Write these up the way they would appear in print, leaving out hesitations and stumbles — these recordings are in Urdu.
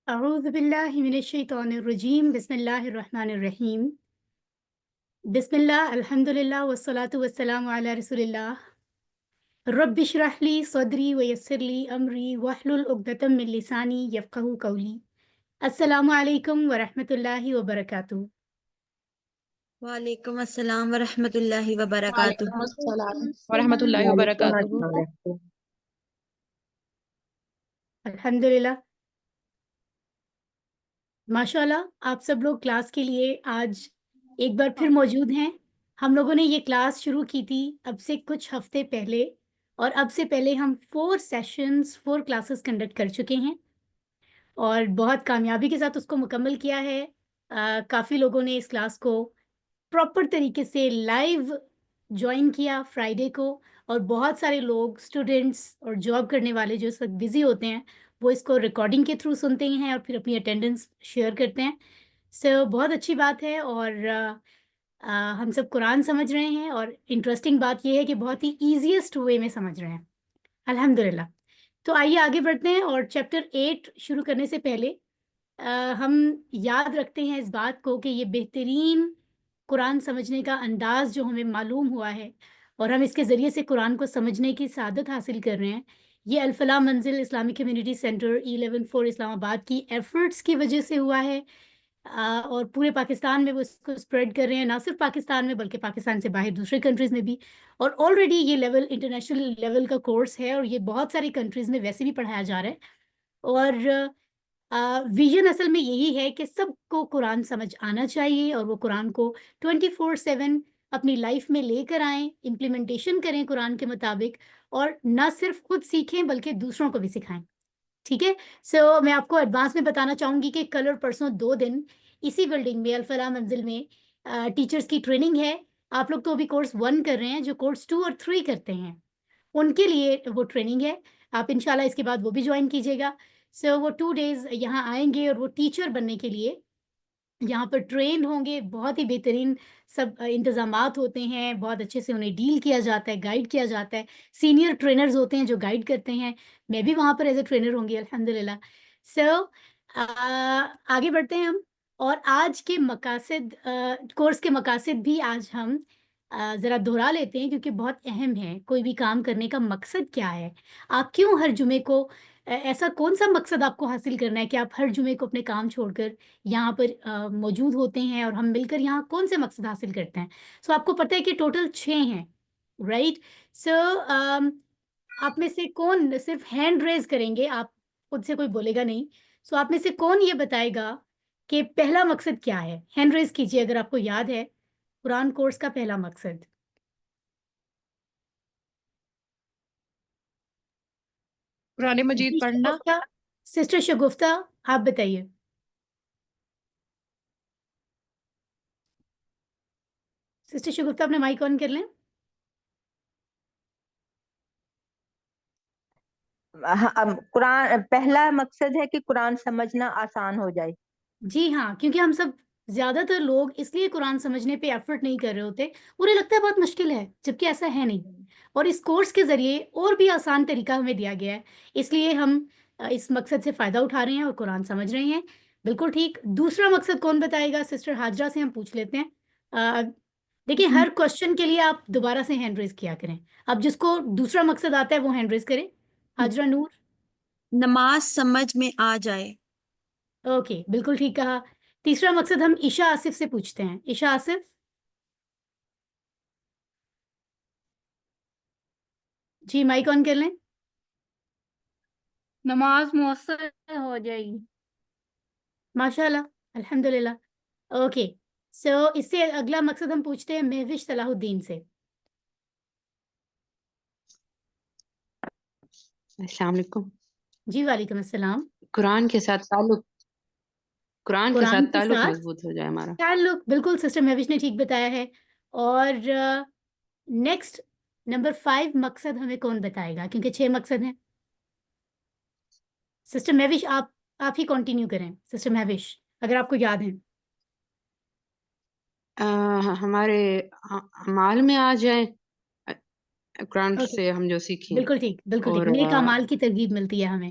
أعوذ بالله من الشيطان الرجيم بسم الله الرحمن الرحيم بسم الله الحمد لله والصلاة والسلام على رسول الله رب اشرح لي صدري ويسر لي أمري واحلل عقدة من لساني يفقهوا قولي السلام عليكم ورحمة الله وبركاته. وعلیکم السلام ورحمۃ اللہ وبرکاتہ۔ وعلیکم السلام ورحمۃ اللہ وعلیکم وبرکاتہ۔ السلام۔ الحمدللہ ماشاءاللہ آپ سب لوگ کلاس کے لیے آج ایک بار پھر موجود ہیں۔ ہم لوگوں نے یہ کلاس شروع کی تھی اب سے کچھ ہفتے پہلے، اور اب سے پہلے ہم 4 سیشنز 4 کلاسز کنڈکٹ کر چکے ہیں اور بہت کامیابی کے ساتھ اس کو مکمل کیا ہے۔ کافی لوگوں نے اس کلاس کو پراپر طریقے سے لائیو جوائن کیا فرائیڈے کو، اور بہت سارے لوگ اسٹوڈنٹس اور جاب کرنے والے جو اس وقت بزی ہوتے ہیں وہ اس کو ریکارڈنگ کے تھرو سنتے ہیں اور پھر اپنی اٹینڈنس شیئر کرتے ہیں۔ سو بہت اچھی بات ہے، اور ہم سب قرآن سمجھ رہے ہیں، اور انٹرسٹنگ بات یہ ہے کہ بہت ہی ایزیسٹ وے میں سمجھ رہے ہیں الحمدللہ۔ تو آئیے آگے بڑھتے ہیں، اور چیپٹر 8 شروع کرنے سے پہلے ہم یاد رکھتے ہیں اس بات کو کہ یہ بہترین قرآن سمجھنے کا انداز جو ہمیں معلوم ہوا ہے اور ہم اس کے ذریعے سے قرآن کو سمجھنے کی سعادت حاصل کر رہے ہیں، یہ الفلاح منزل اسلامک کمیونٹی سینٹر E11 اسلام آباد کی ایفرٹس کی وجہ سے ہوا ہے، اور پورے پاکستان میں وہ اس کو اسپریڈ کر رہے ہیں، نہ صرف پاکستان میں بلکہ پاکستان سے باہر دوسرے کنٹریز میں بھی، اور آلریڈی یہ لیول انٹرنیشنل لیول کا کورس ہے، اور یہ بہت ساری کنٹریز میں ویسے بھی پڑھایا جا رہا ہے۔ اور ویژن اصل میں یہی ہے کہ سب کو قرآن سمجھ آنا چاہیے، اور وہ قرآن کو 24/7 اپنی لائف میں لے کر آئیں، امپلیمنٹیشن کریں قرآن کے مطابق، اور نہ صرف خود سیکھیں بلکہ دوسروں کو بھی سکھائیں۔ ٹھیک ہے، سو میں آپ کو ایڈوانس میں بتانا چاہوں گی کہ کل اور پرسوں 2 دن اسی بلڈنگ میں الفلاح منزل میں ٹیچرز کی ٹریننگ ہے۔ آپ لوگ تو ابھی کورس 1 کر رہے ہیں، جو کورس 2 اور 3 کرتے ہیں ان کے لیے وہ ٹریننگ ہے، آپ انشاءاللہ اس کے بعد وہ بھی جوائن کیجیے گا۔ سو وہ 2 days یہاں آئیں گے، اور وہ ٹیچر بننے کے لیے یہاں پر ٹرینڈ ہوں گے۔ بہت ہی بہترین سب انتظامات ہوتے ہیں، بہت اچھے سے انہیں ڈیل کیا جاتا ہے، گائیڈ کیا جاتا ہے، سینئر ٹرینرز ہوتے ہیں جو گائیڈ کرتے ہیں۔ میں بھی وہاں پر ایز اے ٹرینر ہوں گی الحمدللہ۔ سو آگے بڑھتے ہیں ہم، اور آج کے مقاصد، کورس کے مقاصد بھی آج ہم ذرا دہرا لیتے ہیں کیونکہ بہت اہم ہے۔ کوئی بھی کام کرنے کا مقصد کیا ہے؟ آپ کیوں ہر جمعے کو، ایسا کون سا مقصد آپ کو حاصل کرنا ہے کہ آپ ہر جمعے کو اپنے کام چھوڑ کر یہاں پر موجود ہوتے ہیں، اور ہم مل کر یہاں کون سے مقصد حاصل کرتے ہیں؟ سو آپ کو پتہ ہے کہ ٹوٹل 6 ہیں، رائٹ؟ سو آپ میں سے کون صرف ہینڈ ریز کریں گے، آپ خود سے کوئی بولے گا نہیں۔ سو آپ میں سے کون یہ بتائے گا کہ پہلا مقصد کیا ہے؟ ہینڈ ریز کیجیے اگر آپ کو یاد ہے قرآن کورس کا پہلا مقصد۔ قرآن مجید پڑھنا۔ سسٹر شگفتہ آپ بتائیے۔ سسٹر شگفتہ اپنے مائک آن کر لیں۔ قرآن پہلا مقصد ہے کہ قرآن سمجھنا آسان ہو جائے۔ جی ہاں، کیونکہ ہم سب زیادہ تر لوگ اس لیے قرآن سمجھنے پہ ایفرٹ نہیں کر رہے ہوتے، انہیں لگتا ہے بہت مشکل ہے، جبکہ ایسا ہے نہیں۔ اور اس کورس کے ذریعے اور بھی آسان طریقہ ہمیں دیا گیا ہے، اس لیے ہم اس مقصد سے فائدہ اٹھا رہے ہیں اور قرآن سمجھ رہے ہیں۔ بالکل ٹھیک۔ دوسرا مقصد کون بتائے گا؟ سسٹر حاجرہ سے ہم پوچھ لیتے ہیں۔ دیکھیں، ہر کوشچن کے لیے آپ دوبارہ سے ہینڈ ریز کیا کریں۔ اب جس کو دوسرا مقصد آتا ہے وہ ہینڈ ریز کرے۔ حاجرہ نور۔ نماز سمجھ میں آ جائے۔ اوکے، بالکل ٹھیک کہا۔ تیسرا مقصد ہم عشاء آصف سے پوچھتے ہیں۔ عشاء آصف جی، مائک آن کر لیں۔ نماز مؤثر ہو جائے گی۔ ماشاء اللہ، الحمدللہ۔ اوکے، سو اس سے اگلا مقصد ہم پوچھتے ہیں مہوش صلاح الدین سے۔ السلام علیکم۔ جی وعلیکم السلام۔ قرآن کے ساتھ تعلق قرآن کے ساتھ مضبوط ہو جائے ہمارا۔ تعلق، بالکل سسٹر مہوش نے ٹھیک بتایا ہے۔ اور نیکسٹ نمبر 5 مقصد ہمیں کون بتائے گا؟ کیونکہ 6 مقصد ہیں۔ سسٹر مہوش آپ ہی کنٹینیو کریں۔ سسٹر مہوش اگر آپ کو یاد ہیں۔ ہمارے اعمال میں آ جائیں، قرآن اوکے، سے ہم جو سیکھیں، بالکل ٹھیک، بالکل ٹھیک۔ اور نیک اعمال کی ترغیب ملتی ہے ہمیں۔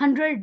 100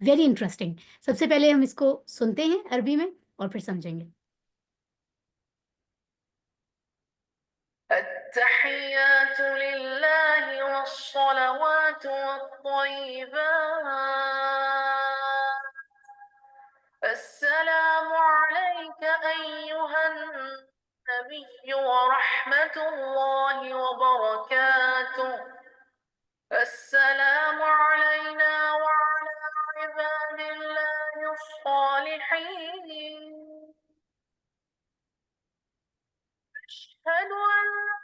ویری انٹرسٹنگ. سب سے پہلے ہم اس کو سنتے ہیں عربی میں اور پھر سمجھیں گے. التحيات لله والصلوات والطيبات السلام عليك أيها النبي ورحمة الله وبركاته السلام علينا وعلى عباد الله الصالحين أشهد أن لا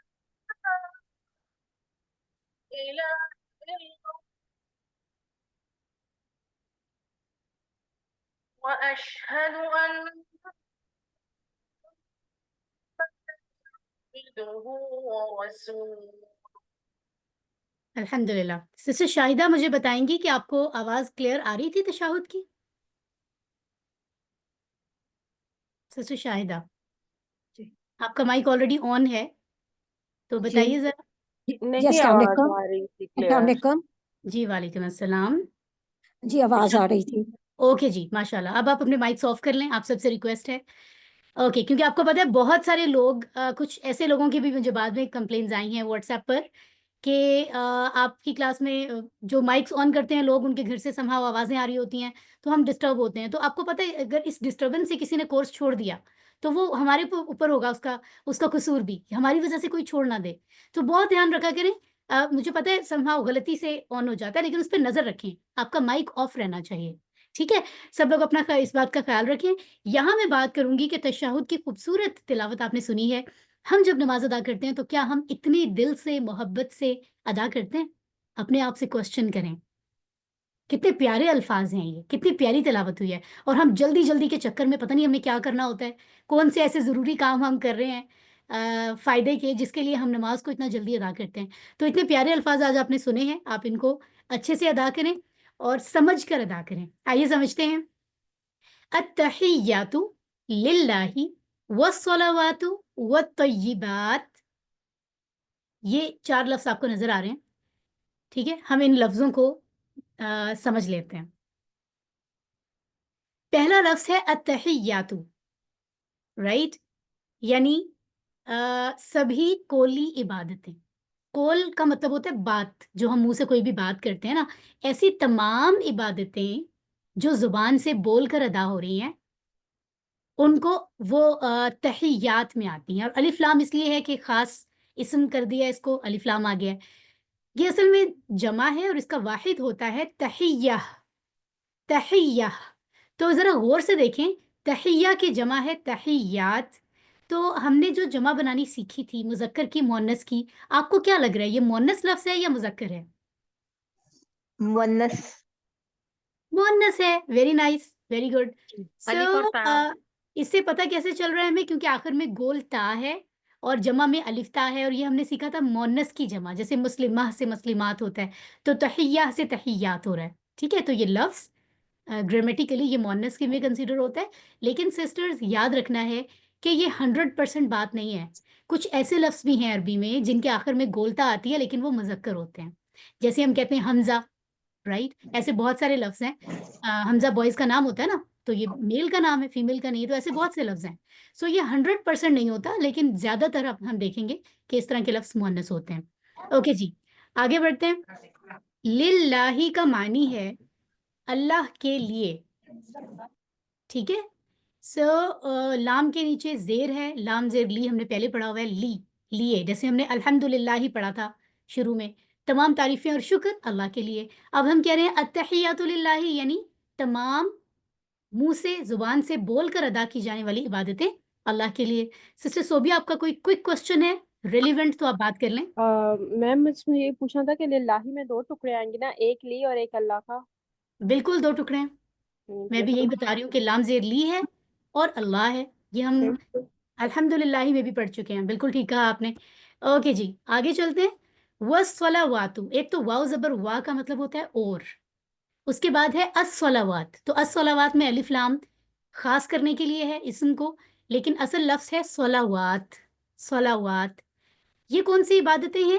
إله إلا وأشهد أن عبده ورسوله. الحمدللہ. سسٹر شاہدہ مجھے بتائیں گی کہ آپ کو آواز کلیئر آ رہی تھی تشہد کی؟ سسٹر شاہدہ جی. آپ کا مائک آلریڈی آن ہے تو بتائیے ذرا. نہیں السلام آواز علیکم. آ رہی تھی السلام کلیئر. علیکم. جی وعلیکم السلام. جی آواز آ رہی تھی. اوکے جی ماشاء اللہ. اب آپ اپنے مائکس آف کر لیں, آپ سب سے ریکویسٹ ہے. اوکے کیونکہ آپ کو پتہ ہے بہت سارے لوگ کچھ ایسے لوگوں کی بھی مجھے بعد میں کمپلینز آئی ہیں واٹس ایپ پر کہ آپ کی کلاس میں جو مائکس آن کرتے ہیں لوگ, ان کے گھر سے سمہاؤ آوازیں آ رہی ہوتی ہیں تو ہم ڈسٹرب ہوتے ہیں. تو آپ کو پتہ ہے اگر اس ڈسٹربنس سے کسی نے کورس چھوڑ دیا تو وہ ہمارے اوپر ہوگا, اس کا قصور بھی, ہماری وجہ سے کوئی چھوڑ نہ دے. تو بہت دھیان رکھا کریں. مجھے پتہ ہے سمہاؤ غلطی سے آن ہو جاتا ہے لیکن اس پہ نظر رکھیں, آپ کا مائک آف رہنا چاہیے. ٹھیک ہے, سب لوگ اپنا اس بات کا خیال رکھیں. یہاں میں بات کروں گی کہ تشہد کی خوبصورت تلاوت آپ نے سنی ہے. ہم جب نماز ادا کرتے ہیں تو کیا ہم اتنی دل سے محبت سے ادا کرتے ہیں؟ اپنے آپ سے کوشچن کریں. کتنے پیارے الفاظ ہیں یہ, کتنی پیاری تلاوت ہوئی ہے. اور ہم جلدی جلدی کے چکر میں پتہ نہیں ہمیں کیا کرنا ہوتا ہے, کون سے ایسے ضروری کام ہم کر رہے ہیں فائدے کے, جس کے لیے ہم نماز کو اتنا جلدی ادا کرتے ہیں. تو اتنے پیارے الفاظ آج آپ نے سنے ہیں, آپ ان کو اچھے سے ادا کریں اور سمجھ کر ادا کریں. آئیے سمجھتے ہیں. التحیات للہ والصلوات والطیبات. یہ 4 لفظ آپ کو نظر آ رہے ہیں. ٹھیک ہے, ہم ان لفظوں کو سمجھ لیتے ہیں. پہلا لفظ ہے التحیات, رائٹ, یعنی سبھی کولی عبادتیں. کول کا مطلب ہوتا ہے بات, جو ہم منہ سے کوئی بھی بات کرتے ہیں نا, ایسی تمام عبادتیں جو زبان سے بول کر ادا ہو رہی ہیں ان کو وہ تحیات میں آتی ہیں. اور الف لام اس لیے ہے کہ خاص اسم کر دیا اس کو, الف لام آ گیا ہے. یہ اصل میں جمع ہے اور اس کا واحد ہوتا ہے تحیہ. تحیہ تو ذرا غور سے دیکھیں, تحیہ کی جمع ہے تحیات. تو ہم نے جو جمع بنانی سیکھی تھی مذکر کی مؤنث کی, آپ کو کیا لگ رہا ہے یہ مؤنث لفظ ہے یا مذکر ہے؟ مؤنث. مؤنث ہے. Very nice, very good. الف اور تا. اس سے پتہ کیسے چل رہا ہے ہمیں, کیونکہ آخر میں گول تا ہے اور جمع میں الف تا ہے, اور یہ ہم نے سیکھا تھا مؤنث کی جمع, جیسے مسلمہ سے مسلمات ہوتا ہے تو تحیہ سے تحیات ہو رہا ہے. ٹھیک ہے, تو یہ لفظ گرامیٹیکلی یہ مؤنث کے میں کنسیڈر ہوتا ہے. لیکن سسٹرز یاد رکھنا ہے کہ یہ 100% بات نہیں ہے. کچھ ایسے لفظ بھی ہیں عربی میں جن کے آخر میں گولتا آتی ہے لیکن وہ مذکر ہوتے ہیں. جیسے ہم کہتے ہیں حمزہ, رائٹ, ایسے بہت سارے لفظ ہیں. حمزہ بوائز کا نام ہوتا ہے نا, تو یہ میل کا نام ہے, فیمیل کا نہیں. تو ایسے بہت سے لفظ ہیں. سو یہ 100% نہیں ہوتا, لیکن زیادہ تر ہم دیکھیں گے کہ اس طرح کے لفظ مؤنث ہوتے ہیں. اوکے جی, آگے بڑھتے ہیں. للہ کا معنی ہے اللہ کے لیے. ٹھیک ہے, سو لام کے نیچے زیر ہے, لام زیر لی ہم نے پہلے پڑھا ہوا ہے, لی لیے, جیسے ہم نے الحمدللہ ہی پڑھا تھا شروع میں. تمام تعریفیں اور شکر اللہ کے لیے. اب ہم کہہ رہے ہیں التحیات للہ, یعنی تمام منہ سے زبان سے بول کر ادا کی جانے والی عبادتیں اللہ کے لیے. سسٹر صوبیہ, آپ کا کوئی کوئک کوشچن ہے ریلیونٹ تو آپ بات کر لیں. میم مجھے یہ پوچھنا تھا کہ للہ میں 2 ٹکڑے آئیں گے نا, ایک لی اور ایک اللہ کا. بالکل 2 ٹکڑے ہیں, میں بھی یہی بتا رہی ہوں کہ لام زیر لی ہے اور اللہ ہے. یہ ہم الحمدللہ ہی میں بھی پڑھ چکے ہیں. بالکل ٹھیک کہا آپ نے. اوکے جی, آگے چلتے ہیں. والصلوات, ایک تو واو زبر وا کا مطلب ہوتا ہے اور, اس کے بعد ہے الصلوات. تو الصلوات میں الف لام خاص کرنے کے لیے ہے اسم کو, لیکن اصل لفظ ہے صلوات. صلوات یہ کون سی عبادتیں ہیں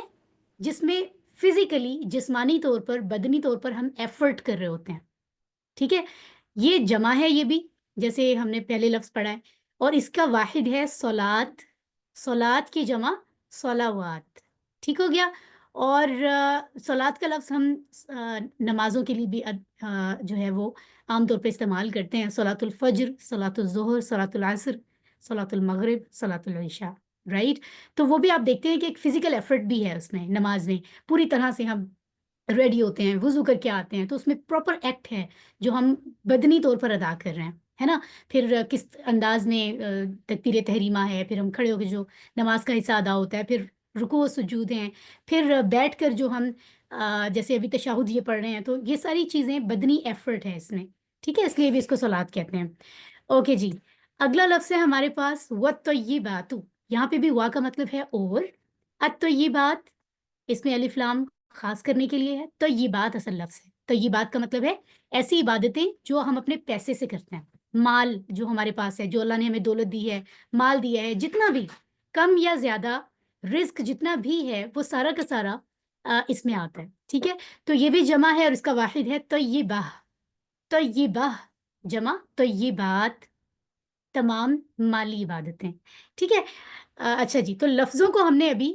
جس میں فزیکلی جسمانی طور پر بدنی طور پر ہم ایفرٹ کر رہے ہوتے ہیں. ٹھیک ہے، یہ جمع ہے، یہ بھی جیسے ہم نے پہلے لفظ پڑھا ہے، اور اس کا واحد ہے صلات. صلات کی جمع صلوات. ٹھیک ہو گیا. اور صلات کا لفظ ہم نمازوں کے لیے بھی جو ہے وہ عام طور پہ استعمال کرتے ہیں. صلاۃ الفجر، صلاۃ الظہر، صلاۃ العصر، صلاۃ المغرب، صلاۃ العشاء. رائٹ. تو وہ بھی آپ دیکھتے ہیں کہ ایک فزیکل ایفرٹ بھی ہے اس میں. نماز میں پوری طرح سے ہم ریڈی ہوتے ہیں، وضو کر کے آتے ہیں، تو اس میں پراپر ایکٹ ہے جو ہم بدنی طور پر ادا کر رہے ہیں، ہے نا. پھر کس انداز میں تکبیر تحریمہ ہے، پھر ہم کھڑے ہو کے جو نماز کا حصہ ادا ہوتا ہے، پھر رکوع و سجود ہیں، پھر بیٹھ کر جو ہم جیسے ابھی تشہد یہ پڑھ رہے ہیں، تو یہ ساری چیزیں بدنی ایفرٹ ہے اس میں. ٹھیک ہے، اس لیے بھی اس کو صلات کہتے ہیں. اوکے جی، اگلا لفظ ہے ہمارے پاس وَالطَّیِّبَاتُ. یہاں پہ بھی وا کا مطلب ہے اور، الطیبات اس میں الف لام خاص کرنے کے لیے ہے. طیبات اصل لفظ ہے. طیبات کا مطلب ہے ایسی عبادتیں جو ہم اپنے پیسے سے کرتے ہیں. مال جو ہمارے پاس ہے، جو اللہ نے ہمیں دولت دی ہے، مال دیا ہے، جتنا بھی کم یا زیادہ رزق جتنا بھی ہے، وہ سارا کا سارا اس میں آتا ہے. ٹھیک ہے، تو یہ بھی جمع ہے اور اس کا واحد ہے طیبہ. طیبہ جمع، طیبات تمام مالی عبادتیں. ٹھیک ہے. اچھا جی، تو لفظوں کو ہم نے ابھی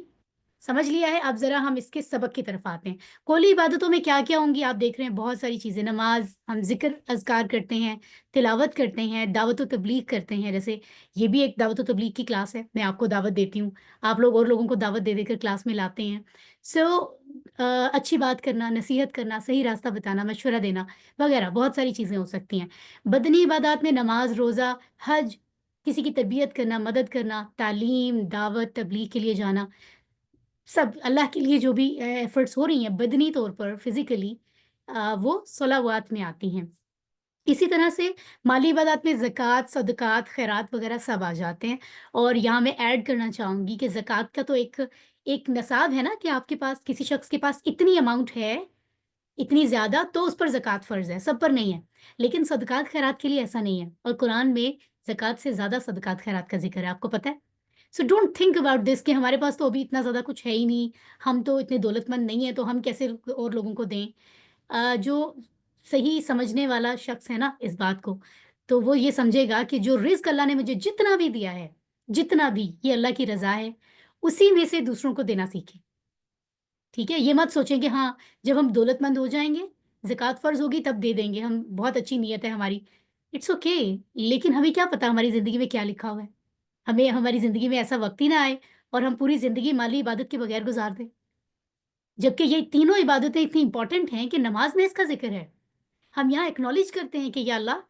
سمجھ لیا ہے. اب ذرا ہم اس کے سبق کی طرف آتے ہیں. قولی عبادتوں میں کیا کیا ہوں گی آپ دیکھ رہے ہیں، بہت ساری چیزیں. نماز، ہم ذکر اذکار کرتے ہیں، تلاوت کرتے ہیں، دعوت و تبلیغ کرتے ہیں. جیسے یہ بھی ایک دعوت و تبلیغ کی کلاس ہے، میں آپ کو دعوت دیتی ہوں، آپ لوگ اور لوگوں کو دعوت دے دے کر کلاس میں لاتے ہیں. اچھی بات کرنا، نصیحت کرنا، صحیح راستہ بتانا، مشورہ دینا وغیرہ بہت ساری چیزیں ہو سکتی ہیں. بدنی عبادات میں نماز، روزہ، حج، کسی کی تربیت کرنا، مدد کرنا، تعلیم، دعوت، تبلیغ کے لیے جانا، سب اللہ کے لیے جو بھی ایفرٹس ہو رہی ہیں بدنی طور پر فزیکلی، وہ صلوات میں آتی ہیں. اسی طرح سے مالی عبادات میں زکوٰۃ، صدقات، خیرات وغیرہ سب آ جاتے ہیں. اور یہاں میں ایڈ کرنا چاہوں گی کہ زکوٰۃ کا تو ایک نصاب ہے نا، کہ آپ کے پاس کسی شخص کے پاس اتنی اماؤنٹ ہے، اتنی زیادہ، تو اس پر زکوٰۃ فرض ہے، سب پر نہیں ہے. لیکن صدقات خیرات کے لیے ایسا نہیں ہے، اور قرآن میں زکوٰۃ سے زیادہ صدقات خیرات کا ذکر ہے، آپ کو پتہ ہے. So don't think about this کہ ہمارے پاس تو ابھی اتنا زیادہ کچھ ہے ہی نہیں، ہم تو اتنے دولت مند نہیں ہیں، تو ہم کیسے اور لوگوں کو دیں. جو صحیح سمجھنے والا شخص ہے نا اس بات کو، تو وہ یہ سمجھے گا کہ جو رزق اللہ نے مجھے جتنا بھی دیا ہے، جتنا بھی، یہ اللہ کی رضا ہے، اسی میں سے دوسروں کو دینا سیکھیں. ٹھیک ہے، یہ مت سوچیں کہ ہاں جب ہم دولت مند ہو جائیں گے، زکوٰۃ فرض ہوگی تب دے دیں گے، ہم بہت اچھی نیت ہے ہماری. اٹس اوکے، لیکن ہمیں کیا پتا ہماری زندگی میں کیا لکھا ہوا ہے. ہمیں ہماری زندگی میں ایسا وقت ہی نہ آئے اور ہم پوری زندگی مالی عبادت کے بغیر گزار دیں، جبکہ یہ تینوں عبادتیں اتنی امپورٹنٹ ہیں کہ نماز میں اس کا ذکر ہے. ہم یہاں ایکنالج کرتے ہیں کہ یا اللہ،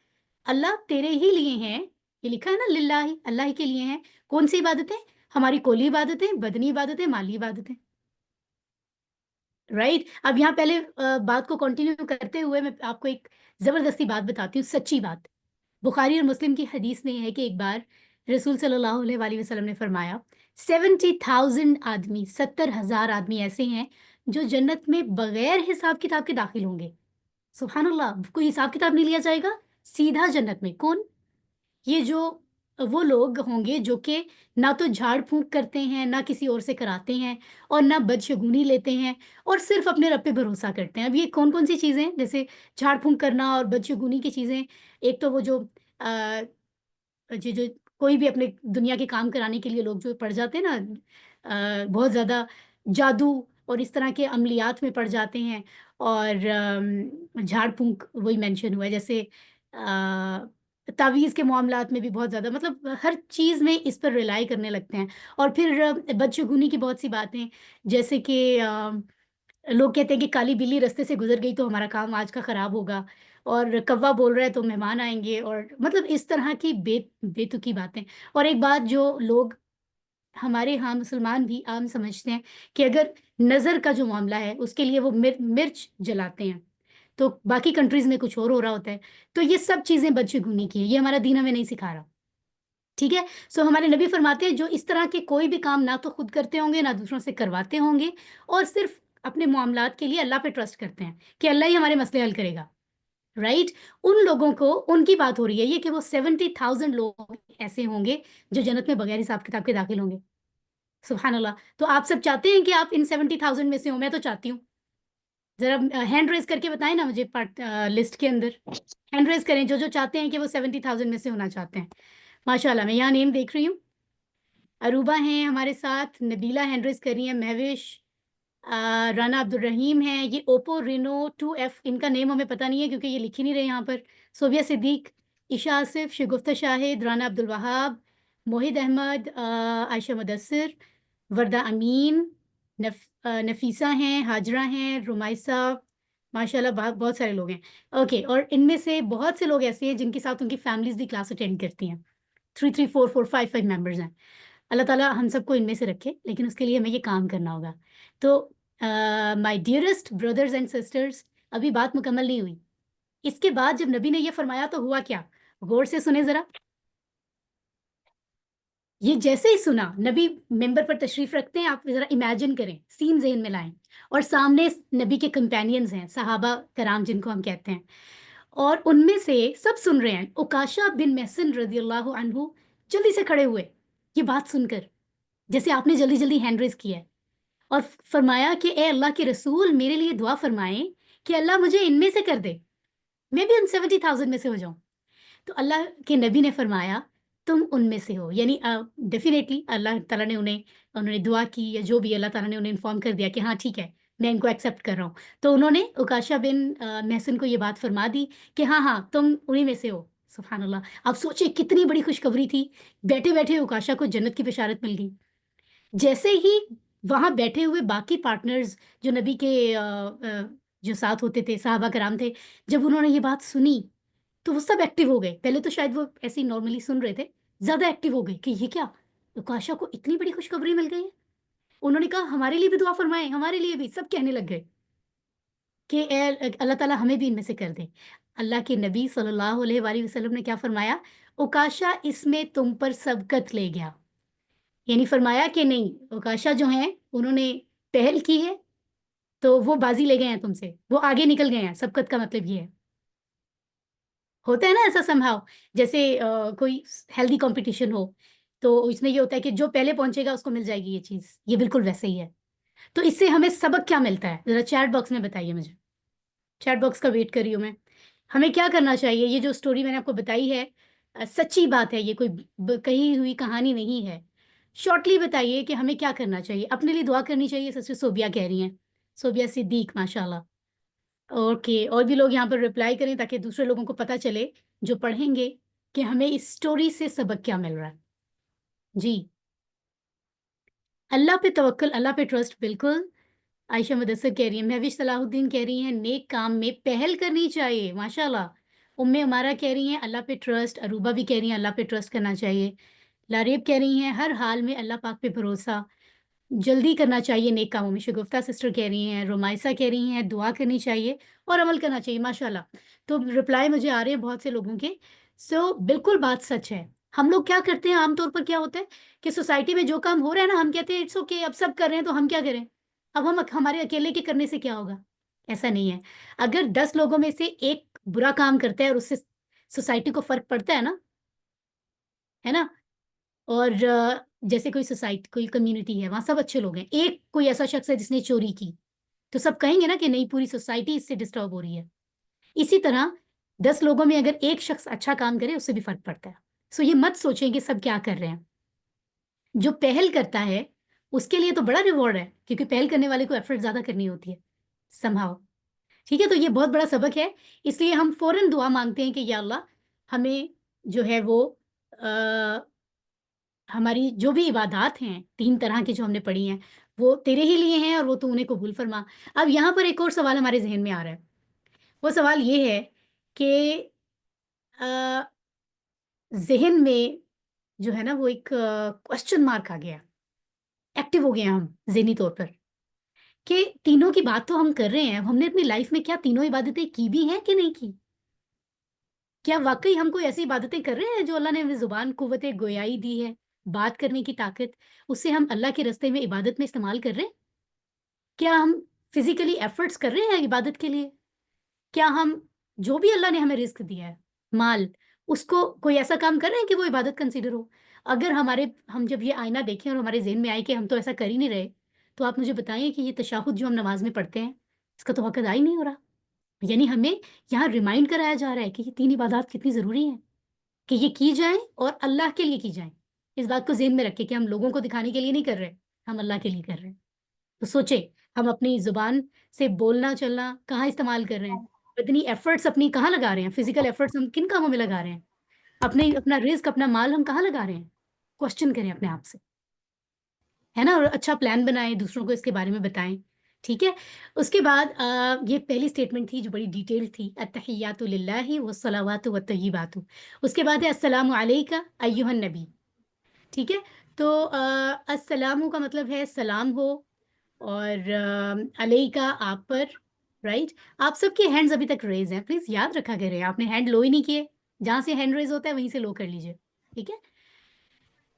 اللہ تیرے ہی لیے ہیں، یہ لکھا ہے نا للہ، اللہ ہی کے لیے ہیں. کون سی عبادتیں؟ ہماری قولی عبادتیں، بدنی عبادتیں، مالی عبادتیں. رائٹ. اب یہاں پہلے بات کو کنٹینیو کرتے ہوئے میں آپ کو ایک زبردستی بات بتاتی ہوں، سچی بات. بخاری اور مسلم کی حدیث میں ہے کہ ایک بار رسول صلی اللہ علیہ وآلہ وسلم نے فرمایا 70,000 آدمی، 70,000 آدمی ایسے ہیں جو جنت میں بغیر حساب کتاب کے داخل ہوں گے. سبحان اللہ، کوئی حساب کتاب نہیں لیا جائے گا، سیدھا جنت میں. کون؟ یہ جو وہ لوگ ہوں گے جو کہ نہ تو جھاڑ پھونک کرتے ہیں، نہ کسی اور سے کراتے ہیں، اور نہ بدشگونی لیتے ہیں، اور صرف اپنے رب پہ بھروسہ کرتے ہیں. اب یہ کون کون سی چیزیں، جیسے جھاڑ پھونک کرنا اور بدشگونی کی چیزیں؟ ایک تو وہ جو جو کوئی بھی اپنے دنیا کے کام کرانے کے لیے لوگ جو پڑ جاتے ہیں نا، بہت زیادہ جادو اور اس طرح کے عملیات میں پڑ جاتے ہیں، اور جھاڑ پھونک وہی مینشن ہوا ہے، جیسے تعویذ کے معاملات میں بھی بہت زیادہ، مطلب ہر چیز میں اس پر ریلائی کرنے لگتے ہیں. اور پھر بدشگونی کی بہت سی باتیں، جیسے کہ لوگ کہتے ہیں کہ کالی بلی رستے سے گزر گئی تو ہمارا کام آج کا خراب ہوگا، اور کوا بول رہا ہے تو مہمان آئیں گے، اور مطلب اس طرح کی بے تکی باتیں. اور ایک بات جو لوگ ہمارے ہاں مسلمان بھی عام سمجھتے ہیں کہ اگر نظر کا جو معاملہ ہے اس کے لیے وہ مرچ جلاتے ہیں، تو باقی کنٹریز میں کچھ اور ہو رہا ہوتا ہے. تو یہ سب چیزیں بدشگونی کی ہیں، یہ ہمارا دین ہمیں نہیں سکھا رہا. ٹھیک ہے. سو ہمارے نبی فرماتے ہیں جو اس طرح کے کوئی بھی کام نہ تو خود کرتے ہوں گے، نہ دوسروں سے کرواتے ہوں گے، اور صرف اپنے معاملات کے لیے اللہ پہ ٹرسٹ کرتے ہیں کہ اللہ ہی ہمارے مسئلے حل کرے گا. رائٹ. ان لوگوں کو، ان کی بات ہو رہی ہے یہ کہ وہ 70,000 لوگ ایسے ہوں گے جو جنت میں بغیر حساب کتاب کے داخل ہوں گے. سبحان اللہ. تو آپ سب چاہتے ہیں کہ آپ ان 70,000 میں سے ہوں؟ میں تو چاہتی ہوں. ذرا ہینڈ ریز کر کے بتائیں نا مجھے پارٹ لسٹ کے اندر ہینڈ ریز کریں جو چاہتے ہیں کہ وہ 70,000 میں سے ہونا چاہتے ہیں. ماشاء اللہ میں یہاں نیم دیکھ رہی ہوں. عروبہ ہیں ہمارے ساتھ, نبیلہ ہینڈ ریز کر رہی ہیں, مہوش, رانا عبد الرحیم ہیں, یہ اوپو رینو 2F, ان کا نیم ہمیں پتہ نہیں ہے کیونکہ یہ لکھ ہی نہیں رہے یہاں پر. صوبیہ صدیق, عشا آصف, شگفتہ شاہد, رانا عبد الوہاب, موحد احمد, عائشہ مدثر, وردہ امین, نفیسہ ہیں, ہاجرہ ہیں, رمائسہ, ماشاء اللہ بہت سارے لوگ ہیں. اوکے, اور ان میں سے بہت سے لوگ ایسے ہیں جن کے ساتھ ان کی فیملیز بھی کلاس اٹینڈ کرتی ہیں. 3 3 4 4 5 5 ممبرز ہیں. اللہ تعالیٰ ہم سب کو ان میں سے رکھے, لیکن اس کے لیے ہمیں یہ کام کرنا ہوگا. تو مائی ڈیئرسٹ بردرز اینڈ سسٹرز, ابھی بات مکمل نہیں ہوئی. اس کے بعد جب نبی نے یہ فرمایا تو ہوا کیا, غور سے سنیں ذرا. یہ جیسے ہی سنا, نبی ممبر پر تشریف رکھتے ہیں, آپ ذرا امیجن کریں, سین ذہن میں لائیں, اور سامنے نبی کے کمپینینز ہیں, صحابہ کرام جن کو ہم کہتے ہیں, اور ان میں سے سب سن رہے ہیں. عکاشہ بن محصن رضی اللہ عنہ جلدی سے کھڑے ہوئے یہ بات سن کر, جیسے آپ نے جلدی جلدی ہینڈ ریز کیا ہے, اور فرمایا کہ اے اللہ کے رسول, میرے لیے دعا فرمائیں کہ اللہ مجھے ان میں سے کر دے, میں بھی ان 70,000 میں سے ہو جاؤں. تو اللہ کے نبی نے فرمایا تم ان میں سے ہو, یعنی ڈیفینیٹلی اللہ تعالیٰ نے انہوں نے دعا کی, یا جو بھی اللہ تعالیٰ نے انہیں انفارم کر دیا کہ ہاں ٹھیک ہے میں ان کو ایکسیپٹ کر رہا ہوں. تو انہوں نے عکاشہ بن محسن کو یہ بات فرما دی کہ ہاں ہاں تم انہی میں سے ہو. سبحان اللہ, آپ سوچیں کتنی بڑی خوشخبری تھی. بیٹھے بیٹھے عکاشہ کو جنت کی بشارت مل گئی. جیسے ہی وہاں بیٹھے ہوئے باقی پارٹنرز جو نبی کے جو ساتھ ہوتے تھے, صحابہ کرام تھے, جب انہوں نے یہ بات سنی تو وہ سب ایکٹیو ہو گئے. پہلے تو شاید وہ ایسے ہی نارملی سن رہے تھے, زیادہ ایکٹیو ہو گئے کہ یہ کیا, عکاشہ کو اتنی بڑی خوشخبری مل گئی ہے. انہوں نے کہا ہمارے لیے بھی دعا فرمائیں, ہمارے لیے بھی. سب کہنے لگ گئے کہ اے اللہ تعالیٰ ہمیں بھی ان میں سے کر دے. اللہ کے نبی صلی اللہ علیہ وآلہ وسلم نے کیا فرمایا, عکاشہ اس میں تم پر سبقت لے گیا. یعنی فرمایا کہ نہیں, عکاشہ جو ہیں انہوں نے پہل کی ہے تو وہ بازی لے گئے ہیں تم سے, وہ آگے نکل گئے ہیں. سبقت کا مطلب یہ ہے, ہوتا ہے نا ایسا سمہاؤ, جیسے کوئی ہیلدی کمپٹیشن ہو تو اس میں یہ ہوتا ہے کہ جو پہلے پہنچے گا اس کو مل جائے گی یہ چیز. یہ بالکل ویسے ہی ہے. تو اس سے ہمیں سبق کیا ملتا ہے, ذرا چیٹ باکس میں بتائیے مجھے. چیٹ باکس کا ویٹ کر رہی ہوں میں. ہمیں کیا کرنا چاہیے, یہ جو سٹوری میں نے آپ کو بتائی ہے سچی بات ہے, یہ کوئی کہی ہوئی کہانی نہیں ہے. شارٹلی بتائیے کہ ہمیں کیا کرنا چاہیے. اپنے لیے دعا کرنی چاہیے, سسٹر صوبیہ کہہ رہی ہیں, صوبیہ صدیق, ماشاء اللہ. اوکے, اور بھی لوگ یہاں پر رپلائی کریں تاکہ دوسرے لوگوں کو پتہ چلے جو پڑھیں گے کہ ہمیں اس سٹوری سے سبق کیا مل رہا ہے. جی, اللہ پہ توکل, اللہ پہ ٹرسٹ, بالکل. عائشہ مدثر کہہ رہی ہیں, مہوش صلاح الدین کہہ رہی ہیں نیک کام میں پہل کرنی چاہیے, ماشاء اللہ. امارہ کہہ رہی ہیں اللہ پہ ٹرسٹ. عروبہ بھی کہہ رہی ہیں اللہ پہ ٹرسٹ کرنا چاہیے. لاریب کہہ رہی ہیں ہر حال میں اللہ پاک پہ بھروسہ, جلدی کرنا چاہیے نیک کاموں میں. شگفتہ سسٹر کہہ رہی ہیں, رومائسہ کہہ رہی ہیں دعا کرنی چاہیے اور عمل کرنا چاہیے, ماشاء اللہ. تو رپلائی مجھے آ رہے ہیں بہت سے لوگوں کے. بالکل بات سچ ہے. ہم لوگ کیا کرتے ہیں عام طور پر, کیا ہوتا ہے کہ سوسائٹی میں جو کام ہو رہا ہے نا, ہم کہتے ہیں اٹس اوکے, اب سب کر رہے ہیں تو ہم کیا کریں, اب ہمارے اکیلے کے کرنے سے کیا ہوگا. ایسا نہیں ہے. اگر 10 لوگوں میں سے ایک برا کام کرتا ہے اور اس سے سوسائٹی کو فرق پڑتا ہے نا, اور جیسے کوئی سوسائٹی, کوئی کمیونٹی ہے, وہاں سب اچھے لوگ ہیں, ایک کوئی ایسا شخص ہے جس نے چوری کی تو سب کہیں گے نا کہ نہیں, پوری سوسائٹی اس سے ڈسٹرب ہو رہی ہے. اسی طرح 10 لوگوں میں اگر ایک شخص اچھا کام کرے اس سے بھی فرق پڑتا ہے. یہ مت سوچیں کہ سب کیا کر رہے ہیں. جو پہل کرتا ہے اس کے لیے تو بڑا ریوارڈ ہے, کیونکہ پہل کرنے والے کو ایفرٹ زیادہ کرنی ہوتی ہے سمہاؤ. ٹھیک ہے, تو یہ بہت بڑا سبق ہے. اس لیے ہم فوراً دعا مانگتے ہیں کہ یا اللہ ہمیں جو ہے وہ ہماری جو بھی عبادات ہیں 3 طرح کی جو ہم نے پڑھی ہیں وہ تیرے ہی لیے ہیں, اور وہ تو انہیں قبول فرما. اب یہاں پر ایک اور سوال ہمارے ذہن میں آ رہا ہے. وہ سوال یہ ہے کہ ذہن میں جو ہے نا وہ ایک کوشچن مارک آ گیا, ایکٹیو ہو گیا ہم ذہنی طور پر, کہ تینوں کی بات تو ہم کر رہے ہیں, ہم نے اپنی لائف میں کیا تینوں عبادتیں کی بھی ہیں کہ نہیں کی. کیا واقعی ہم کوئی ایسی عبادتیں کر رہے ہیں جو اللہ نے ہمیں زبان قوت گویائی دی ہے, بات کرنے کی طاقت, اس سے ہم اللہ کے رستے میں عبادت میں استعمال کر رہے ہیں. کیا ہم فزیکلی ایفرٹس کر رہے ہیں عبادت کے لیے. کیا ہم جو بھی اللہ نے ہمیں رزق دیا ہے, مال, اس کو کوئی ایسا کام کر رہے ہیں کہ وہ عبادت کنسیڈر ہو. اگر ہم جب یہ آئینہ دیکھیں اور ہمارے ذہن میں آئے کہ ہم تو ایسا کر ہی نہیں رہے, تو آپ مجھے بتائیں کہ یہ تشہد جو ہم نماز میں پڑھتے ہیں اس کا تو وقت ادا ہی نہیں ہو رہا. یعنی ہمیں یہاں ریمائنڈ کرایا جا رہا ہے کہ یہ 3 عبادات کتنی ضروری ہیں کہ یہ کی جائیں اور اللہ کے لیے کی جائیں. اس بات کو ذہن میں رکھیں کہ ہم لوگوں کو دکھانے کے لیے نہیں کر رہے, ہم اللہ کے لیے کر رہے ہیں. تو سوچیں ہم اپنی زبان سے بولنا چلنا کہاں استعمال کر رہے ہیں, بدنی ایفرٹس اپنی کہاں لگا رہے ہیں, فزیکل ایفرٹس ہم کن کاموں میں لگا رہے ہیں, اپنا رزق اپنا مال ہم کہاں لگا رہے ہیں. کوشچن کریں اپنے آپ سے, ہے نا, اور اچھا پلان بنائیں, دوسروں کو اس کے بارے میں بتائیں. ٹھیک ہے. اس کے بعد یہ پہلی اسٹیٹمنٹ تھی جو بڑی ڈیٹیل تھی, التحیات للہ والصلوات والطیبات. اس کے بعد ہے السلام علیکہ ایھا النبی. ٹھیک ہے. تو السلام کا مطلب ہے سلام ہو, اور علیکہ آپ پر, رائٹ. آپ سب کے ہینڈز ابھی تک ریز ہیں, پلیز یاد رکھا کریں, آپ نے ہینڈ لو ہی نہیں کیے, جہاں سے ہینڈ ریز ہوتا ہے وہیں سے لو کر لیجیے. ٹھیک ہے.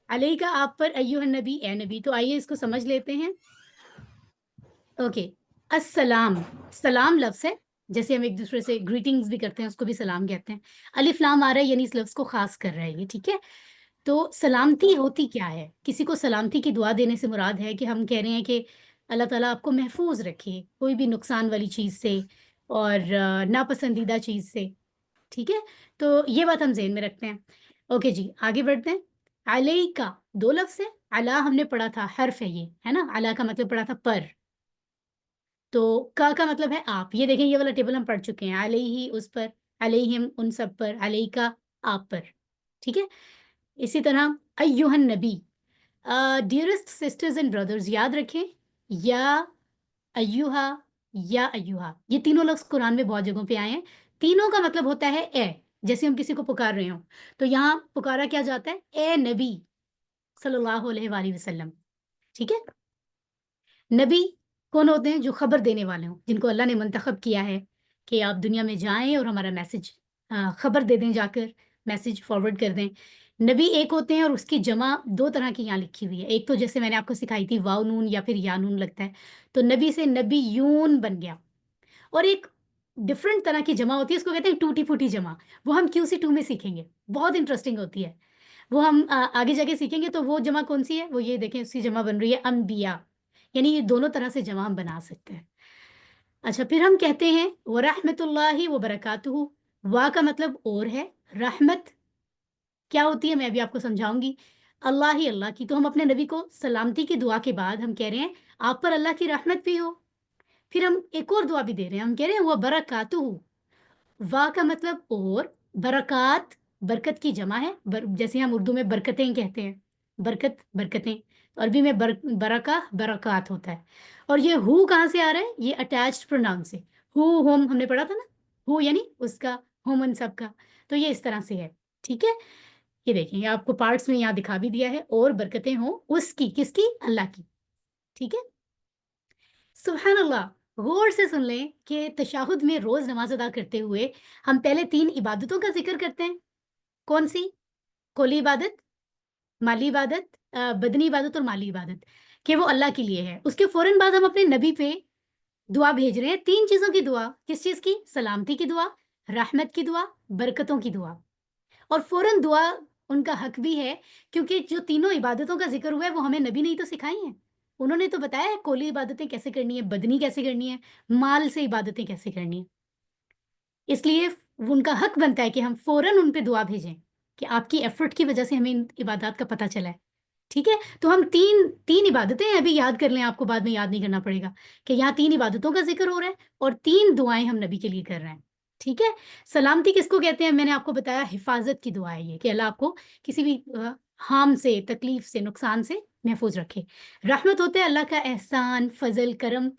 علیکہ آپ پر ایھا النبی, اے نبی. تو آئیے اس کو سمجھ لیتے ہیں. اوکے. السلام, سلام لفظ ہے, جیسے ہم ایک دوسرے سے گریٹنگز بھی کرتے ہیں اس کو بھی سلام کہتے ہیں. الف لام آ رہا ہے یعنی اس لفظ کو خاص کر رہا ہے یہ. ٹھیک ہے. تو سلامتی ہوتی کیا ہے؟ کسی کو سلامتی کی دعا دینے سے مراد ہے کہ ہم کہہ رہے ہیں کہ اللہ تعالیٰ آپ کو محفوظ رکھے کوئی بھی نقصان والی چیز سے اور ناپسندیدہ چیز سے. ٹھیک ہے. تو یہ بات ہم ذہن میں رکھتے ہیں. اوکے جی, آگے بڑھتے ہیں. علیکہ 2 لفظ ہے. علا ہم نے پڑھا تھا, حرف ہے یہ, ہے نا. علا کا مطلب پڑھا تھا پر. تو کا مطلب ہے آپ. یہ دیکھیں یہ والا ٹیبل ہم پڑھ چکے ہیں. علیہ اس پر, علیہم ان سب پر, علیکہ آپ پر. ٹھیک ہے. اسی طرح ایھا النبی, ڈیئرسٹ سسٹرز اینڈ بردرز, یاد رکھیں یا ایھا یا ایھا, یہ تینوں لفظ قرآن میں بہت جگہوں پہ آئے ہیں. تینوں کا مطلب ہوتا ہے اے, جیسے ہم کسی کو پکار رہے ہوں تو یہاں پکارا کیا جاتا ہے, اے نبی صلی اللہ علیہ وآلہ وسلم. ٹھیک ہے. نبی کون ہوتے ہیں؟ جو خبر دینے والے ہوں, جن کو اللہ نے منتخب کیا ہے کہ آپ دنیا میں جائیں اور ہمارا میسج خبر دے دیں, جا کر میسج فارورڈ کر دیں. نبی ایک ہوتے ہیں اور اس کی جمع 2 طرح کی یہاں لکھی ہوئی ہے. ایک تو جیسے میں نے آپ کو سکھائی تھی واو نون یا پھر یا نون لگتا ہے, تو نبی سے نبی یون بن گیا. اور ایک ڈفرینٹ طرح کی جمع ہوتی ہے, اس کو کہتے ہیں ٹوٹی پھوٹی جمع. وہ ہم QC2 میں سیکھیں گے, بہت انٹرسٹنگ ہوتی ہے. وہ ہم آگے جا کے سیکھیں گے. تو وہ جمع کون سی ہے؟ وہ یہ دیکھیں, اس کی جمع بن رہی ہے انبیاء. یعنی یہ دونوں طرح سے جمع ہم بنا سکتے ہیں. اچھا, پھر ہم کہتے ہیں ورحمۃ اللہ وبرکاتہ. وا کا مطلب اور ہے, رحمت کیا ہوتی ہے میں ابھی آپ کو سمجھاؤں گی. اللہ ہی اللہ کی. تو ہم اپنے نبی کو سلامتی کی دعا کے بعد ہم کہہ رہے ہیں آپ پر اللہ کی رحمت بھی ہو. پھر ہم ایک اور دعا بھی دے رہے ہیں, ہم کہہ رہے ہیں وہ برکاتہ. وا کا مطلب اور, برکات برکت کی جمع ہے, جیسے ہم اردو میں برکتیں کہتے ہیں, برکت برکتیں. عربی میں برکہ برکات ہوتا ہے. اور یہ ہو کہاں سے آ رہا ہے؟ یہ اٹیچڈ پروناؤن سے. ہوم ہم نے پڑھا تھا نا, ہو یعنی اس کا, ہوم ان سب کا. تو یہ اس طرح سے ہے. ٹھیک ہے. یہ دیکھیں, یہ آپ کو پارٹس میں یہاں دکھا بھی دیا ہے, اور برکتیں ہوں اس کی, کس کی؟ اللہ کی. ٹھیک ہے. سبحان اللہ, غور سے سن لیں کہ تشہد میں روز نماز ادا کرتے ہوئے ہم پہلے 3 عبادتوں کا ذکر کرتے ہیں. کون سی؟ قولی عبادت, مالی عبادت, بدنی عبادت اور مالی عبادت, کہ وہ اللہ کے لیے ہے. اس کے فوراً بعد ہم اپنے نبی پہ دعا بھیج رہے ہیں, 3 چیزوں کی دعا. کس چیز کی؟ سلامتی کی دعا, رحمت کی دعا, برکتوں کی دعا. اور فوراً دعا ان کا حق بھی ہے, کیونکہ جو تینوں عبادتوں کا ذکر ہوا ہے وہ ہمیں نبی نے ہی تو سکھائی ہیں. انہوں نے تو بتایا ہے قولی عبادتیں کیسے کرنی ہے, بدنی کیسے کرنی ہے, مال سے عبادتیں کیسے کرنی ہیں. اس لیے ان کا حق بنتا ہے کہ ہم فوراً ان پہ دعا بھیجیں کہ آپ کی ایفرٹ کی وجہ سے ہمیں ان عبادات کا پتہ چلا ہے. ٹھیک ہے. تو ہم تین عبادتیں ابھی یاد کر لیں, آپ کو بعد میں یاد نہیں کرنا پڑے گا کہ یہاں 3 عبادتوں کا ذکر ہو رہا ہے اور 3 دعائیں ہم نبی کے لیے کر رہے ہیں. ٹھیک ہے. سلامتی کس کو کہتے ہیں؟ میں نے آپ کو بتایا حفاظت کی دعا ہے یہ, کہ اللہ آپ کو کسی بھی ہارم سے, تکلیف سے, نقصان سے محفوظ رکھے. رحمت ہوتا ہے اللہ کا احسان, فضل, کرم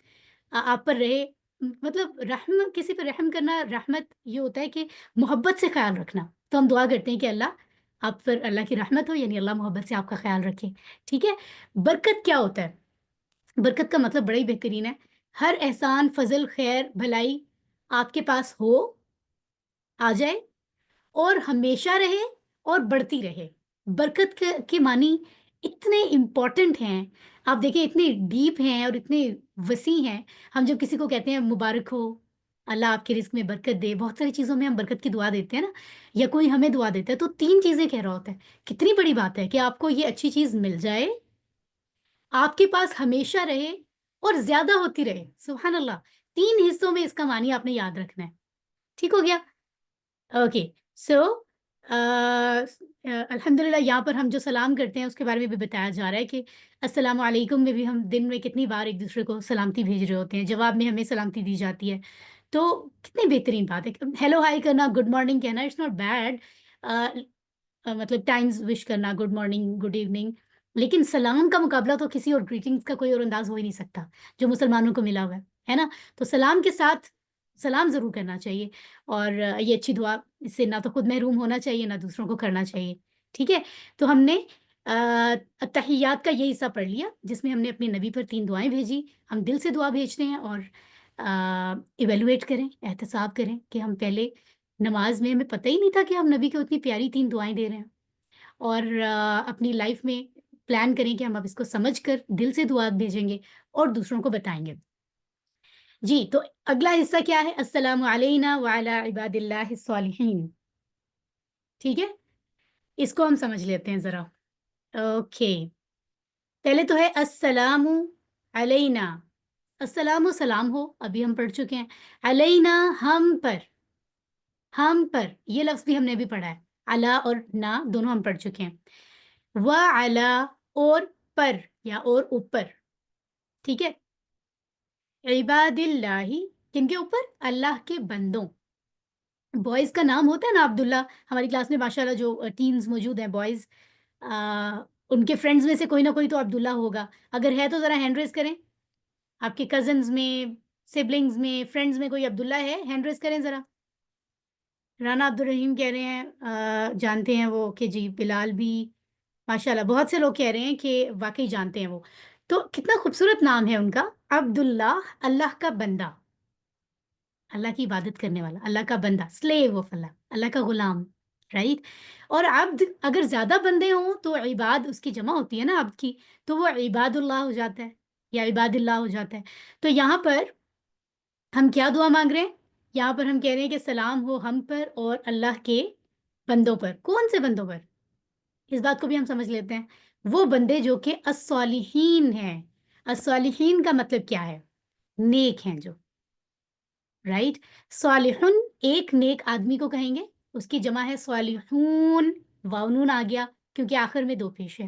آپ پر رہے. مطلب رحم, کسی پہ رحم کرنا, رحمت یہ ہوتا ہے کہ محبت سے خیال رکھنا. تو ہم دعا کرتے ہیں کہ اللہ آپ پر اللہ کی رحمت ہو, یعنی اللہ محبت سے آپ کا خیال رکھے. ٹھیک ہے. برکت کیا ہوتا ہے؟ برکت کا مطلب بڑا ہی بہترین ہے, ہر احسان, فضل, خیر, بھلائی آپ کے پاس ہو, آ جائے اور ہمیشہ رہے اور بڑھتی رہے. برکت کے معنی اتنے امپورٹنٹ ہیں, آپ دیکھیں اتنے ڈیپ ہیں اور اتنے وسیع ہیں. ہم جب کسی کو کہتے ہیں مبارک ہو, اللہ آپ کے رزق میں برکت دے, بہت ساری چیزوں میں ہم برکت کی دعا دیتے ہیں نا, یا کوئی ہمیں دعا دیتا ہے تو 3 چیزیں کہہ رہا ہوتا ہے. کتنی بڑی بات ہے کہ آپ کو یہ اچھی چیز مل جائے, آپ کے پاس ہمیشہ رہے اور زیادہ ہوتی رہے. سبحان اللہ, 3 حصوں میں اس کا معنی آپ نے یاد رکھنا ہے. ٹھیک ہو گیا؟ اوکے. سو الحمدللہ یہاں پر ہم جو سلام کرتے ہیں اس کے بارے میں بھی بتایا جا رہا ہے کہ السلام علیکم میں بھی ہم دن میں کتنی بار ایک دوسرے کو سلامتی بھیج رہے ہوتے ہیں. جواب میں ہمیں سلامتی دی جاتی ہے. تو کتنی بہترین بات ہے. ہیلو ہائی کرنا, گڈ مارننگ کہنا, اٹس ناٹ بیڈ. مطلب ٹائمز وش کرنا, گڈ مارننگ, گڈ ایوننگ. لیکن سلام کا مقابلہ تو کسی اور گریٹنگس کا کوئی اور انداز ہو ہی نہیں سکتا جو مسلمانوں کو ملا ہوا ہے نا. تو سلام کے ساتھ سلام ضرور کرنا چاہیے. اور یہ اچھی دعا, اس سے نہ تو خود محروم ہونا چاہیے نہ دوسروں کو کرنا چاہیے. ٹھیک ہے. تو ہم نے تحیات کا یہ حصہ پڑھ لیا جس میں ہم نے اپنے نبی پر 3 دعائیں بھیجی. ہم دل سے دعا بھیجتے ہیں اور ایویلویٹ کریں, احتساب کریں کہ ہم پہلے نماز میں ہمیں پتہ ہی نہیں تھا کہ ہم نبی کو اتنی پیاری 3 دعائیں دے رہے ہیں. اور اپنی لائف میں پلان کریں کہ ہم اب اس کو سمجھ کر دل سے دعا بھیجیں گے اور دوسروں کو بتائیں گے. جی, تو اگلا حصہ کیا ہے؟ السلام علینا وعلی عباد اللہ الصالحین. ٹھیک ہے, اس کو ہم سمجھ لیتے ہیں ذرا. اوکے, پہلے تو ہے السلام علینا. السلام و سلام ہو, ابھی ہم پڑھ چکے ہیں. علینا ہم پر, ہم پر یہ لفظ بھی ہم نے بھی پڑھا ہے. علا اور نا دونوں ہم پڑھ چکے ہیں. وعلا اور پر یا اور اوپر. ٹھیک ہے. عباد اللہ کن کے اوپر؟ اللہ کے بندوں. بوائز کا نام ہوتا ہے نا عبداللہ. ہماری کلاس میں ماشاءاللہ جو ٹینز موجود ہیں بوائز, ان کے فرینڈز میں سے کوئی نہ کوئی تو عبداللہ ہوگا. اگر ہے تو ذرا ہینڈ ریز کریں. آپ کے کزنز میں, سبلنگز میں, فرینڈز میں کوئی عبداللہ ہے؟ ہینڈ ریز کریں ذرا. رانا عبدالرحیم کہہ رہے ہیں جانتے ہیں وہ کہ جی. بلال بھی ماشاءاللہ, بہت سے لوگ کہہ رہے ہیں کہ واقعی جانتے ہیں وہ. تو کتنا خوبصورت نام ہے ان کا, عبداللہ, اللہ کا بندہ, اللہ کی عبادت کرنے والا, اللہ کا بندہ, سلیو آف اللہ, اللہ کا غلام, رائٹ. اور عبد اگر زیادہ بندے ہوں تو عباد اس کی جمع ہوتی ہے نا عبد کی, تو وہ عباد اللہ ہو جاتا ہے یا عباد اللہ ہو جاتا ہے. تو یہاں پر ہم کیا دعا مانگ رہے ہیں؟ یہاں پر ہم کہہ رہے ہیں کہ سلام ہو ہم پر اور اللہ کے بندوں پر. کون سے بندوں پر؟ اس بات کو بھی ہم سمجھ لیتے ہیں. وہ بندے جو کہ الصالحین ہیں. الصالحین کا مطلب کیا ہے؟ نیک ہیں جو, رائٹ. صالحن ایک نیک آدمی کو کہیں گے, اس کی جمع ہے صالحون. واو نون آ گیا کیونکہ آخر میں 2 پیش ہے.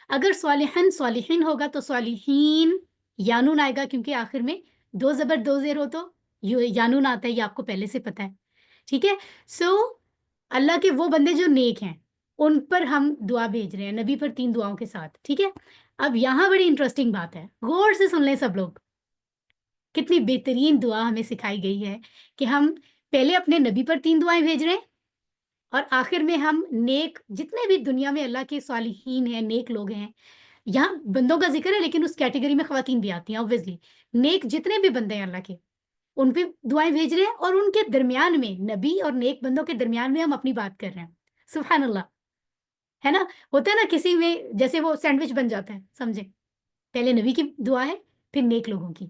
اگر صالحن صالحین ہوگا تو صالحین یانون آئے گا کیونکہ آخر میں 2 زبر 2 زیر ہو تو یانون آتا ہے. یہ آپ کو پہلے سے پتہ ہے. ٹھیک ہے. سو اللہ کے وہ بندے جو نیک ہیں ان پر ہم دعا بھیج رہے ہیں نبی پر 3 دعاؤں کے ساتھ. ٹھیک ہے. اب یہاں بڑی انٹرسٹنگ بات ہے, غور سے سن لیں سب لوگ. کتنی بہترین دعا ہمیں سکھائی گئی ہے کہ ہم پہلے اپنے نبی پر 3 دعائیں بھیج رہے ہیں اور آخر میں ہم نیک جتنے بھی دنیا میں اللہ کے صالحین ہیں, نیک لوگ ہیں. یہاں بندوں کا ذکر ہے لیکن اس کیٹیگری میں خواتین بھی آتی ہیں obviously. نیک جتنے بھی بندے ہیں اللہ کے ان پہ دعائیں بھیج رہے ہیں اور ان کے درمیان میں, نبی اور نیک بندوں کے درمیان میں ہم اپنی بات کر رہے ہیں. سبحان اللہ, ہے نا. ہوتا ہے نا کسی میں جیسے وہ سینڈوچ بن جاتا ہے, سمجھے, پہلے نبی کی دعا ہے پھر نیک لوگوں کی.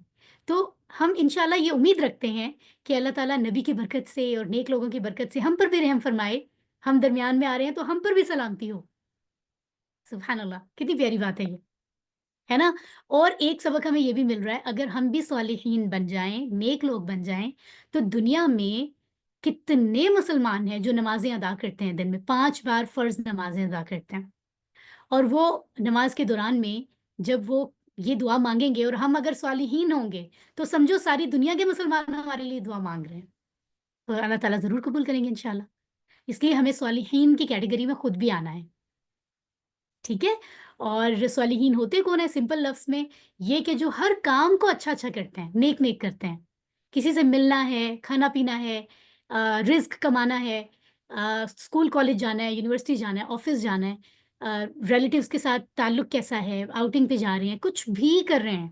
تو ہم انشاءاللہ یہ امید رکھتے ہیں کہ اللہ تعالیٰ نبی کی برکت سے اور نیک لوگوں کی برکت سے ہم پر بھی رحم فرمائے. ہم درمیان میں آ رہے ہیں تو ہم پر بھی سلامتی ہو. سبحان اللہ, کتنی پیاری بات ہے یہ, ہے نا. اور ایک سبق ہمیں یہ بھی مل رہا ہے, اگر ہم بھی صالحین بن جائیں, نیک لوگ بن جائیں, تو دنیا میں کتنے مسلمان ہیں جو نمازیں ادا کرتے ہیں, دن میں 5 بار فرض نمازیں ادا کرتے ہیں. اور وہ نماز کے دوران میں جب وہ یہ دعا مانگیں گے اور ہم اگر صالحین ہوں گے تو سمجھو ساری دنیا کے مسلمان ہمارے لیے دعا مانگ رہے ہیں, تو اللہ تعالیٰ ضرور قبول کریں گے انشاءاللہ. اس لیے ہمیں صالحین کی کیٹیگری میں خود بھی آنا ہے. ٹھیک ہے. اور صالحین ہوتے کون ہیں؟ سمپل لفظ میں یہ کہ جو ہر کام کو اچھا اچھا کرتے ہیں, نیک نیک کرتے ہیں. کسی سے ملنا ہے, کھانا پینا ہے, رزق کمانا ہے, اسکول کالج جانا ہے, یونیورسٹی جانا ہے, آفس جانا ہے, ریلیٹیوز کے ساتھ تعلق کیسا ہے, آؤٹنگ پہ جا رہے ہیں, کچھ بھی کر رہے ہیں,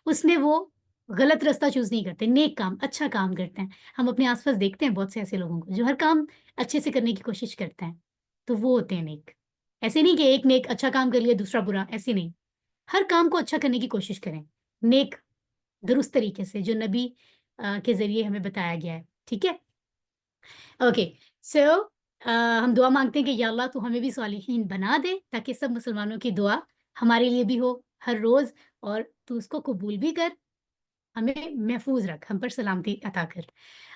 اس میں وہ غلط راستہ چوز نہیں کرتے, نیک کام, اچھا کام کرتے ہیں. ہم اپنے آس پاس دیکھتے ہیں بہت سے ایسے لوگوں کو جو ہر کام اچھے سے کرنے کی کوشش کرتے ہیں, تو وہ ہوتے ہیں نیک. ایسے نہیں کہ ایک نیک اچھا کام کر لیا دوسرا برا, ایسے نہیں. ہر کام کو اچھا کرنے کی کوشش کریں, نیک درست طریقے سے جو نبی کے ذریعے ہمیں بتایا گیا ہے. ٹھیک ہے. اوکے. سو ہم دعا مانگتے ہیں کہ یا اللہ تو ہمیں بھی صالحین بنا دے تاکہ سب مسلمانوں کی دعا ہمارے لیے بھی ہو ہر روز, اور تو اس کو قبول بھی کر, ہمیں محفوظ رکھ، ہم پر سلامتی عطا کر۔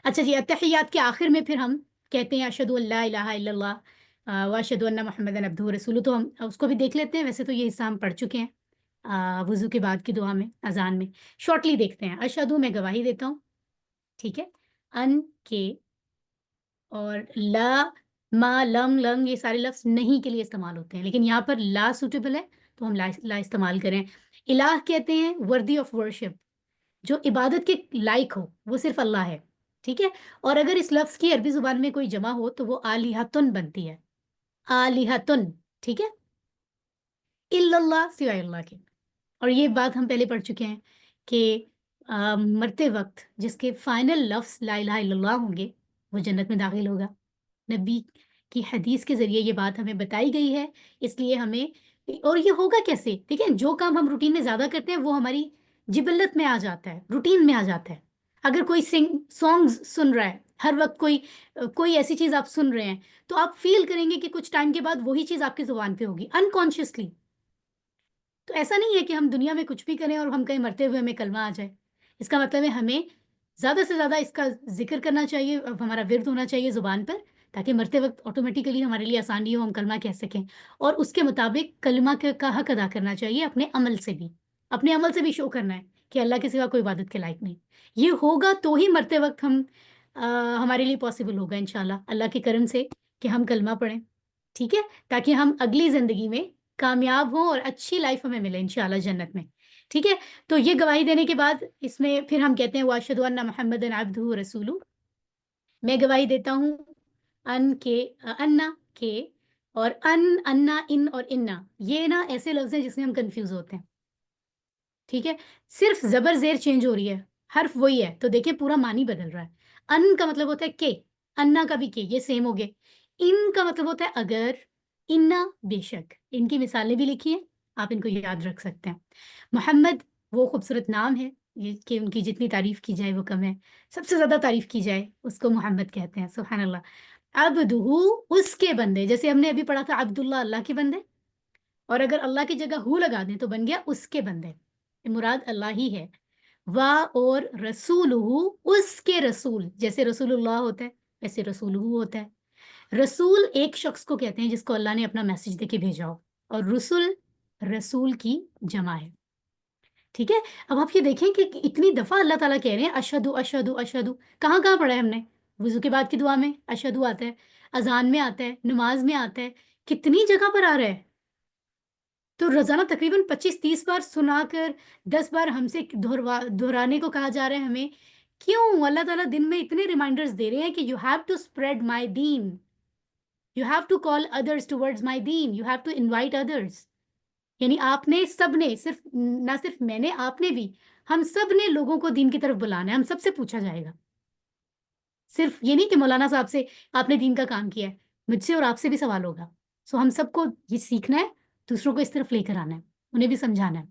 اچھا جی، التحیات کے آخر میں پھر ہم کہتے ہیں اشہد ان لا الہ الا اللہ واشہد ان محمد عبدہ ورسولہ، تو ہم اس کو بھی دیکھ لیتے ہیں۔ ویسے تو یہ حصہ ہم پڑھ چکے ہیں وضو کے بعد کی دعا میں، اذان میں۔ شارٹلی دیکھتے ہیں۔ اشہدو، میں گواہی دیتا ہوں، ٹھیک ہے، ان کے، اور لا، ما، لم، لنگ، یہ سارے لفظ نہیں کے لیے استعمال ہوتے ہیں، لیکن یہاں پر لا سوٹیبل ہے تو ہم لا استعمال کریں۔ الہ کہتے ہیں وردی آف ورشپ، جو عبادت کے لائق ہو، وہ صرف اللہ ہے، ٹھیک ہے۔ اور اگر اس لفظ کی عربی زبان میں کوئی جمع ہو تو وہ آلیہتن بنتی ہے، آلیہتن، ٹھیک ہے، الا اللہ، سوائے اللہ کے۔ اور یہ بات ہم پہلے پڑھ چکے ہیں کہ مرتے وقت جس کے فائنل لفظ لا الہ الا اللہ ہوں گے وہ جنت میں داخل ہوگا۔ نبی کی حدیث کے ذریعے یہ بات ہمیں بتائی گئی ہے، اس لیے ہمیں، اور یہ ہوگا کیسے؟ ٹھیک ہے، جو کام ہم روٹین میں زیادہ کرتے ہیں وہ ہماری جبلت میں آ جاتا ہے، روٹین میں آ جاتا ہے۔ اگر کوئی سانگز سن رہا ہے ہر وقت، کوئی ایسی چیز آپ سن رہے ہیں، تو آپ فیل کریں گے کہ کچھ ٹائم کے بعد وہی چیز آپ کی زبان پہ ہوگی انکانشیسلی۔ تو ایسا نہیں ہے کہ ہم دنیا میں کچھ بھی کریں اور ہم کہیں مرتے ہوئے ہمیں کلمہ آ جائے۔ اس کا مطلب ہے ہمیں زیادہ سے زیادہ اس کا ذکر کرنا چاہیے، ہمارا ورد ہونا چاہیے زبان پر، تاکہ مرتے وقت آٹومیٹیکلی ہمارے لیے آسانی ہو، ہم کلمہ کہہ سکیں۔ اور اس کے مطابق کلمہ کا حق ادا کرنا چاہیے، اپنے عمل سے بھی، اپنے عمل سے بھی شو کرنا ہے کہ اللہ کے سوا کوئی عبادت کے لائق نہیں۔ یہ ہوگا تو ہی مرتے وقت ہمارے لیے پاسبل ہوگا انشاءاللہ اللہ کے کرم سے کہ ہم کلمہ پڑھیں، ٹھیک ہے، تاکہ ہم اگلی زندگی میں کامیاب ہوں اور اچھی لائف ہمیں ملے انشاءاللہ جنت میں، ٹھیک ہے۔ تو یہ گواہی دینے کے بعد اس میں پھر ہم کہتے ہیں واشہد ان محمد عبدہ ورسولہ، میں گواہی دیتا ہوں ان کے، انا کے، اور انا، ان اور انا، یہ نا ایسے لفظ ہیں جس میں ہم کنفیوز ہوتے ہیں، ٹھیک ہے۔ صرف زبر زیر چینج ہو رہی ہے، حرف وہی ہے، تو دیکھیں پورا معنی بدل رہا ہے۔ ان کا مطلب ہوتا ہے کہ، انا کا بھی کہ، یہ سیم ہو گئے۔ ان کا مطلب ہوتا ہے اگر، انا بے شک، ان کی مثالیں بھی لکھی ہیں، آپ ان کو یاد رکھ سکتے ہیں۔ محمد وہ خوبصورت نام ہے یہ کہ ان کی جتنی تعریف کی جائے وہ کم ہے، سب سے زیادہ تعریف کی جائے اس کو محمد کہتے ہیں، سبحان اللہ۔ عبدہ، اس کے بندے، جیسے ہم نے ابھی پڑھا تھا عبداللہ اللہ کے بندے، اور اگر اللہ کی جگہ ہو لگا دیں تو بن گیا اس کے بندے، مراد اللہ ہی ہے۔ وا، اور رسولہ، اس کے رسول، جیسے رسول اللہ ہوتا ہے ویسے رسولہ ہوتا ہے۔ رسول ایک شخص کو کہتے ہیں جس کو اللہ نے اپنا میسج دے کے بھیجا ہو، اور رسول رسول کی جمع ہے، ٹھیک ہے۔ اب آپ یہ دیکھیں کہ اتنی دفعہ اللہ تعالیٰ کہہ رہے ہیں اشہدو اشہدو اشہدو، کہاں کہاں پڑھا ہے ہم نے؟ وضو کے بعد کی دعا میں اشہدو آتا ہے، اذان میں آتا ہے، نماز میں آتا ہے، کتنی جگہ پر آ رہا ہے۔ تو روزانہ تقریباً 25-30 بار سنا کر 10 بار ہم سے دہرانے کو کہا جا رہا ہے ہمیں، کیوں؟ اللہ تعالیٰ دن میں اتنے ریمائنڈرز دے رہے ہیں کہ you have to spread my دین، you have to call others towards my دین، you have to invite others. یعنی آپ نے، سب نے، نہ صرف میں نے، آپ نے بھی، ہم سب نے لوگوں کو دین کی طرف بلانا ہے، ہم سب سے پوچھا جائے گا۔ صرف یہ نہیں کہ مولانا صاحب سے آپ نے دین کا کام کیا ہے، مجھ سے اور آپ سے بھی سوال ہوگا۔ سو ہم سب کو یہ سیکھنا ہے، دوسروں کو اس طرف لے کر آنا ہے، انہیں بھی سمجھانا ہے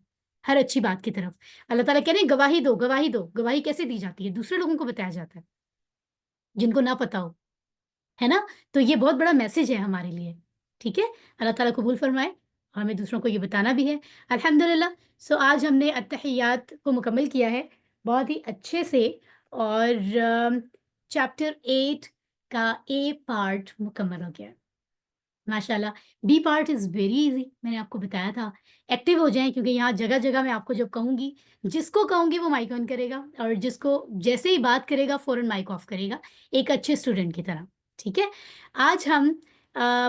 ہر اچھی بات کی طرف۔ اللہ تعالیٰ کہہ رہے ہیں گواہی دو، گواہی دو۔ گواہی کیسے دی جاتی ہے؟ دوسرے لوگوں کو بتایا جاتا ہے جن کو نہ پتا ہو، ہے نا۔ تو یہ بہت بڑا میسج ہے ہمارے لیے، ٹھیک ہے۔ اللہ تعالیٰ قبول فرمائے، اور ہمیں دوسروں کو یہ بتانا بھی ہے، الحمدللہ۔ سو آج ہم نے التحیات کو مکمل کیا ہے بہت ہی اچھے سے، اور چیپٹر 8 کا اے پارٹ مکمل ہو گیا، ماشاءاللہ۔ B part is very easy, میں نے آپ کو بتایا تھا۔ ایکٹیو ہو جائیں، کیونکہ یہاں جگہ جگہ میں آپ کو جب کہوں گی، جس کو کہوں گی وہ مائک آن کرے گا، اور جس کو جیسے ہی بات کرے گا فوراً مائک آف کرے گا، ایک اچھے اسٹوڈنٹ کی طرح، ٹھیک ہے۔ آج ہم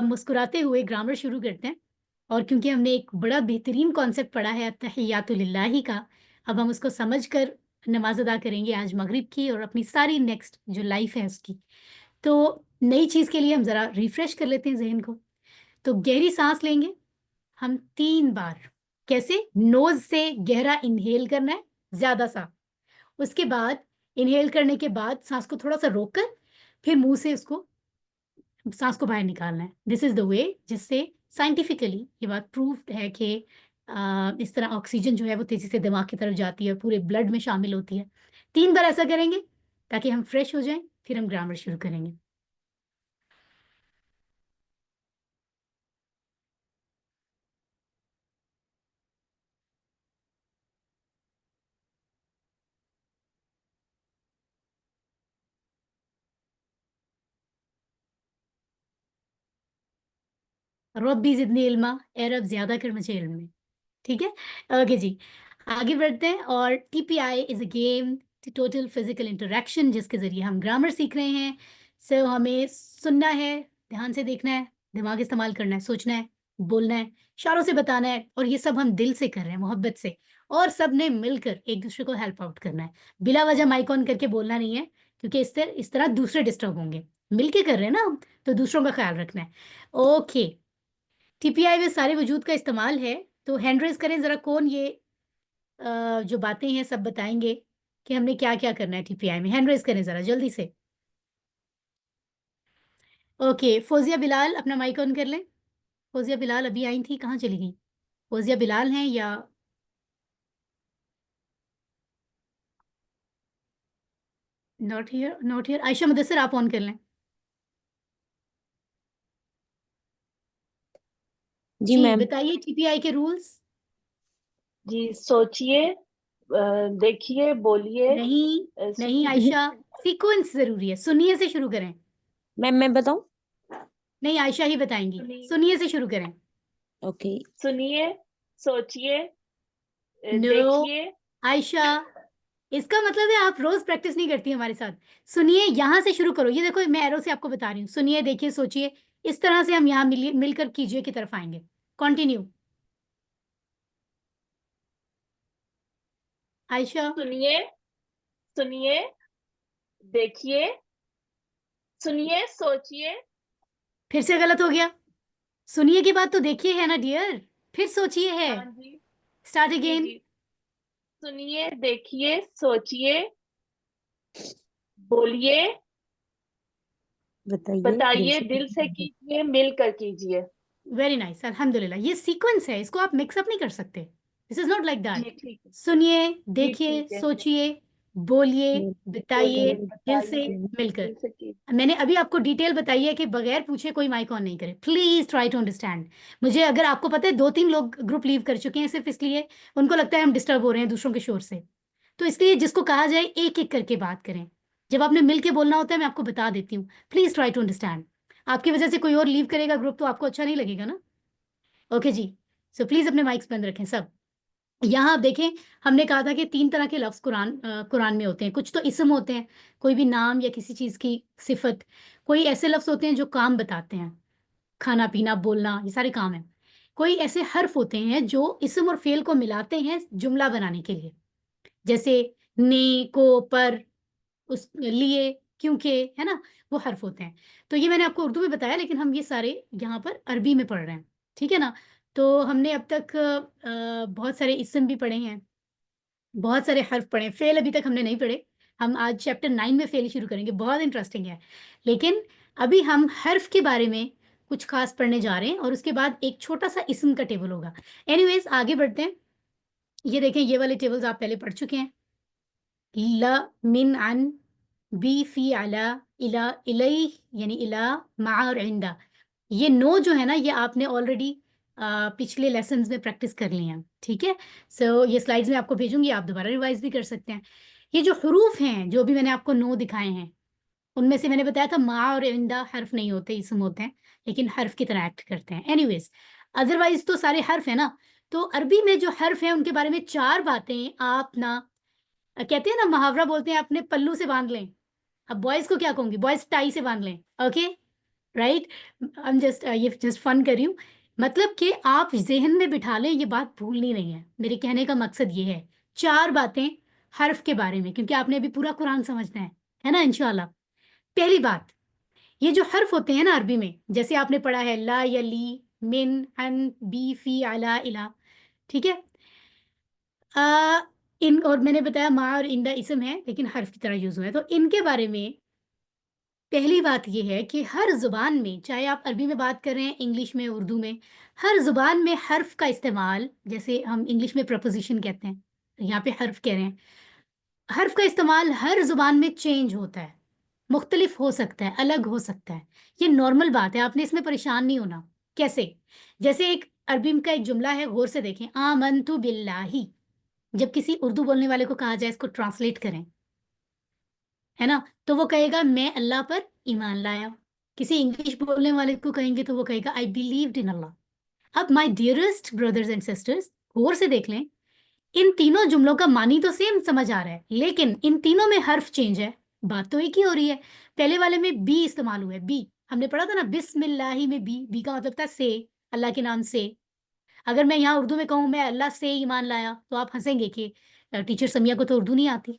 مسکراتے ہوئے گرامر شروع کرتے ہیں، اور کیونکہ ہم نے ایک بڑا بہترین کانسیپٹ پڑھا ہے التحیات للہ کا، اب ہم اس کو سمجھ کر نماز ادا کریں گے آج مغرب کی، اور اپنی ساری نیکسٹ جو لائف ہے اس کی۔ تو نئی چیز کے لیے ہم ذرا ریفریش کر لیتے ہیں ذہن کو۔ تو گہری سانس لیں گے ہم 3 بار، کیسے؟ نوز سے گہرا انہیل کرنا ہے زیادہ سا، اس کے بعد انہیل کرنے کے بعد سانس کو تھوڑا سا روک کر پھر منہ سے اس کو، سانس کو باہر نکالنا ہے۔ دس از دا وے جس سے سائنٹیفکلی یہ بات پروفڈ ہے کہ اس طرح آکسیجن جو ہے وہ تیزی سے دماغ کی طرف جاتی ہے، پورے بلڈ میں شامل ہوتی ہے۔ 3 بار ایسا کریں گے تاکہ ہم فریش ہو جائیں، پھر ہم گرامر شروع کریں گے۔ ربی زدنی علما، اے رب زیادہ کر مجھے علم میں. ٹھیک ہے. اوکے جی آگے بڑھتے ہیں. اور T P I is a game total physical interaction جس کے ذریعے ہم گرامر سیکھ رہے ہیں. سو ہمیں سننا ہے، دھیان سے دیکھنا ہے، دماغ استعمال کرنا ہے، سوچنا ہے، بولنا ہے، اشاروں سے بتانا ہے، اور یہ سب ہم دل سے کر رہے ہیں، محبت سے، اور سب نے مل کر ایک دوسرے کو ہیلپ آؤٹ کرنا ہے. بلا وجہ مائک آن کر کے بولنا نہیں ہے کیونکہ اس طرح دوسرے ڈسٹرب ہوں گے. مل کے کر رہے ہیں نا ہم، تو دوسروں کا خیال رکھنا ہے. اوکے. ٹی پی آئی میں سارے وجود کا استعمال ہے. تو ہینڈ ریز کریں ذرا، کون یہ جو باتیں ہیں سب بتائیں گے کہ ہم نے کیا کیا کرنا ہے ٹی پی آئی میں. ہینڈ ریز کریں ذرا جلدی سے. اوکے فوزیہ بلال اپنا مائک آن کر لیں. فوزیہ بلال ابھی آئی تھی، کہاں چلی گئی؟ فوزیہ بلال ہیں یا not here? Not here. Ayesha Mudassir آپ آن کر لیں. جی میم. بتائیے ٹی پی آئی کے رولز. جی سوچئے، دیکھیے، بولیے. نہیں عائشہ، سیکوینس ضروری ہے. سنیے سے شروع کریں. میم میں بتاؤں؟ نہیں عائشہ ہی بتائیں گی. سنیے سے شروع کریں. اوکے. سنیے، سوچئے، نو دیکھیے. عائشہ، اس کا مطلب ہے آپ روز پریکٹس نہیں کرتی ہمارے ساتھ. سنیے یہاں سے شروع کرو. یہ دیکھو میں ایرو سے آپ کو بتا رہی ہوں. سنیے، دیکھیے، سوچیے. اس طرح سے ہم یہاں مل کر کیجیے کی طرف آئیں گے. کنٹینیو عائشہ. سنیے، سنیے، دیکھیے، سنیے، سوچئے. پھر سے غلط ہو گیا. سنیے کے بعد تو دیکھیے ہے نا ڈیئر، پھر سوچیے ہے. ہاں جی، اسٹارٹ جی اگین. جی. سنیے، دیکھیے، سوچئے، بولیے، بتائیے، دل سے کیجیے، مل کر کیجیے. ویری نائس، الحمد للہ. یہ سیکوینس ہے، اس کو آپ مکس اپ نہیں کر سکتے. دس از ناٹ لائک جی دیٹ. ٹھیک ہے. سنیے، جی دیکھیے، ٹھیک ہے. سوچیے، بولیے، بتائیے، بولیے، دل سے بتائیے، مل کر. دل سے کیجیے. میں نے ابھی آپ کو ڈیٹیل بتائی ہے کہ بغیر پوچھے کوئی مائک آن نہیں کرے. Please try to understand. مجھے اگر آپ کو پتہ ہے 2-3 لوگ گروپ لیو کر چکے ہیں صرف اس لیے ان کو لگتا ہے ہم ڈسٹرب ہو رہے ہیں دوسروں کے شور سے. تو اس لیے جس کو کہا جائے ایک ایک کر کے بات کریں. جب آپ نے مل کے بولنا ہوتا ہے میں آپ کو بتا دیتی ہوں. Please try to understand. آپ کی وجہ سے کوئی اور لیو کرے گا گروپ تو آپ کو اچھا نہیں لگے گا نا. اوکے جی. سو پلیز اپنے مائکس بند رکھیں سب. یہاں آپ دیکھیں ہم نے کہا تھا کہ 3 طرح کے لفظ قرآن میں ہوتے ہیں. کچھ تو اسم ہوتے ہیں، کوئی بھی نام یا کسی چیز کی صفت. کوئی ایسے لفظ ہوتے ہیں جو کام بتاتے ہیں، کھانا پینا، بولنا، یہ سارے کام ہیں. کوئی ایسے حرف ہوتے ہیں جو اسم اور فعل کو ملاتے ہیں جملہ بنانے کے لیے، جیسے نے، کو، پر، اس لیے، کیونکہ، ہے نا، وہ حرف ہوتے ہیں. تو یہ میں نے آپ کو اردو میں بتایا لیکن ہم یہ سارے یہاں پر عربی میں پڑھ رہے ہیں. ٹھیک ہے نا. تو ہم نے اب تک بہت سارے اسم بھی پڑھے ہیں، بہت سارے حرف پڑھے ہیں. فعل ابھی تک ہم نے نہیں پڑھے. ہم آج چیپٹر 9 میں فعل شروع کریں گے، بہت انٹرسٹنگ ہے. لیکن ابھی ہم حرف کے بارے میں کچھ خاص پڑھنے جا رہے ہیں اور اس کے بعد ایک چھوٹا سا اسم کا ٹیبل ہوگا. اینی ویز آگے بڑھتے ہیں. یہ دیکھیں یہ والے ٹیبلز آپ پہلے پڑھ چکے ہیں. لا، من، عن، بی، فی، علی، الا، الی، یعنی الا، مع اور عندہ. یہ 9 جو ہے نا یہ آپ نے آلریڈی پچھلے لیسنز میں پریکٹس کر لی ہیں. ٹھیک ہے. سو یہ سلائیڈز میں آپ کو بھیجوں گی، آپ دوبارہ ریوائز بھی کر سکتے ہیں. یہ جو حروف ہیں جو بھی میں نے آپ کو 9 دکھائے ہیں ان میں سے میں نے بتایا تھا مع اور عندہ حرف نہیں ہوتے، اسم ہوتے ہیں لیکن حرف کی طرح ایکٹ کرتے ہیں. اینی ویز ادروائز تو سارے حرف ہیں نا. تو عربی میں جو حرف ہیں ان کے بارے میں 4 باتیں آپ نا کہتے ہیں نا، محاورہ بولتے ہیں اپنے پلو سے باندھ لیں. اب بوائز کو کیا کہوں گی؟ بوائز ٹائی سے باندھ لیں. Okay right. یہ جسٹ فن کر رہی ہوں. مطلب کہ آپ ذہن میں بٹھا لیں، یہ بات بھولنی نہیں ہے. میرے کہنے کا مقصد یہ ہے 4 باتیں حرف کے بارے میں، کیونکہ آپ نے ابھی پورا قرآن سمجھنا ہے نا انشاءاللہ. پہلی بات، یہ جو حرف ہوتے ہیں نا عربی میں، جیسے آپ نے پڑھا ہے لا یا لی، من، عن، بی، فی، علی، الا. ٹھیک ہے. ان اور میں نے بتایا مع اور عندہ اسم ہے لیکن حرف کی طرح یوز ہوئے ہیں. تو ان کے بارے میں پہلی بات یہ ہے کہ ہر زبان میں، چاہے آپ عربی میں بات کر رہے ہیں، انگلش میں، اردو میں، ہر زبان میں حرف کا استعمال، جیسے ہم انگلش میں پرپوزیشن کہتے ہیں، یہاں پہ حرف کہہ رہے ہیں. حرف کا استعمال ہر زبان میں چینج ہوتا ہے، مختلف ہو سکتا ہے، الگ ہو سکتا ہے. یہ نارمل بات ہے، آپ نے اس میں پریشان نہیں ہونا. کیسے؟ جیسے ایک عربی کا ایک جملہ ہے، غور سے دیکھیں، آمنت باللہ. جب کسی اردو بولنے والے کو کہا جائے اس کو ٹرانسلیٹ کریں، ہے نا، تو وہ کہے گا میں اللہ پر ایمان لایا. کسی انگلش بولنے والے کو کہیں گے تو وہ کہے گا آئی بلیوڈ ان اللہ. اب مائی ڈیئرسٹ بردرز اینڈ سسٹرز غور سے دیکھ لیں, ان تینوں جملوں کا معنی تو سیم سمجھ آ رہا ہے, لیکن ان تینوں میں حرف چینج ہے, بات تو ایک ہی ہو رہی ہے. پہلے والے میں بی استعمال ہوا ہے, بی ہم نے پڑھا تھا نا, بسم اللہ میں بی کا مطلب تھا سے, اللہ کے نام سے. اگر میں یہاں اردو میں کہوں میں اللہ سے ایمان لایا تو آپ ہنسیں گے کہ ٹیچر سمیہ کو تو اردو نہیں آتی.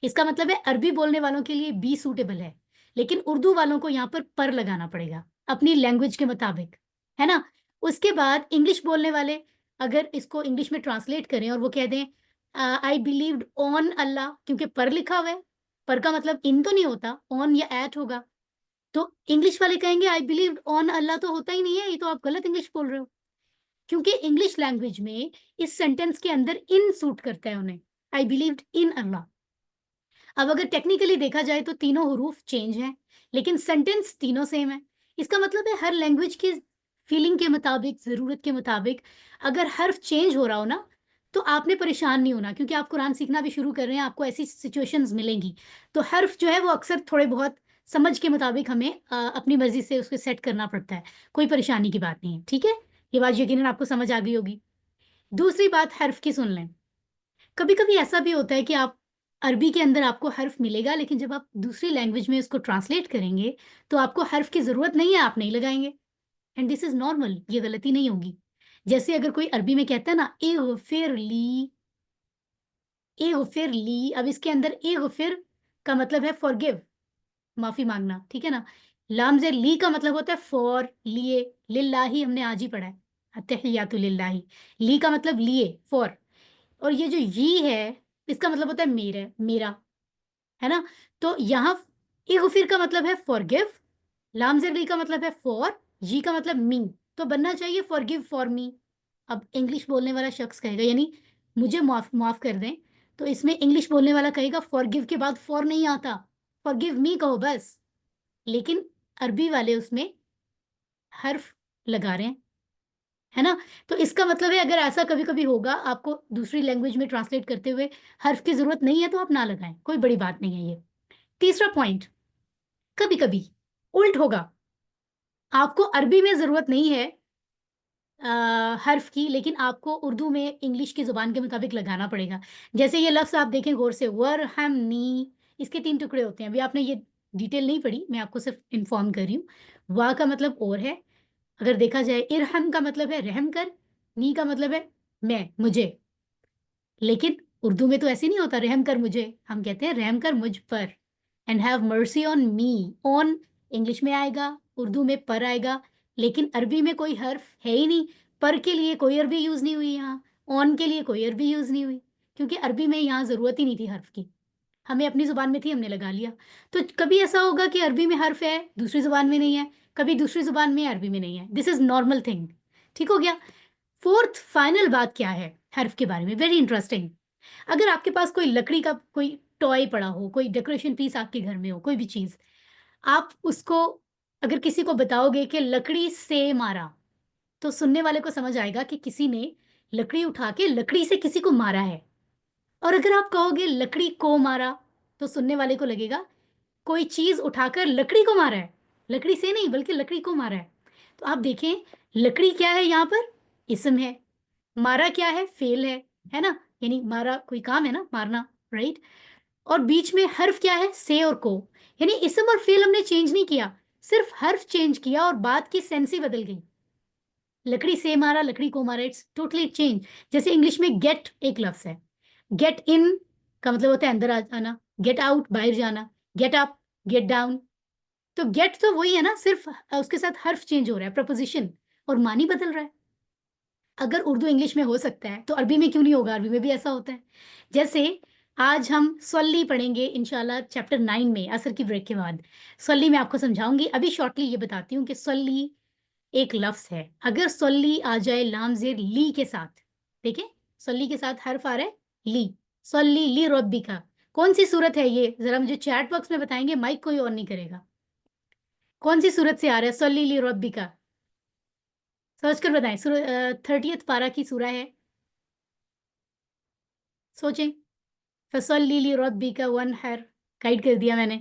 اس کا مطلب ہے عربی بولنے والوں کے لیے بی سوٹیبل ہے, لیکن اردو والوں کو یہاں پر لگانا پڑے گا اپنی لینگویج کے مطابق, ہے نا. اس کے بعد انگلش بولنے والے اگر اس کو انگلش میں ٹرانسلیٹ کریں اور وہ کہہ دیں آئی بلیوڈ آن اللہ, کیونکہ پر لکھا ہوا ہے, پر کا مطلب ان تو نہیں ہوتا, آن یا ایٹ ہوگا, تو انگلش والے کہیں گے آئی بلیوڈ آن اللہ تو ہوتا ہی نہیں ہے, یہ تو آپ غلط انگلش بول رہے ہو, کیونکہ انگلش لینگویج میں اس سینٹینس کے اندر ان سوٹ کرتا ہے انہیں, آئی بلیوڈ ان اللہ. اب اگر ٹیکنیکلی دیکھا جائے تو تینوں حروف چینج ہیں, لیکن سینٹینس تینوں سیم ہے. اس کا مطلب ہے ہر لینگویج کی فیلنگ کے مطابق, ضرورت کے مطابق اگر حرف چینج ہو رہا ہو نا تو آپ نے پریشان نہیں ہونا, کیونکہ آپ قرآن سیکھنا بھی شروع کر رہے ہیں, آپ کو ایسی سچویشنز ملیں گی. تو حرف جو ہے وہ اکثر تھوڑے بہت سمجھ کے مطابق ہمیں اپنی مرضی سے اس کو سیٹ کرنا پڑتا ہے, کوئی پریشانی کی بات نہیں ہے, ٹھیک ہے. یہ بات یقیناً آپ کو سمجھ آ گئی ہوگی. دوسری بات حرف کی سن لیں. کبھی کبھی ایسا بھی ہوتا ہے کہ آپ عربی کے اندر آپ کو حرف ملے گا, لیکن جب آپ دوسری لینگویج میں اس کو ٹرانسلیٹ کریں گے تو آپ کو حرف کی ضرورت نہیں ہے, آپ نہیں لگائیں گے, اینڈ دس از نارمل, یہ غلطی نہیں ہوگی. جیسے اگر کوئی عربی میں کہتا ہے نا اغفر لی, اغفر لی, اب اس کے اندر اغفر کا مطلب ہے فارگیو, معافی مانگنا, ٹھیک ہے نا. لام زیر لی کا مطلب ہوتا ہے فور, لیے, للہ ہم نے آج ہی پڑھا ہے, التحیات للہ, لی کا مطلب لیے, فور, اور یہ جو یہ ہے اس کا مطلب ہوتا ہے میرا, میرا, ہے نا. تو یہاں اغفر کا مطلب ہے فارگیو, لام زیر لی کا مطلب ہے فور, جی کا مطلب می, تو بننا چاہیے فارگیو فار می. اب انگلش بولنے والا شخص کہے گا, یعنی مجھے معاف کر دیں, تو اس میں انگلش بولنے والا کہے گا فارگیو کے بعد فور نہیں آتا, فارگیو می کہو بس. لیکن عربی والے اس میں حرف لگا رہے ہیں, ہے نا. تو اس کا مطلب ہے اگر ایسا کبھی کبھی ہوگا آپ کو دوسری لینگویج میں ٹرانسلیٹ کرتے ہوئے حرف کی ضرورت نہیں ہے تو آپ نہ لگائیں, کوئی بڑی بات نہیں ہے یہ. تیسرا پوائنٹ, کبھی کبھی الٹ ہوگا, آپ کو عربی میں ضرورت نہیں ہے حرف کی, لیکن آپ کو اردو میں انگلش کی زبان کے مطابق لگانا پڑے گا. جیسے یہ لفظ آپ دیکھیں غور سے, ورحمنی, اس کے 3 ٹکڑے ہوتے ہیں. ابھی آپ نے یہ ڈیٹیل نہیں پڑھی, میں آپ کو صرف انفارم کر رہی ہوں. وا کا مطلب اور ہے, اگر دیکھا جائے ارحم کا مطلب ہے رحم کر, نی کا مطلب ہے میں, مجھے, لیکن اردو میں تو ایسے نہیں ہوتا رحم کر مجھے, ہم کہتے ہیں رحم کر مجھ پر, اینڈ ہیو مرسی آن می. آن انگلش میں آئے گا, اردو میں پر آئے گا, لیکن عربی میں کوئی حرف ہے ہی نہیں. پر کے لیے کوئی عربی یوز نہیں ہوئی یہاں, آن کے لیے کوئی عربی یوز نہیں ہوئی, کیونکہ عربی میں یہاں ضرورت ہی نہیں تھی حرف کی, ہمیں اپنی زبان میں تھی, ہم نے لگا لیا. تو کبھی ایسا ہوگا کہ عربی میں حرف ہے دوسری زبان میں نہیں ہے, کبھی دوسری زبان میں عربی میں نہیں ہے, دس از نارمل تھنگ, ٹھیک ہو گیا. فورتھ فائنل بات کیا ہے حرف کے بارے میں, ویری انٹرسٹنگ. اگر آپ کے پاس کوئی لکڑی کا کوئی ٹوائے پڑا ہو, کوئی ڈیکوریشن پیس آپ کے گھر میں ہو, کوئی بھی چیز, آپ اس کو اگر کسی کو بتاؤ گے کہ لکڑی سے مارا, تو سننے والے کو سمجھ آئے گا کہ کسی نے لکڑی اٹھا کے لکڑی سے کسی کو مارا ہے. اور اگر آپ کہو گے لکڑی کو مارا, تو سننے والے کو لگے گا کوئی چیز اٹھا کر لکڑی کو مارا ہے, لکڑی سے نہیں بلکہ لکڑی کو مارا ہے. تو آپ دیکھیں لکڑی کیا ہے یہاں پر, اسم ہے, مارا کیا ہے, فعل ہے نا, یعنی مارا کوئی کام ہے نا, مارنا, رائٹ. اور بیچ میں حرف کیا ہے, سے اور کو, یعنی اسم اور فعل ہم نے چینج نہیں کیا, صرف حرف چینج کیا اور بات کی سینس ہی بدل گئی. لکڑی سے مارا, لکڑی کو مارا, اٹس ٹوٹلی چینج. جیسے انگلش میں گیٹ ایک لفظ ہے, گیٹ ان کا مطلب ہوتا ہے اندر آنا, گیٹ آؤٹ باہر جانا, گیٹ اپ, گیٹ ڈاؤن. تو گیٹ تو وہی ہے نا, صرف اس کے ساتھ حرف چینج ہو رہا ہے, پرپوزیشن, اور معنی بدل رہا ہے. اگر اردو انگلش میں ہو سکتا ہے تو عربی میں کیوں نہیں ہوگا, عربی میں بھی ایسا ہوتا ہے. جیسے آج ہم سولی پڑھیں گے انشاءاللہ چیپٹر 9 میں عصر کی بریک کے بعد. سولی میں آپ کو سمجھاؤں گی, ابھی شارٹلی یہ بتاتی ہوں کہ سولی ایک لفظ ہے. اگر سولی آ جائے لام زیر لی کے ساتھ, دیکھیں سولی کے ساتھ حرف آ رہا ہے لی, سولی لی ربی کا, کون سی صورت ہے یہ, ذرا مجھے چیٹ باکس میں بتائیں گے, مائک کوئی اور نہیں کرے گا. کون سی صورت سے آ رہا ہے سولی لی ربی کا, سوچ کر بتائیں. 30th پارہ کی سورہ ہے, سوچیں. فصلی لی ربک وانحر, گائیڈ کر دیا میں نے.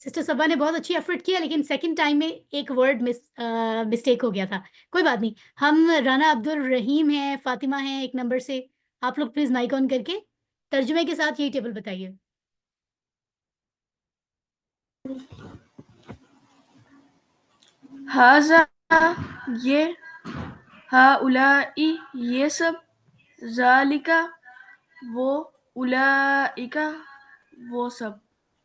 سسٹر صبا نے بہت اچھی ایفرٹ کیا لیکن سیکنڈ ٹائم میں ایک ورڈ مسٹیک ہو گیا تھا. کوئی بات نہیں. ہم رانا عبد الرحیم ہیں, فاطمہ ہیں ایک نمبر سے. آپ لوگ پلیز مائک آن کر کے ترجمے کے ساتھ یہی ٹیبل بتائیے. ہاذا یہ، ہاؤلائی یہ سب، ذالکا وہ، اولئکا وہ سب.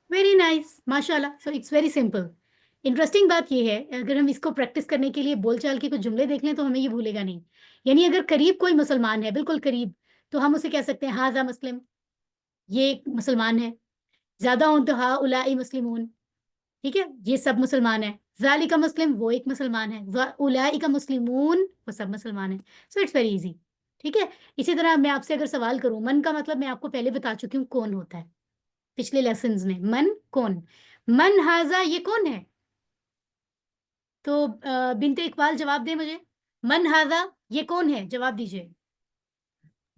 ویری نائس, ماشاء اللہ. So it's very simple. Interesting بات یہ ہے, اگر ہم اس کو پریکٹس کرنے کے لیے بول چال کے کچھ جملے دیکھ لیں تو ہمیں یہ بھولے گا نہیں. یعنی اگر قریب کوئی مسلمان ہے, بالکل قریب, تو ہم اسے کہہ سکتے ہیں ہاذا مسلم, یہ ایک مسلمان ہے. زیادہ ہوں تو ہا اولئی مسلمون, ٹھیک ہے, یہ سب مسلمان ہیں. ذالک مسلم, وہ ایک مسلمان ہے. اولئک مسلمون, وہ سب مسلمان ہیں. So it's very easy. ٹھیک ہے. اسی طرح میں آپ سے اگر سوال کروں, من کا مطلب میں آپ کو پہلے بتا چکی ہوں کون ہوتا ہے پچھلے لیسنز میں. من کون, من ہاذا یہ کون ہے. تو بنت اقبال جواب دیں مجھے, من ہاذا یہ کون ہے, جواب دیجیے.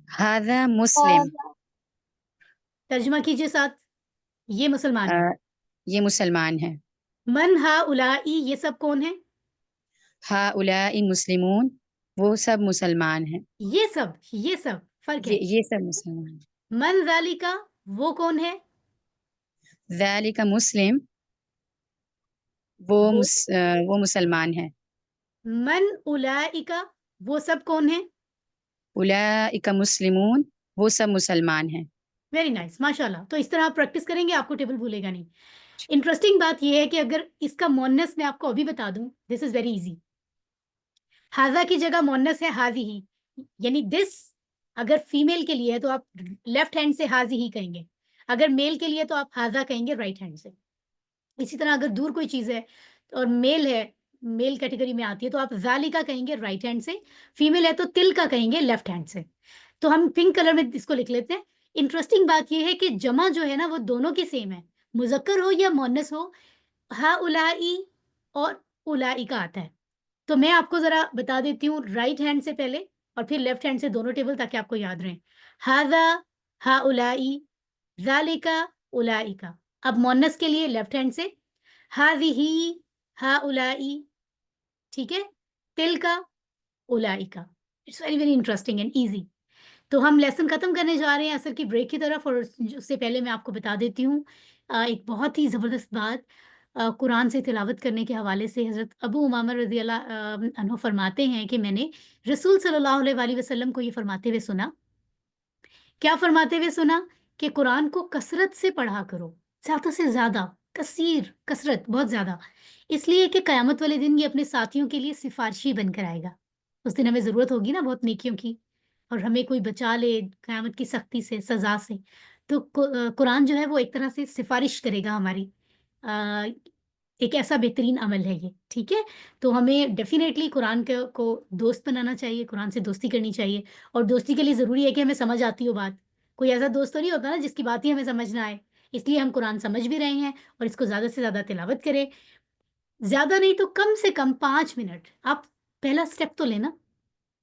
هذا مسلم. ترجمہ کیجیے ساتھ, یہ مسلمان ہے. یہ مسلمان ہے. من ہا الائی یہ سب کون ہیں, هؤلاء مسلمون. وہ سب مسلمان ہیں. یہ سب فرق ہے. یہ سب مسلمان ہیں. من ذالکا وہ کون ہے, ذالک مسلم. وہ مسلمان ہے. من اولئکا وہ سب کون ہیں. اولئک مسلمون. وہ سب مسلمان ہیں. ویری نائس, ماشاء اللہ. تو اس طرح آپ پریکٹس کریں گے, آپ کو ٹیبل بھولے گا نہیں. انٹرسٹنگ بات یہ ہے کہ اگر اس کا مونس میں آپ کو ابھی بتا دوں, دس از ویری ایزی. ہاذا کی جگہ مونس ہے ہاذی, یعنی دس اگر فیمیل کے لیے ہے تو آپ لیفٹ ہینڈ سے ہاذی ہی کہیں گے. اگر میل کے لیے تو آپ ہاذا کہیں گے رائٹ ہینڈ سے. اسی طرح اگر دور کوئی چیز ہے اور میل ہے, میل کیٹیگری میں آتی ہے, تو آپ ذالکا کہیں گے رائٹ ہینڈ سے. فیمیل ہے تو تل کا کہیں گے لیفٹ ہینڈ سے. تو ہم پنک کلر میں اس کو لکھ لیتے ہیں. انٹرسٹنگ بات یہ ہے کہ جمع جو ہے نا وہ دونوں کی سیم ہے, مذکر ہو یا مؤنث ہو. ہا الائی اور اولئکا آتا ہے. تو میں آپ کو ذرا بتا دیتی ہوں رائٹ ہینڈ سے پہلے اور پھر لیفٹ ہینڈ سے دونوں ٹیبل, تاکہ آپ کو یاد رہیں. ہاذا ہا الائی, ذالکا اولئکا. اب مؤنث کے لیے لیفٹ ہینڈ سے ہاذیہی ہا الائی, ٹھیک ہے, تلکا اولئکا. It's very very interesting and easy. تو ہم لیسن ختم کرنے جا رہے ہیں عصر کی بریک کی طرف, اور اس سے پہلے میں آپ کو بتا دیتی ہوں ایک بہت ہی زبردست بات. قرآن سے تلاوت کرنے کے حوالے سے حضرت ابو امامہ رضی اللہ عنہ فرماتے ہیں کہ میں نے رسول صلی اللہ علیہ وآلہ وسلم کو یہ فرماتے ہوئے سنا. کیا فرماتے ہوئے سنا؟ کہ قرآن کو کثرت سے پڑھا کرو, زیادہ سے زیادہ, کثرت بہت زیادہ. اس لیے کہ قیامت والے دن یہ اپنے ساتھیوں کے لیے سفارشی بن کر آئے گا. اس دن ہمیں ضرورت ہوگی نا بہت نیکیوں کی, اور ہمیں کوئی بچا لے قیامت کی سختی سے, سزا سے, تو قرآن جو ہے وہ ایک طرح سے سفارش کرے گا ہماری. ایک ایسا بہترین عمل ہے یہ, ٹھیک ہے. تو ہمیں ڈیفینیٹلی قرآن کو دوست بنانا چاہیے, قرآن سے دوستی کرنی چاہیے. اور دوستی کے لیے ضروری ہے کہ ہمیں سمجھ آتی ہو بات. کوئی ایسا دوست تو نہیں ہوتا نا جس کی بات ہی ہمیں سمجھ نہ آئے. اس لیے ہم قرآن سمجھ بھی رہے ہیں اور اس کو زیادہ سے زیادہ تلاوت کریں. زیادہ نہیں تو کم سے کم 5 منٹ. آپ پہلا سٹیپ تو لینا,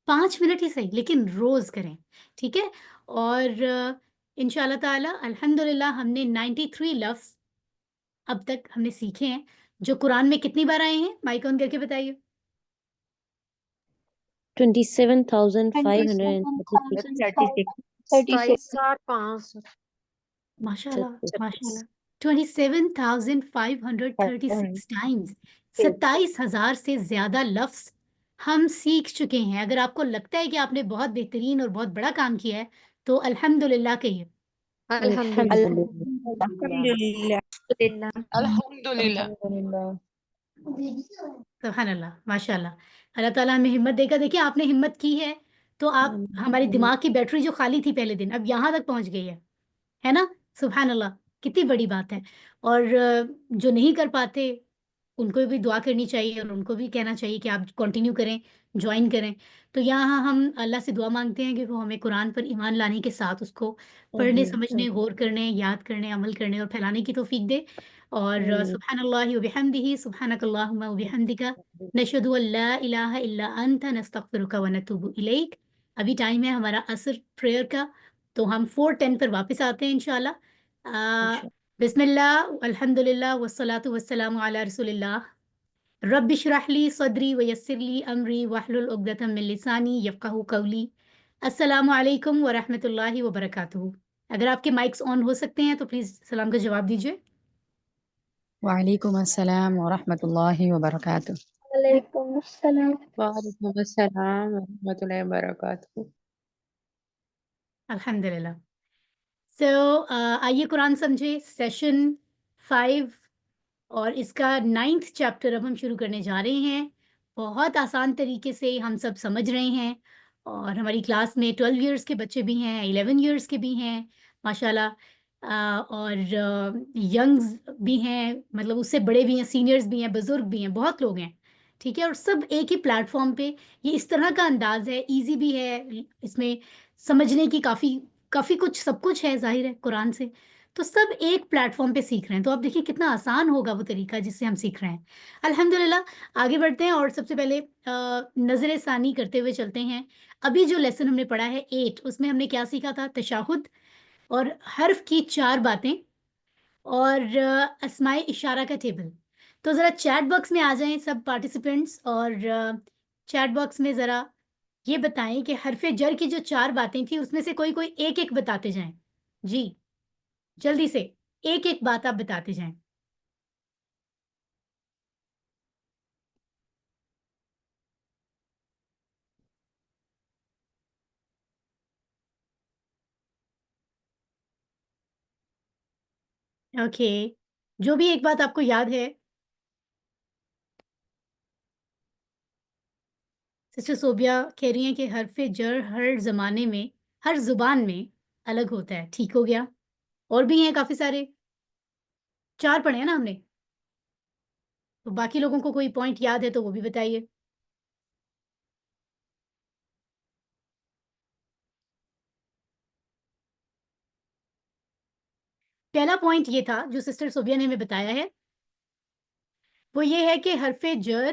5 منٹ ہی صحیح, لیکن روز کریں, ٹھیک ہے. اور ان شاء اللہ تعالیٰ الحمدللہ ہم نے 93 لفظ اب تک ہم نے سیکھے ہیں, جو قرآن میں کتنی بار آئے ہیں, مائک آن کر کے بتائیے. 27,536. ماشاء اللہ ماشاء اللہ, 27,536 ٹائمز, 27,000 سے زیادہ لفظ ہم سیکھ چکے ہیں. اگر آپ کو لگتا ہے کہ آپ نے بہت بہترین اور بہت بڑا کام کیا ہے تو الحمدللہ کہیے. الحمدللہ. سبحان اللہ, ماشاء اللہ. اللہ تعالیٰ ہمیں ہمت دے گا. دیکھیں آپ نے ہمت کی ہے تو آپ, ہماری دماغ کی بیٹری جو خالی تھی پہلے دن, اب یہاں تک پہنچ گئی ہے نا. سبحان اللہ, کتنی بڑی بات ہے. اور جو نہیں کر پاتے ان کو بھی دعا کرنی چاہیے, اور ان کو بھی کہنا چاہیے کہ آپ کنٹینیو کریں, جوائن کریں. تو یہاں ہم اللہ سے دعا مانگتے ہیں کہ وہ ہمیں قرآن پر ایمان لانے کے ساتھ اس کو پڑھنے, سمجھنے, غور کرنے, یاد کرنے, عمل کرنے اور پھیلانے کی توفیق دے. اور سبحان اللہ و بحمدہ, سبحانک اللہم و بحمدک, نشہد ان لا الہ الا انت, نستغفرک و نتوب الیک. ابھی ٹائم ہے ہمارا عصر پریئر کا, تو ہم 4:10 پر واپس آتے ہیں انشاءاللہ. بسم اللہ الحمدللہ والصلاة والسلام علی رسول اللہ رب اشرح لی صدری ویسر لی امری واحلل عقدۃ من لسانی یفقہوا قولی. السلام علیکم ورحمۃ اللہ وبرکاتہ. اگر آپ کے مائکس آن ہو سکتے ہیں تو پلیز سلام کا جواب دیجیے. وعلیکم السلام ورحمۃ اللہ وبرکاتہ. وعلیکم السلام. وعلیکم السلام ورحمۃ اللہ وبرکاتہ. الحمدللہ. سو آئیے قرآن سمجھے سیشن 5 اور اس کا 9th چیپٹر اب ہم شروع کرنے جا رہے ہیں. بہت آسان طریقے سے ہم سب سمجھ رہے ہیں اور ہماری کلاس میں 12 ایئرس کے بچے بھی ہیں, 11 ایئرس کے بھی ہیں ماشاءاللہ, اور ینگز بھی ہیں, مطلب اس سے بڑے بھی ہیں, سینئرز بھی ہیں, بزرگ بھی ہیں, بہت لوگ ہیں. ٹھیک ہے, اور سب ایک ہی پلیٹ فارم پہ. یہ اس طرح کا انداز ہے, ایزی بھی ہے, اس میں سمجھنے کی کافی کچھ سب کچھ ہے ظاہر ہے قرآن سے. تو سب ایک پلیٹ فارم پہ سیکھ رہے ہیں, تو آپ دیکھیں کتنا آسان ہوگا وہ طریقہ جس سے ہم سیکھ رہے ہیں. الحمدللہ. آگے بڑھتے ہیں اور سب سے پہلے نظر ثانی کرتے ہوئے چلتے ہیں. ابھی جو لیسن ہم نے پڑھا ہے 8, اس میں ہم نے کیا سیکھا تھا؟ تشہد اور حرف کی 4 باتیں اور اسماء اشارہ کا ٹیبل. تو ذرا چیٹ باکس میں آ جائیں سب پارٹیسپینٹس, اور چیٹ باکس میں ذرا یہ بتائیں کہ حرف جر کی جو 4 باتیں تھیں اس میں سے کوئی ایک ایک بتاتے جائیں. جی جلدی سے ایک ایک بات آپ بتاتے جائیں. اوکے, جو بھی ایک بات آپ کو یاد ہے. سسٹر صوبیہ کہہ رہی ہیں کہ حرف جر ہر زمانے میں, ہر زبان میں الگ ہوتا ہے. ٹھیک ہو گیا. اور بھی ہیں کافی سارے, 4 پڑھے ہیں نا ہم نے, تو باقی لوگوں کو کوئی پوائنٹ یاد ہے تو وہ بھی بتائیے. پہلا پوائنٹ یہ تھا جو سسٹر صوبیہ نے ہمیں بتایا ہے, وہ یہ ہے کہ حرف جر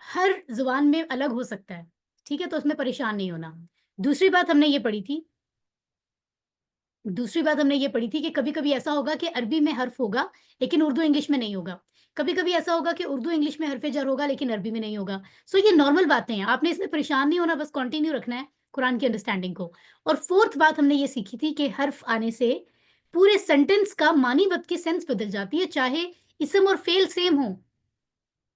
ہر زبان میں الگ ہو سکتا ہے. ٹھیک ہے, تو اس میں پریشان نہیں ہونا. دوسری بات ہم نے یہ پڑھی تھی کہ کبھی کبھی ایسا ہوگا کہ عربی میں حرف ہوگا لیکن اردو انگلش میں نہیں ہوگا. کبھی کبھی ایسا ہوگا کہ اردو انگلش میں حرف جر ہوگا لیکن عربی میں نہیں ہوگا. سو یہ نارمل باتیں ہیں, آپ نے اس میں پریشان نہیں ہونا, بس کنٹینیو رکھنا ہے قرآن کی انڈرسٹینڈنگ کو. اور 4th بات ہم نے یہ سیکھی تھی کہ حرف آنے سے پورے سینٹینس کا معنی بد کی سینس بدل جاتی ہے, چاہے اسم اور فعل سیم ہوں.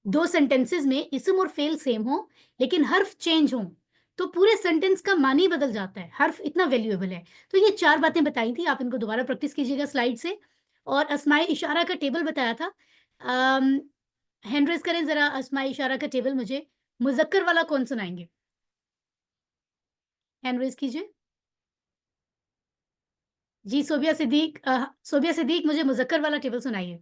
2 سینٹینسز میں اسم اور فعل سیم ہوں لیکن حرف چینج ہوں تو پورے سینٹینس کا معنی بدل جاتا ہے. حرف اتنا ویلیویبل ہے. تو یہ 4 باتیں بتائی تھی, آپ ان کو دوبارہ پریکٹس کیجیے گا سلائیڈ سے. اور اسماء اشارہ کا ٹیبل بتایا تھا. ہینڈ ریز کریں ذرا اسماء اشارہ کا ٹیبل. مجھے مذکر والا کون سنائیں گے؟ ہینڈ ریز کیجیے. جی صوبیہ صدیق مجھے مذکر والا ٹیبل سنائیے.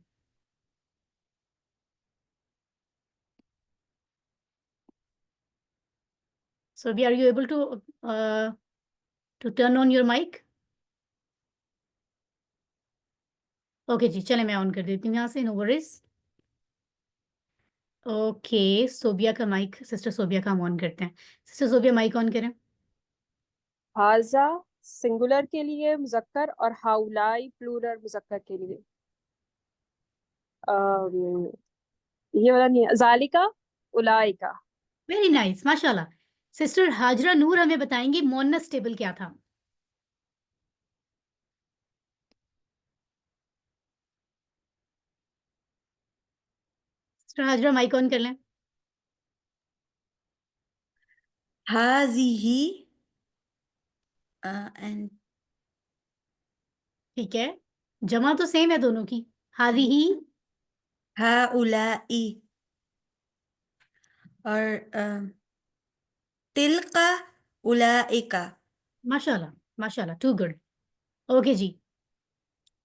Sobia, are you able to turn on your mic? Okay جی, چلیں میں آن کر دیتی ہوں یہاں سے, نو وریز. اوکے, صوبیہ کا مائک, سسٹر صوبیہ کا ہم آن کرتے ہیں. سسٹر صوبیہ مائک آن کریں. ہاذا سنگولر کے لیے مذکر اور ہاؤلائی پلورل مذکر کے لیے. یہ والا نہیں ہے, ذالکا اولائکا. ویری نائس, ماشاء اللہ. سسٹر ہاجرہ نور ہمیں بتائیں گی مونس ٹیبل کیا تھا. سسٹر ہاجرہ مائک آن کر لیں. هذه and ٹھیک ہے, جمع تو سیم ہے دونوں کی. ہادی ہی, هؤلاء اور تلك أولئك. ماشاء اللہ, ٹو گڈ. اوکے جی,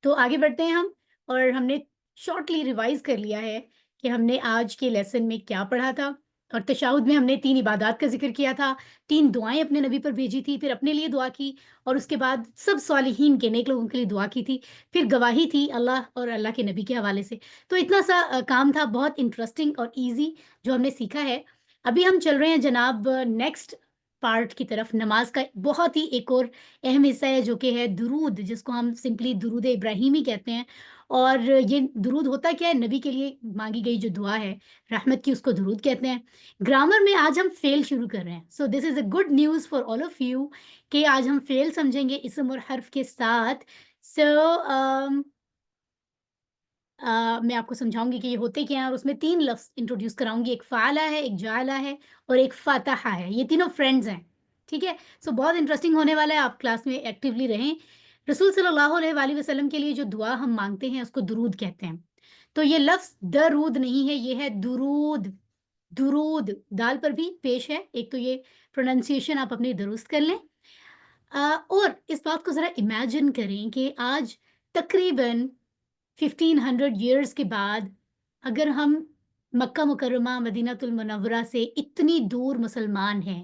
تو آگے بڑھتے ہیں ہم. اور ہم نے شارٹلی ریوائز کر لیا ہے کہ ہم نے آج کے لیسن میں کیا پڑھا تھا. اور تشہد میں ہم نے 3 عبادات کا ذکر کیا تھا, 3 دعائیں اپنے نبی پر بھیجی تھی, پھر اپنے لیے دعا کی, اور اس کے بعد سب صالحین کے, نیک لوگوں کے لیے دعا کی تھی, پھر گواہی تھی اللہ اور اللہ کے نبی کے حوالے سے. تو اتنا سا کام تھا, بہت انٹرسٹنگ اور ایزی جو ہم نے سیکھا ہے. ابھی ہم چل رہے ہیں جناب نیکسٹ پارٹ کی طرف، نماز کا بہت ہی ایک اور اہم حصہ ہے جو کہ ہے درود، جس کو ہم سمپلی درود ابراہیمی کہتے ہیں. اور یہ درود ہوتا کیا ہے؟ نبی کے لیے مانگی گئی جو دعا ہے رحمت کی، اس کو درود کہتے ہیں. گرامر میں آج ہم فیل شروع کر رہے ہیں. So this is a good news for all of you کہ آج ہم فیل سمجھیں گے اسم اور حرف کے ساتھ. سو میں آپ کو سمجھاؤں گی کہ یہ ہوتے کیا ہیں، اور اس میں 3 لفظ انٹروڈیوس کراؤں گی. ایک فعلہ ہے، ایک جعلہ ہے، اور ایک فاتحہ ہے. یہ تینوں فرینڈز ہیں. ٹھیک ہے، سو بہت انٹرسٹنگ ہونے والا ہے. آپ کلاس میں ایکٹیولی رہیں. رسول صلی اللہ علیہ وآلہ وسلم کے لیے جو دعا ہم مانگتے ہیں اس کو درود کہتے ہیں. تو یہ لفظ درود نہیں ہے، یہ ہے درود. درود دال پر بھی پیش ہے. ایک تو یہ پروننسیشن آپ اپنی درست کر لیں. اور اس بات کو ذرا امیجن کریں کہ آج تقریباً 1500 ایئرس کے بعد اگر ہم مکہ مکرمہ مدینہ المنورہ سے اتنی دور مسلمان ہیں،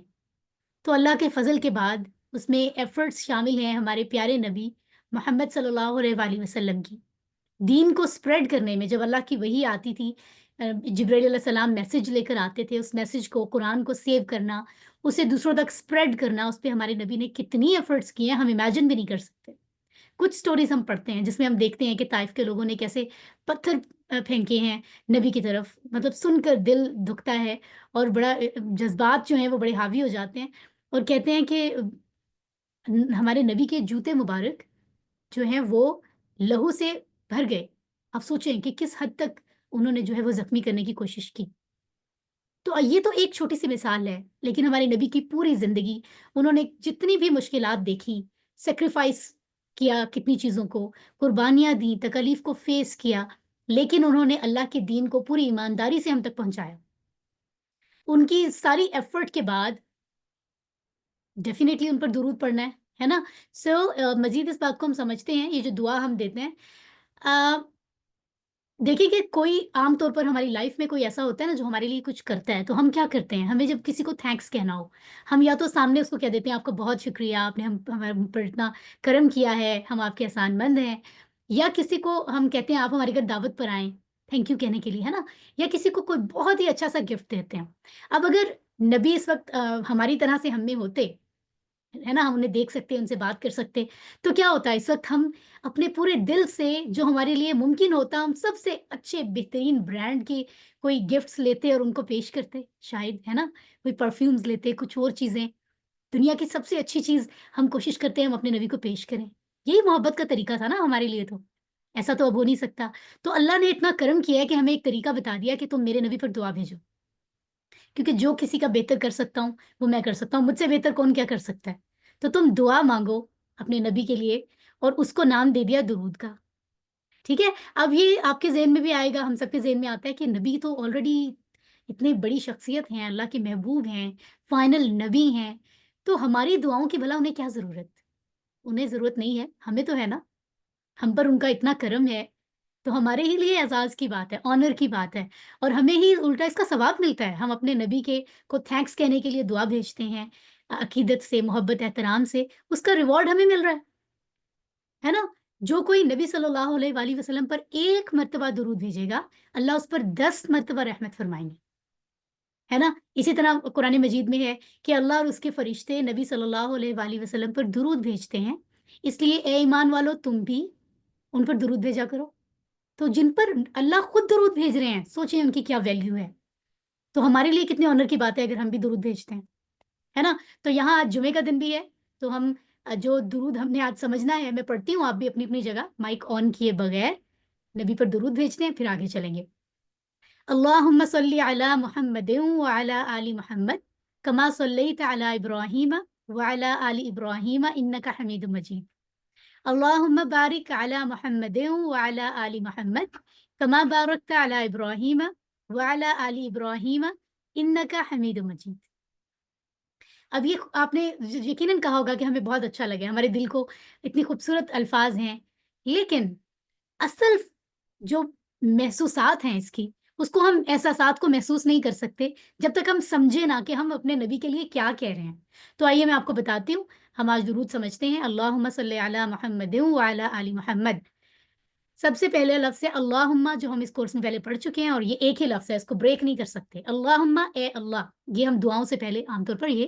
تو اللہ کے فضل کے بعد اس میں ایفرٹس شامل ہیں ہمارے پیارے نبی محمد صلی اللہ علیہ وآلہ وسلم کی. دین کو سپریڈ کرنے میں جب اللہ کی وحی آتی تھی، جبرائیل علیہ السلام میسج لے کر آتے تھے، اس میسج کو، قرآن کو سیو کرنا، اسے دوسروں تک سپریڈ کرنا، اس پہ ہمارے نبی نے کتنی ایفرٹس کیے ہیں ہم امیجن بھی نہیں کر سکتے. کچھ سٹوریز ہم پڑھتے ہیں جس میں ہم دیکھتے ہیں کہ طائف کے لوگوں نے کیسے پتھر پھینکے ہیں نبی کی طرف. مطلب سن کر دل دکھتا ہے، اور بڑا جذبات جو ہیں وہ بڑے حاوی ہو جاتے ہیں، اور کہتے ہیں کہ ہمارے نبی کے جوتے مبارک جو ہیں وہ لہو سے بھر گئے. آپ سوچیں کہ کس حد تک انہوں نے جو ہے وہ زخمی کرنے کی کوشش کی. تو یہ تو ایک چھوٹی سی مثال ہے، لیکن ہمارے نبی کی پوری زندگی انہوں نے جتنی بھی مشکلات دیکھی، سیکریفائس کیا کتنی چیزوں کو، قربانیاں دیں، تکالیف کو فیس کیا، لیکن انہوں نے اللہ کے دین کو پوری ایمانداری سے ہم تک پہنچایا. ان کی ساری ایفرٹ کے بعد ڈیفینیٹلی ان پر درود پڑھنا ہے نا. سو مزید اس بات کو ہم سمجھتے ہیں، یہ جو دعا ہم دیتے ہیں، دیکھیں کہ کوئی عام طور پر ہماری لائف میں کوئی ایسا ہوتا ہے نا جو ہمارے لیے کچھ کرتا ہے، تو ہم کیا کرتے ہیں؟ ہمیں جب کسی کو تھینکس کہنا ہو، ہم یا تو سامنے اس کو کہہ دیتے ہیں آپ کا بہت شکریہ، آپ نے ہمارے پر اتنا کرم کیا ہے، ہم آپ کے احسان مند ہیں. یا کسی کو ہم کہتے ہیں آپ ہمارے گھر دعوت پر آئیں، تھینک یو کہنے کے لیے، ہے نا. یا کسی کو کوئی بہت ہی اچھا سا گفٹ دیتے ہیں. اب اگر نبی اس وقت ہماری طرح سے ہم میں ہوتے، ہے نا، ہم انہیں دیکھ سکتے، ان سے بات کر سکتے، تو کیا ہوتا ہے اس وقت ہم اپنے پورے دل سے جو ہمارے لیے ممکن ہوتا، ہم سب سے اچھے بہترین برانڈ کی کوئی گفٹس لیتے اور ان کو پیش کرتے شاید، ہے نا. کوئی پرفیومز لیتے، کچھ اور چیزیں، دنیا کی سب سے اچھی چیز ہم کوشش کرتے ہیں ہم اپنے نبی کو پیش کریں. یہی محبت کا طریقہ تھا نا ہمارے لیے. تو ایسا تو اب ہو نہیں سکتا. تو اللہ نے اتنا کرم کیا ہے کہ ہمیں ایک طریقہ بتا دیا کہ تم میرے نبی پر دعا بھیجو، کیونکہ جو کسی کا بہتر کر سکتا ہوں وہ میں کر سکتا ہوں، مجھ سے بہتر کون کیا کر سکتا ہے. تو تم دعا مانگو اپنے نبی کے لیے، اور اس کو نام دے دیا درود کا. ٹھیک ہے، اب یہ آپ کے ذہن میں بھی آئے گا، ہم سب کے ذہن میں آتا ہے کہ نبی تو آلریڈی اتنے بڑی شخصیت ہیں، اللہ کے محبوب ہیں، فائنل نبی ہیں، تو ہماری دعاؤں کی بھلا انہیں کیا ضرورت؟ انہیں ضرورت نہیں ہے، ہمیں تو ہے نا. ہم پر ان کا اتنا کرم ہے، تو ہمارے ہی لیے اعزاز کی بات ہے، آنر کی بات ہے، اور ہمیں ہی الٹا اس کا ثواب ملتا ہے. ہم اپنے نبی کے کو تھینکس کہنے کے لیے دعا بھیجتے ہیں عقیدت سے، محبت احترام سے، اس کا ریوارڈ ہمیں مل رہا ہے نا. جو کوئی نبی صلی اللہ علیہ وآلہ وسلم پر 1 مرتبہ درود بھیجے گا، اللہ اس پر 10 مرتبہ رحمت فرمائیں گے، ہے نا. اسی طرح قرآن مجید میں ہے کہ اللہ اور اس کے فرشتے نبی صلی اللہ علیہ وآلہ وسلم پر درود بھیجتے ہیں، اس لیے اے ایمان والو تم بھی ان پر درود بھیجا کرو. تو جن پر اللہ خود درود بھیج رہے ہیں، سوچیں ان کی کیا ویلیو ہے. تو ہمارے لیے کتنے آنر کی بات ہے اگر ہم بھی درود بھیجتے ہیں، ہے نا. تو یہاں آج جمعے کا دن بھی ہے، تو ہم جو درود ہم نے آج سمجھنا ہے، میں پڑھتی ہوں، آپ بھی اپنی اپنی جگہ مائک آن کیے بغیر نبی پر درود بھیجتے ہیں، پھر آگے چلیں گے. اللہم صلی علی محمد وعلی آل محمد کما صلیت علی ابراہیم وعلی آل ابراہیم انک حمید مجید. اللہم بارک علی محمد وعلی آل محمد کما بارکت علی ابراہیم وعلی آل ابراہیم انک حمید مجید. اب یہ آپ نے یقیناً کہا ہوگا کہ ہمیں بہت اچھا لگے، ہمارے دل کو اتنی خوبصورت الفاظ ہیں، لیکن اصل جو محسوسات ہیں اس کو ہم احساسات کو محسوس نہیں کر سکتے جب تک ہم سمجھے نہ کہ ہم اپنے نبی کے لیے کیا کہہ رہے ہیں. تو آئیے میں آپ کو بتاتی ہوں. ہم آج درود سمجھتے ہیں. اللہم صلی علی محمد وعلی آل محمد. سب سے پہلے لفظ ہے اللہم، جو ہم اس کورس میں پہلے پڑھ چکے ہیں، اور یہ ایک ہی لفظ ہے، اس کو بریک نہیں کر سکتے. اللہم، اے اللہ. یہ ہم دعاؤں سے پہلے عام طور پر یہ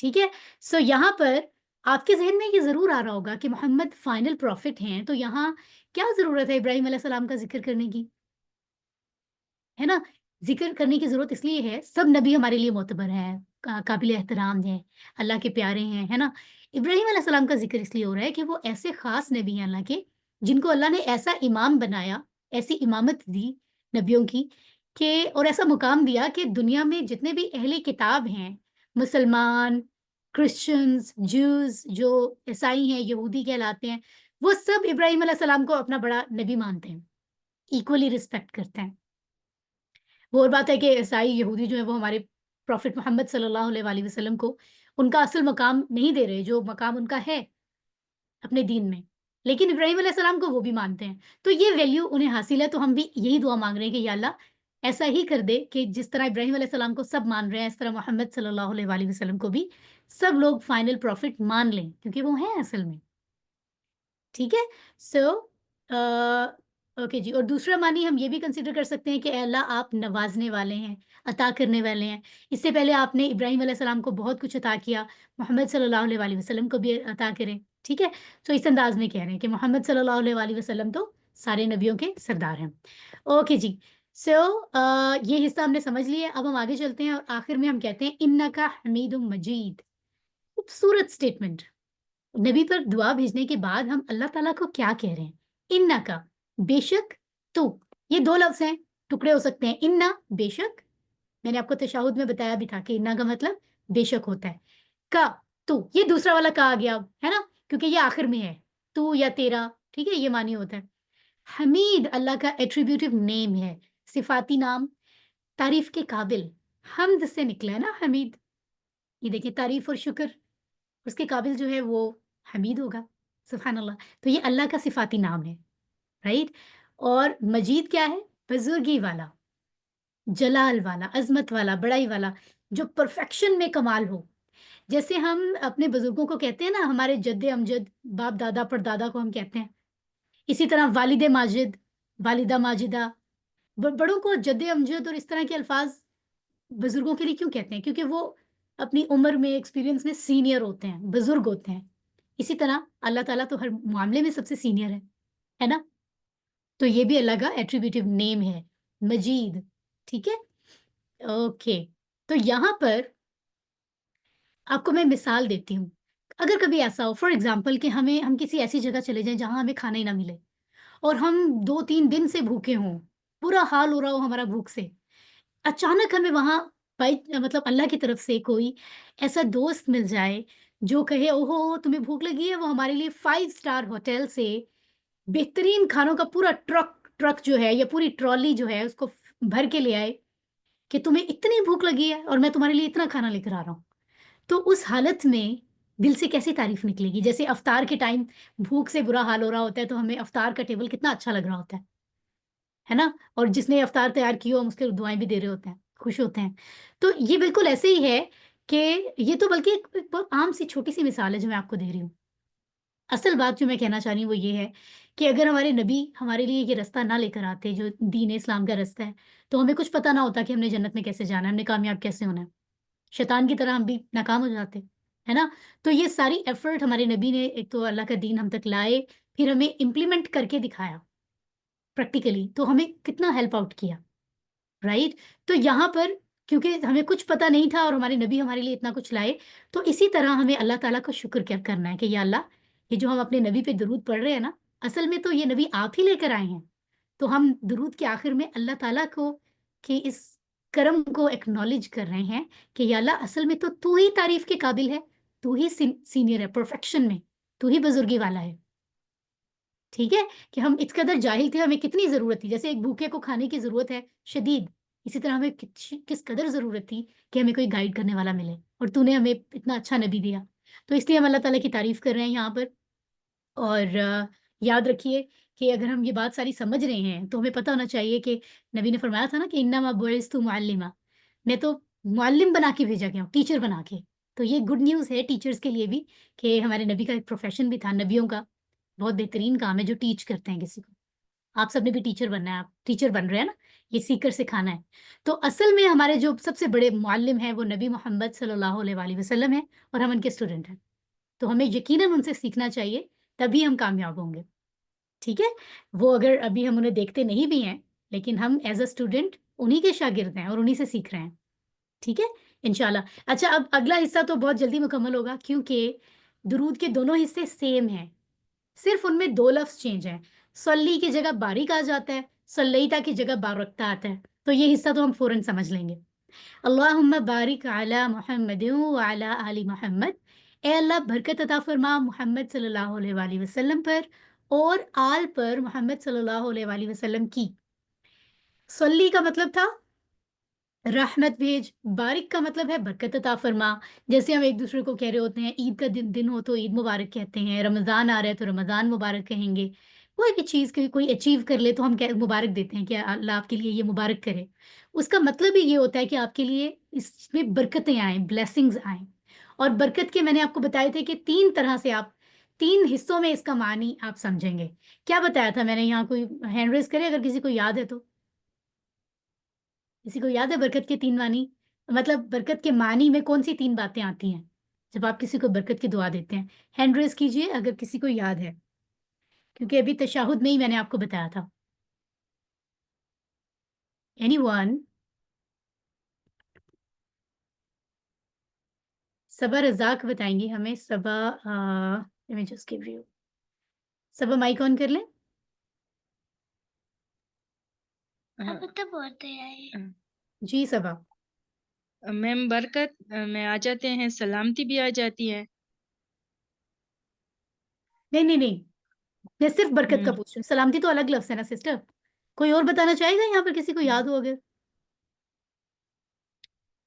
ٹھیک ہے. سو یہاں پر آپ کے ذہن میں یہ ضرور آ رہا ہوگا کہ محمد فائنل پروفٹ ہیں، تو یہاں کیا ضرورت ہے ابراہیم علیہ السلام کا ذکر کرنے کی، ہے نا؟ ذکر کرنے کی ضرورت اس لیے ہے، سب نبی ہمارے لیے معتبر ہیں، قابل احترام ہیں، اللہ کے پیارے ہیں، ہے نا؟ ابراہیم علیہ السلام کا ذکر اس لیے ہو رہا ہے کہ وہ ایسے خاص نبی ہیں اللہ کے، جن کو اللہ نے ایسا امام بنایا، ایسی امامت دی نبیوں کی کہ اور ایسا مقام دیا کہ دنیا میں جتنے بھی اہل کتاب ہیں، مسلمان، کرسچنز، جوز، جو عیسائی ہیں، یہودی کہلاتے ہیں، وہ سب ابراہیم علیہ السلام کو اپنا بڑا نبی مانتے ہیں، ایکولی رسپیکٹ کرتے ہیں. وہ اور بات ہے کہ عیسائی یہودی جو ہے وہ ہمارے پروفٹ محمد صلی اللہ علیہ وآلہ وسلم کو ان کا اصل مقام نہیں دے رہے، جو مقام ان کا ہے اپنے دین میں، لیکن ابراہیم علیہ السلام کو وہ بھی مانتے ہیں. تو یہ ویلیو انہیں حاصل ہے، تو ہم بھی یہی دعا مانگ رہے ہیں کہ یا اللہ ایسا ہی کر دے کہ جس طرح ابراہیم علیہ السلام کو سب مان رہے ہیں، اس طرح محمد صلی اللہ علیہ وآلہ وسلم کو بھی سب لوگ فائنل پروفٹ مان لیں، کیونکہ وہ ہیں اصل میں. ٹھیک ہے. سو اوکے جی. اور دوسرا معنی ہم یہ بھی کنسیڈر کر سکتے ہیں کہ اے اللہ آپ نوازنے والے ہیں، عطا کرنے والے ہیں. اس سے پہلے آپ نے ابراہیم علیہ السلام کو بہت کچھ عطا کیا، محمد صلی اللہ علیہ وآلہ وسلم کو بھی عطا کریں. ٹھیک ہے. سو اس انداز میں کہہ رہے ہیں کہ محمد صلی اللہ علیہ وآلہ وسلم تو سارے نبیوں کے سردار ہیں. اوکے جی. سو یہ حصہ ہم نے سمجھ لیا. اب ہم آگے چلتے ہیں اور آخر میں ہم کہتے ہیں انکا حمید مجید. خوبصورت اسٹیٹمنٹ. نبی پر دعا بھیجنے کے بعد ہم اللہ تعالیٰ کو کیا کہہ رہے ہیں؟ انکا بے شک تو. یہ دو لفظ ہیں، ٹکڑے ہو سکتے ہیں. انا بے شک، میں نے آپ کو تشہد میں بتایا بھی تھا کہ انا کا مطلب بے شک ہوتا ہے. کا تو یہ دوسرا والا کا آ گیا اب، ہے نا، کیونکہ یہ آخر میں ہے، تو یا تیرا. ٹھیک ہے، یہ معنی ہوتا ہے. حمید اللہ کا ایٹریبیوٹیو نیم ہے، صفاتی نام، تعریف کے قابل. حمد سے نکلا ہے نا حمید. یہ دیکھیں تعریف اور شکر، اس کے قابل جو ہے وہ حمید ہوگا. سبحان اللہ. تو یہ اللہ کا صفاتی نام ہے، رائٹ. اور مجید کیا ہے؟ بزرگی والا، جلال والا، عظمت والا، بڑائی والا، جو پرفیکشن میں کمال ہو. جیسے ہم اپنے بزرگوں کو کہتے ہیں نا، ہمارے جد امجد، باپ دادا پردادا کو ہم کہتے ہیں. اسی طرح والد ماجد، والدہ ماجدہ، بڑوں کو جد امجد اور اس طرح کے الفاظ بزرگوں کے لیے کیوں کہتے ہیں؟ کیونکہ وہ اپنی عمر میں، ایکسپیرینس میں سینئر ہوتے ہیں، بزرگ ہوتے ہیں. اسی طرح اللہ تعالیٰ تو ہر معاملے میں سب سے سینئر ہے نا. تو یہ بھی اللہ کا ایٹریبیوٹیو نیم ہے، مجید. ٹھیک ہے. اوکے. تو یہاں پر آپ کو میں مثال دیتی ہوں. اگر کبھی ایسا ہو فار ایگزامپل کہ ہم کسی ایسی جگہ چلے جائیں جہاں ہمیں کھانا ہی نہ ملے، اور ہم 2-3 دن سے بھوکے ہوں، برا حال ہو رہا ہو ہمارا بھوک سے، اچانک ہمیں وہاں مطلب اللہ کی طرف سے کوئی ایسا دوست مل جائے جو کہے اوہو تمہیں بھوک لگی ہے، وہ ہمارے لیے 5 اسٹار ہوٹل سے بہترین کھانوں کا پورا ٹرک جو ہے یا پوری ٹرالی جو ہے اس کو بھر کے لے آئے کہ تمہیں اتنی بھوک لگی ہے اور میں تمہارے لیے اتنا کھانا لے کر آ رہا ہوں. تو اس حالت میں دل سے کیسی تعریف نکلے گی؟ جیسے افطار کے ٹائم بھوک سے برا حال ہو رہا ہوتا ہے تو ہمیں افطار کا ٹیبل کتنا اچھا لگ رہا ہوتا ہے نا، اور جس نے افطار تیار کی ہو ہم اس کے دعائیں بھی دے رہے ہوتے ہیں، خوش ہوتے ہیں. تو یہ بالکل ایسے ہی ہے کہ یہ تو بلکہ ایک بہت عام سی چھوٹی سی مثال ہے جو میں آپ کو دے رہی ہوں. اصل بات جو میں کہنا چاہ رہی ہوں وہ یہ ہے کہ اگر ہمارے نبی ہمارے لیے یہ رستہ نہ لے کر آتے جو دین اسلام کا رستہ ہے، تو ہمیں کچھ پتہ نہ ہوتا کہ ہم نے جنت میں کیسے جانا ہے، ہم نے کامیاب کیسے ہونا ہے. شیطان کی طرح ہم بھی ناکام ہو جاتے، ہے نا. تو یہ ساری ایفرٹ ہمارے نبی نے، ایک تو اللہ کا دین ہم تک لائے، پھر ہمیں امپلیمنٹ کر کے دکھایا پریکٹیکلی، تو ہمیں کتنا ہیلپ آؤٹ کیا، رائٹ. تو یہاں پر کیونکہ ہمیں کچھ پتہ نہیں تھا اور ہمارے نبی ہمارے لیے اتنا کچھ لائے، تو اسی طرح ہمیں اللہ تعالیٰ کو شکر کیا کرنا ہے کہ یا اللہ یہ جو ہم اپنے نبی پہ درود پڑھ رہے ہیں نا، اصل میں تو یہ نبی آپ ہی لے کر آئے ہیں. تو ہم درود کے آخر میں اللہ تعالیٰ کو کہ اس کرم کو ایکنالج کر رہے ہیں کہ یا اللہ اصل میں تو ہی تعریف کے قابل ہے، تو ہی سینئر ہے پرفیکشن میں، تو ہی بزرگی والا ہے. ٹھیک ہے. کہ ہم اس قدر جاہل تھے، ہمیں کتنی ضرورت تھی، جیسے ایک بھوکے کو کھانے کی ضرورت ہے شدید، اسی طرح ہمیں کس قدر ضرورت تھی کہ ہمیں کوئی گائیڈ کرنے والا ملے، اور تو نے ہمیں اتنا اچھا نبی دیا. تو اس لیے ہم اللہ تعالیٰ کی تعریف کر رہے ہیں یہاں پر. اور یاد رکھیے کہ اگر ہم یہ بات ساری سمجھ رہے ہیں تو ہمیں پتہ ہونا چاہیے کہ نبی نے فرمایا تھا نا کہ انما بعثت معلمہ، میں تو معلم بنا کے بھیجا گیا ہوں، ٹیچر بنا کے. تو یہ گڈ نیوز ہے ٹیچرز کے لیے بھی کہ ہمارے نبی کا ایک پروفیشن بھی تھا، نبیوں کا بہت بہترین کام ہے جو ٹیچ کرتے ہیں کسی کو. آپ سب نے بھی ٹیچر بننا ہے، آپ ٹیچر بن رہے ہیں نا، یہ سیکھ کر سکھانا ہے. تو اصل میں ہمارے جو سب سے بڑے معلم ہیں وہ نبی محمد صلی اللہ علیہ وآلہ وسلم ہیں، اور ہم ان کے اسٹوڈنٹ ہیں. تو ہمیں یقیناً ان سے سیکھنا چاہیے، تبھی ہم کامیاب ہوں گے. ٹھیک ہے، وہ اگر ابھی ہم انہیں دیکھتے نہیں بھی ہیں، لیکن ہم ایز اے اسٹوڈنٹ انہی کے شاگرد ہیں اور انہی سے سیکھ رہے ہیں. ٹھیک ہے انشاءاللہ. اچھا، اب اگلا حصہ تو بہت جلدی مکمل ہوگا، کیونکہ درود کے دونوں حصے سیم ہیں، صرف ان میں 2 لفظ چینج ہیں. صلی کی جگہ بارک آ جاتا ہے، صلیتا کی جگہ بارکتا آتا ہے. تو یہ حصہ تو ہم فوراً سمجھ لیں گے. اللہم بارک علی محمد وعلی آل محمد. اے اللہ برکت عطا فرما محمد صلی اللہ علیہ وآلہ وسلم پر اور آل پر محمد صلی اللہ علیہ وآلہ وسلم کی. صلی کا مطلب تھا رحمت بھیج، بارک کا مطلب ہے برکت عطا فرما. جیسے ہم ایک دوسرے کو کہہ رہے ہوتے ہیں، عید کا دن ہو تو عید مبارک کہتے ہیں، رمضان آ رہا ہے تو رمضان مبارک کہیں گے. کوئی بھی چیز کوئی اچیو کر لے تو ہم مبارک دیتے ہیں کہ اللہ آپ کے لیے یہ مبارک کرے. اس کا مطلب ہی یہ ہوتا ہے کہ آپ کے لیے اس میں برکتیں آئیں، بلیسنگز آئیں. اور برکت کے میں نے آپ کو بتائے تھے کہ 3 طرح سے آپ 3 حصوں میں اس کا معنی آپ سمجھیں گے. کیا بتایا تھا میں نے؟ یہاں کوئی ہینڈ ریز کرے اگر کسی کو یاد ہے تو. کسی کو یاد ہے برکت کے 3 معنی؟ مطلب برکت کے معنی میں کون سی 3 باتیں آتی ہیں جب آپ کسی کو برکت کی دعا دیتے ہیں؟ ہینڈ ریز کیجئے اگر کسی کو یاد ہے، کیونکہ ابھی تشہد میں ہی میں نے آپ کو بتایا تھا. Any one? صبا رزاق بتائیں گی ہمیں. Saba just give you. Saba mic on کر لیں. جی صبا. میم برکت میں آ جاتے ہیں، سلامتی بھی آ جاتی ہے. نہیں، میں صرف برکت کا پوچھ رہی ہوں، سلامتی تو الگ لفظ ہے نا سسٹر. کوئی اور بتانا چاہے گا یہاں پر کسی کو یاد ہو اگر؟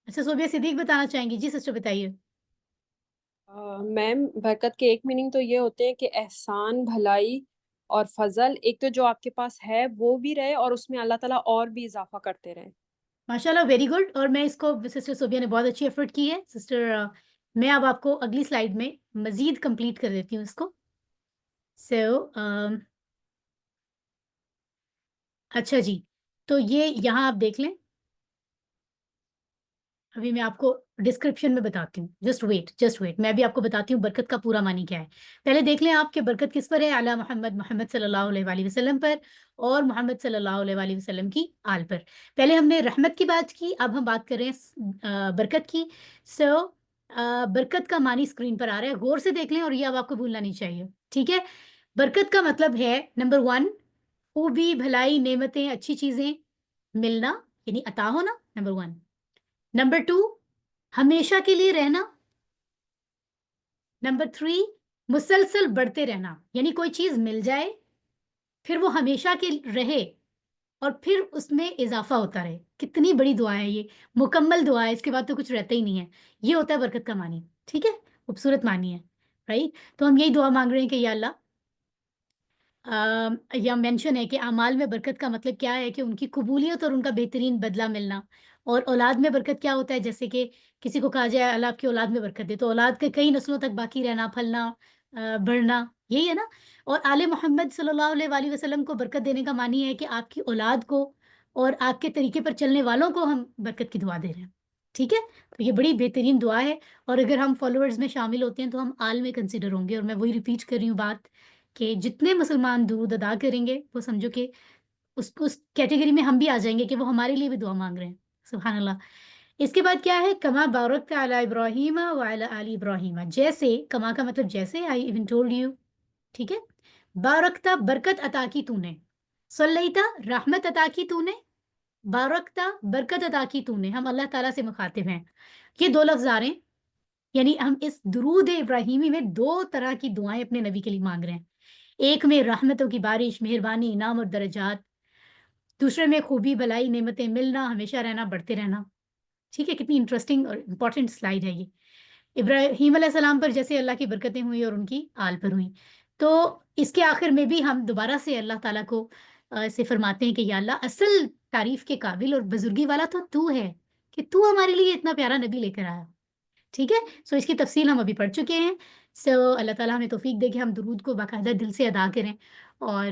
اچھا صوبیہ صدیق بتانا چاہیں گی. جی سسٹر بتائیے. میم برکت کے ایک میننگ تو یہ ہوتے ہیں کہ احسان، بھلائی اور فضل، ایک تو جو آپ کے پاس ہے وہ بھی رہے اور اس میں اللہ تعالیٰ اور بھی اضافہ کرتے رہے. ماشاءاللہ ویری گڈ. اور میں اس کو سسٹر صوبیہ نے بہت اچھی ایفرٹ کی ہے. سسٹر میں اب آپ کو اگلی سلائیڈ میں مزید کمپلیٹ کر دیتی ہوں اس کو. اچھا جی، تو یہ یہاں آپ دیکھ لیں. ابھی میں آپ کو ڈسکرپشن میں بتاتی ہوں. جسٹ ویٹ میں بھی آپ کو بتاتی ہوں برکت کا پورا معنی کیا ہے. پہلے دیکھ لیں آپ کہ برکت کس پر ہے. اعلیٰ محمد صلی اللہ علیہ وآلہ وسلم پر اور محمد صلی اللہ علیہ وآلہ وسلم کی آل پر. پہلے ہم نے رحمت کی بات کی، اب ہم بات کر رہے ہیں برکت کی. برکت کا معنی اسکرین پر آ رہا ہے، غور سے دیکھ لیں اور یہ اب آپ کو بھولنا نہیں چاہیے. ٹھیک ہے، برکت کا مطلب ہے نمبر 1 خوبی، بھلائی، نعمتیں، اچھی چیزیں ملنا، یعنی عطا ہونا، نمبر 1. نمبر 2 ہمیشہ کے لیے رہنا. نمبر 3 مسلسل بڑھتے رہنا، یعنی کوئی چیز مل جائے پھر وہ ہمیشہ کے رہے اور پھر اس میں اضافہ ہوتا رہے. کتنی بڑی دعا ہے یہ، مکمل دعا ہے، اس کے بعد تو کچھ رہتا ہی نہیں ہے. یہ ہوتا ہے برکت کا معنی. ٹھیک ہے، خوبصورت معنی ہے، رائٹ. تو ہم یہی دعا مانگ رہے ہیں کہ یا اللہ، یا مینشن ہے کہ اعمال میں برکت کا مطلب کیا ہے کہ ان کی قبولیت اور ان کا بہترین بدلہ ملنا. اور اولاد میں برکت کیا ہوتا ہے؟ جیسے کہ کسی کو کہا جائے اللہ آپ کی اولاد میں برکت دے، تو اولاد کے کئی نسلوں تک باقی رہنا، پھلنا، بڑھنا، یہی ہے نا. اور آل محمد صلی اللہ علیہ وآلہ وسلم کو برکت دینے کا معنی ہے کہ آپ کی اولاد کو اور آپ کے طریقے پر چلنے والوں کو ہم برکت کی دعا دے رہے ہیں. ٹھیک ہے، تو یہ بڑی بہترین دعا ہے. اور اگر ہم فالوورز میں شامل ہوتے ہیں تو ہم آل میں کنسیڈر ہوں گے. اور میں وہی ریپیٹ کر رہی ہوں بات کہ جتنے مسلمان درود ادا کریں گے وہ سمجھو کہ اس کیٹیگری میں ہم بھی آ جائیں گے کہ وہ ہمارے لیے بھی دعا مانگ رہے ہیں. سبحان اللہ. اس کے بعد کیا ہے؟ کما بارکت علی ابراہیم وعلی آل ابراہیم. جیسے، کما کا مطلب جیسے، آئی ایون ٹولڈ یو. ٹھیک ہے، بارکتا برکت عطا کی تو نے، صلیتا رحمت عطا کی تو نے، بارکتا برکت عطا کی تو نے. ہم اللہ تعالیٰ سے مخاطب ہیں. یہ 2 لفظ آ رہے ہیں، یعنی ہم اس درود ابراہیمی میں 2 طرح کی دعائیں اپنے نبی کے لیے مانگ رہے ہیں. ایک میں رحمتوں کی بارش، مہربانی، انعام اور درجات. دوسرے میں خوبی، بھلائی، نعمتیں ملنا، ہمیشہ رہنا، بڑھتے رہنا. ٹھیک ہے، کتنی انٹرسٹنگ اور امپورٹنٹ سلائیڈ ہے یہ. ابراہیم علیہ السلام پر جیسے اللہ کی برکتیں ہوئیں اور ان کی آل پر ہوئیں. تو اس کے آخر میں بھی ہم دوبارہ سے اللہ تعالیٰ کو سے فرماتے ہیں کہ یا اللہ، اصل تعریف کے قابل اور بزرگی والا تو ہے کہ تو ہمارے لیے اتنا پیارا نبی لے کر آیا. ٹھیک ہے، سو اس کی تفصیل ہم ابھی پڑھ چکے ہیں. سو اللہ تعالیٰ ہمیں توفیق دے کہ ہم درود کو باقاعدہ دل سے ادا کریں. اور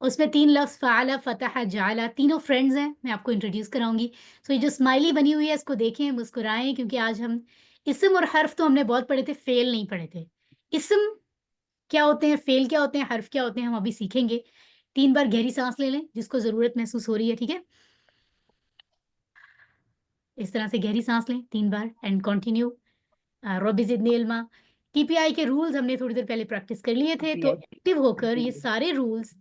اس میں 3 لفظ فعل فتح جعل تینوں فرینڈز ہیں. میں آپ کو انٹروڈیوس کراؤں گی. سو یہ جو اسمائلی بنی ہوئی ہے اس کو دیکھیں, مسکرائیں, کیونکہ آج ہم اسم اور حرف تو ہم نے بہت پڑھے تھے, فعل نہیں پڑھے تھے. اسم کیا ہوتے ہیں, فعل کیا ہوتے ہیں, حرف کیا ہوتے ہیں, ہم ابھی سیکھیں گے. 3 بار گہری سانس لے لیں جس کو ضرورت محسوس ہو رہی ہے, ٹھیک ہے. اس طرح سے گہری سانس لیں 3 بار اینڈ کنٹینیو. رب زدنی علما. ٹی پی آئی کے رولز ہم نے تھوڑی دیر پہلے پریکٹس کر لیے تھے, تو ایکٹیو ہو کر یہ سارے رولز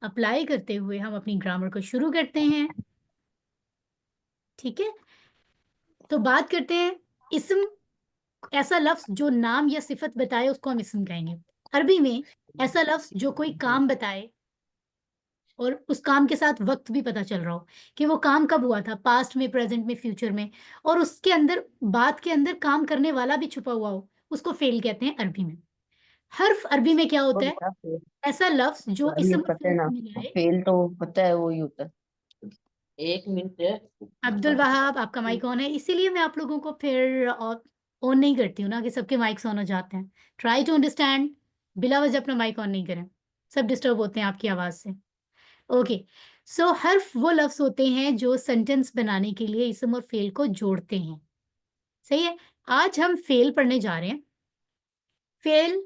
اپلائی کرتے ہوئے ہم اپنی گرامر کو شروع کرتے ہیں, ٹھیک ہے. تو بات کرتے ہیں اسم. ایسا لفظ جو نام یا صفت بتائے اس کو ہم اسم کہیں گے. عربی میں ایسا لفظ جو کوئی کام بتائے اور اس کام کے ساتھ وقت بھی پتہ چل رہا ہو کہ وہ کام کب ہوا تھا, پاسٹ میں, پریزنٹ میں, فیوچر میں, اور اس کے اندر بات کے اندر کام کرنے والا بھی چھپا ہوا ہو, اس کو فعل کہتے ہیں عربی میں. حرف عربی میں کیا ہوتا ہے, ایسا لفظ جو اسم اور فعل کو ملائے. فیل تو پتہ ہے وہی ہوتا ہے. 1 منٹ. عبد الوہاب آپ کا مائک آن ہے, اسی لیے میں آپ لوگوں کو پھر آن نہیں کرتی ہوں نا کہ سب کے مائکس آن ہو جاتے ہیں. ٹرائی ٹو انڈرسٹینڈ, بلا وجہ اپنا مائک آن نہیں کریں, سب ڈسٹرب ہوتے ہیں آپ کی آواز سے. اوکے, سو حرف وہ لفظ ہوتے ہیں جو سینٹینس بنانے کے لیے اسم اور فعل کو جوڑتے ہیں, صحیح ہے. آج ہم فعل پڑھنے جا رہے ہیں. فعل,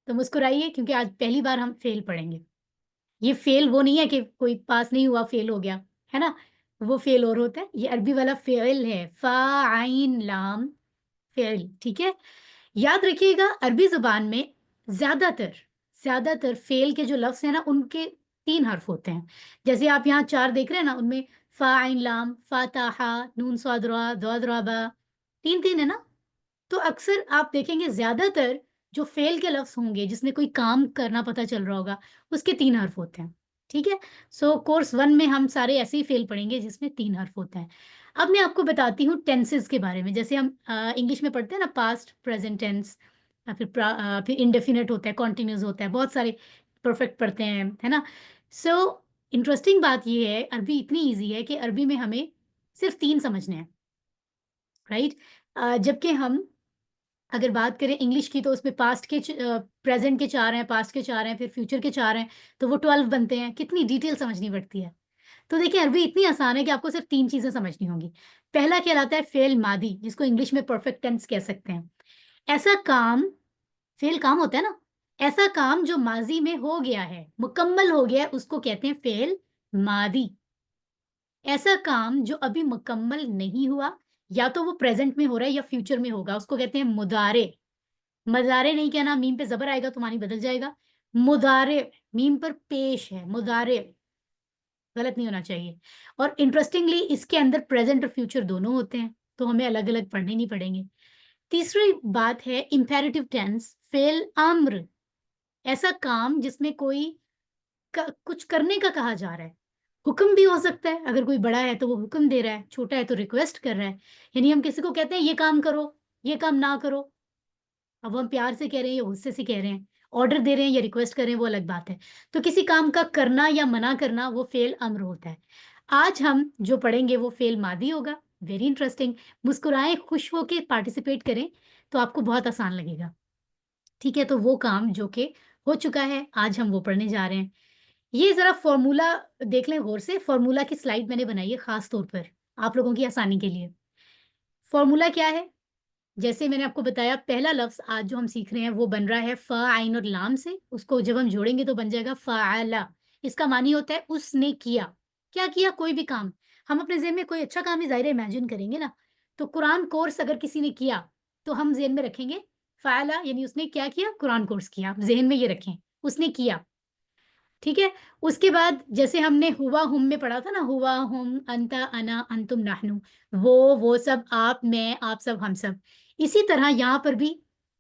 تو مسکرائیے کیونکہ آج پہلی بار ہم فعل پڑھیں گے. یہ فعل وہ نہیں ہے کہ کوئی پاس نہیں ہوا فعل ہو گیا, ہے نا, وہ فعل اور ہوتا ہے. یہ عربی والا فعل ہے, فا عین لام فعل, ٹھیک ہے. یاد رکھیے گا عربی زبان میں زیادہ تر فعل کے جو لفظ ہیں نا ان کے 3 حرف ہوتے ہیں. جیسے آپ یہاں 4 دیکھ رہے ہیں نا, ان میں فا عین لام, فاتحہ, نون صاد را, ضاد را با, 3 ہے نا. تو اکثر آپ دیکھیں گے زیادہ تر جو فعل کے لفظ ہوں گے جس میں کوئی کام کرنا پتہ چل رہا ہوگا اس کے 3 حرف ہوتے ہیں, ٹھیک ہے. سو کورس 1 میں ہم سارے ایسے ہی فعل پڑھیں گے جس میں 3 حرف ہوتا ہے. اب میں آپ کو بتاتی ہوں ٹینسز کے بارے میں. جیسے ہم انگلش میں پڑھتے ہیں نا, پاسٹ, پریزنٹ ٹینس, پھر انڈیفینٹ ہوتا ہے, کنٹینیوس ہوتا ہے, بہت سارے پرفیکٹ پڑھتے ہیں, ہے نا. سو انٹرسٹنگ بات یہ ہے, عربی اتنی ایزی ہے کہ عربی میں ہمیں صرف 3 سمجھنے ہیں, رائٹ. جبکہ ہم اگر بات کریں انگلش کی تو اس میں پاسٹ کے پریزنٹ کے 4 ہیں, پاسٹ کے 4 ہیں, پھر فیوچر کے 4 ہیں, تو وہ 12 بنتے ہیں. کتنی ڈیٹیل سمجھنی پڑتی ہے. تو دیکھیں عربی اتنی آسان ہے کہ آپ کو صرف 3 چیزیں سمجھنی ہوں گی. پہلا کہلاتا ہے فعل ماضی, جس کو انگلش میں پرفیکٹ ٹینس کہہ سکتے ہیں. ایسا کام, فعل کام ہوتا ہے نا, ایسا کام جو ماضی میں ہو گیا ہے, مکمل ہو گیا ہے, اس کو کہتے ہیں فعل ماضی. ایسا کام جو ابھی مکمل نہیں ہوا, یا تو وہ پریزنٹ میں ہو رہا ہے یا فیوچر میں ہوگا, اس کو کہتے ہیں مضارع. مضارع نہیں کہنا, میم پہ زبر آئے گا تو معنی بدل جائے گا. مضارع, میم پر پیش ہے, مضارع غلط نہیں ہونا چاہیے. اور انٹرسٹنگلی اس کے اندر پریزنٹ اور فیوچر دونوں ہوتے ہیں, تو ہمیں الگ الگ پڑھنے نہیں پڑیں گے. تیسری بات ہے امپیریٹیو ٹینس, فعل امر. ایسا کام جس میں کوئی کچھ کرنے کا کہا جا رہا ہے. حکم بھی ہو سکتا ہے, اگر کوئی بڑا ہے تو وہ حکم دے رہا ہے, چھوٹا ہے تو ریکویسٹ کر رہا ہے. یعنی ہم کسی کو کہتے ہیں یہ کام کرو, یہ کام نہ کرو. اب وہ ہم پیار سے کہہ رہے ہیں یا غصے سے کہہ رہے ہیں, آرڈر دے رہے ہیں یا ریکویسٹ کر رہے ہیں, وہ الگ بات ہے. تو کسی کام کا کرنا یا منع کرنا وہ فعل امر ہوتا ہے. آج ہم جو پڑھیں گے وہ فعل ماضی ہوگا. Very interesting. مسکرائیں, خوش ہو کے پارٹیسپیٹ کریں تو آپ کو بہت آسان لگے گا, ٹھیک ہے. تو وہ کام جو کہ ہو چکا ہے آج ہم وہ پڑھنے جا رہے ہیں. یہ ذرا فارمولا دیکھ لیں غور سے. فارمولا کی سلائیڈ میں نے بنائی ہے خاص طور پر آپ لوگوں کی آسانی کے لیے. فارمولا کیا ہے, جیسے میں نے آپ کو بتایا پہلا لفظ آج جو ہم سیکھ رہے ہیں وہ بن رہا ہے فا عین اور لام سے. اس کو جب ہم جوڑیں گے تو بن جائے گا فعل. اس کا معنی ہوتا ہے اس نے کیا. کیا کیا؟ کوئی بھی کام. ہم اپنے ذہن میں کوئی اچھا کام ہی ظاہر امیجن کریں گے نا, تو قرآن کورس اگر کسی نے کیا تو ہم ذہن میں رکھیں گے فعل, یعنی اس نے کیا کیا, قرآن کورس کیا. ذہن میں یہ رکھیں, اس نے کیا, ٹھیک ہے. اس کے بعد جیسے ہم نے ہوا ہم میں پڑھا تھا نا, ہوا ہم, انتا انا انتم نحنو, وہ سب, آپ, میں, آپ سب, ہم سب. اسی طرح یہاں پر بھی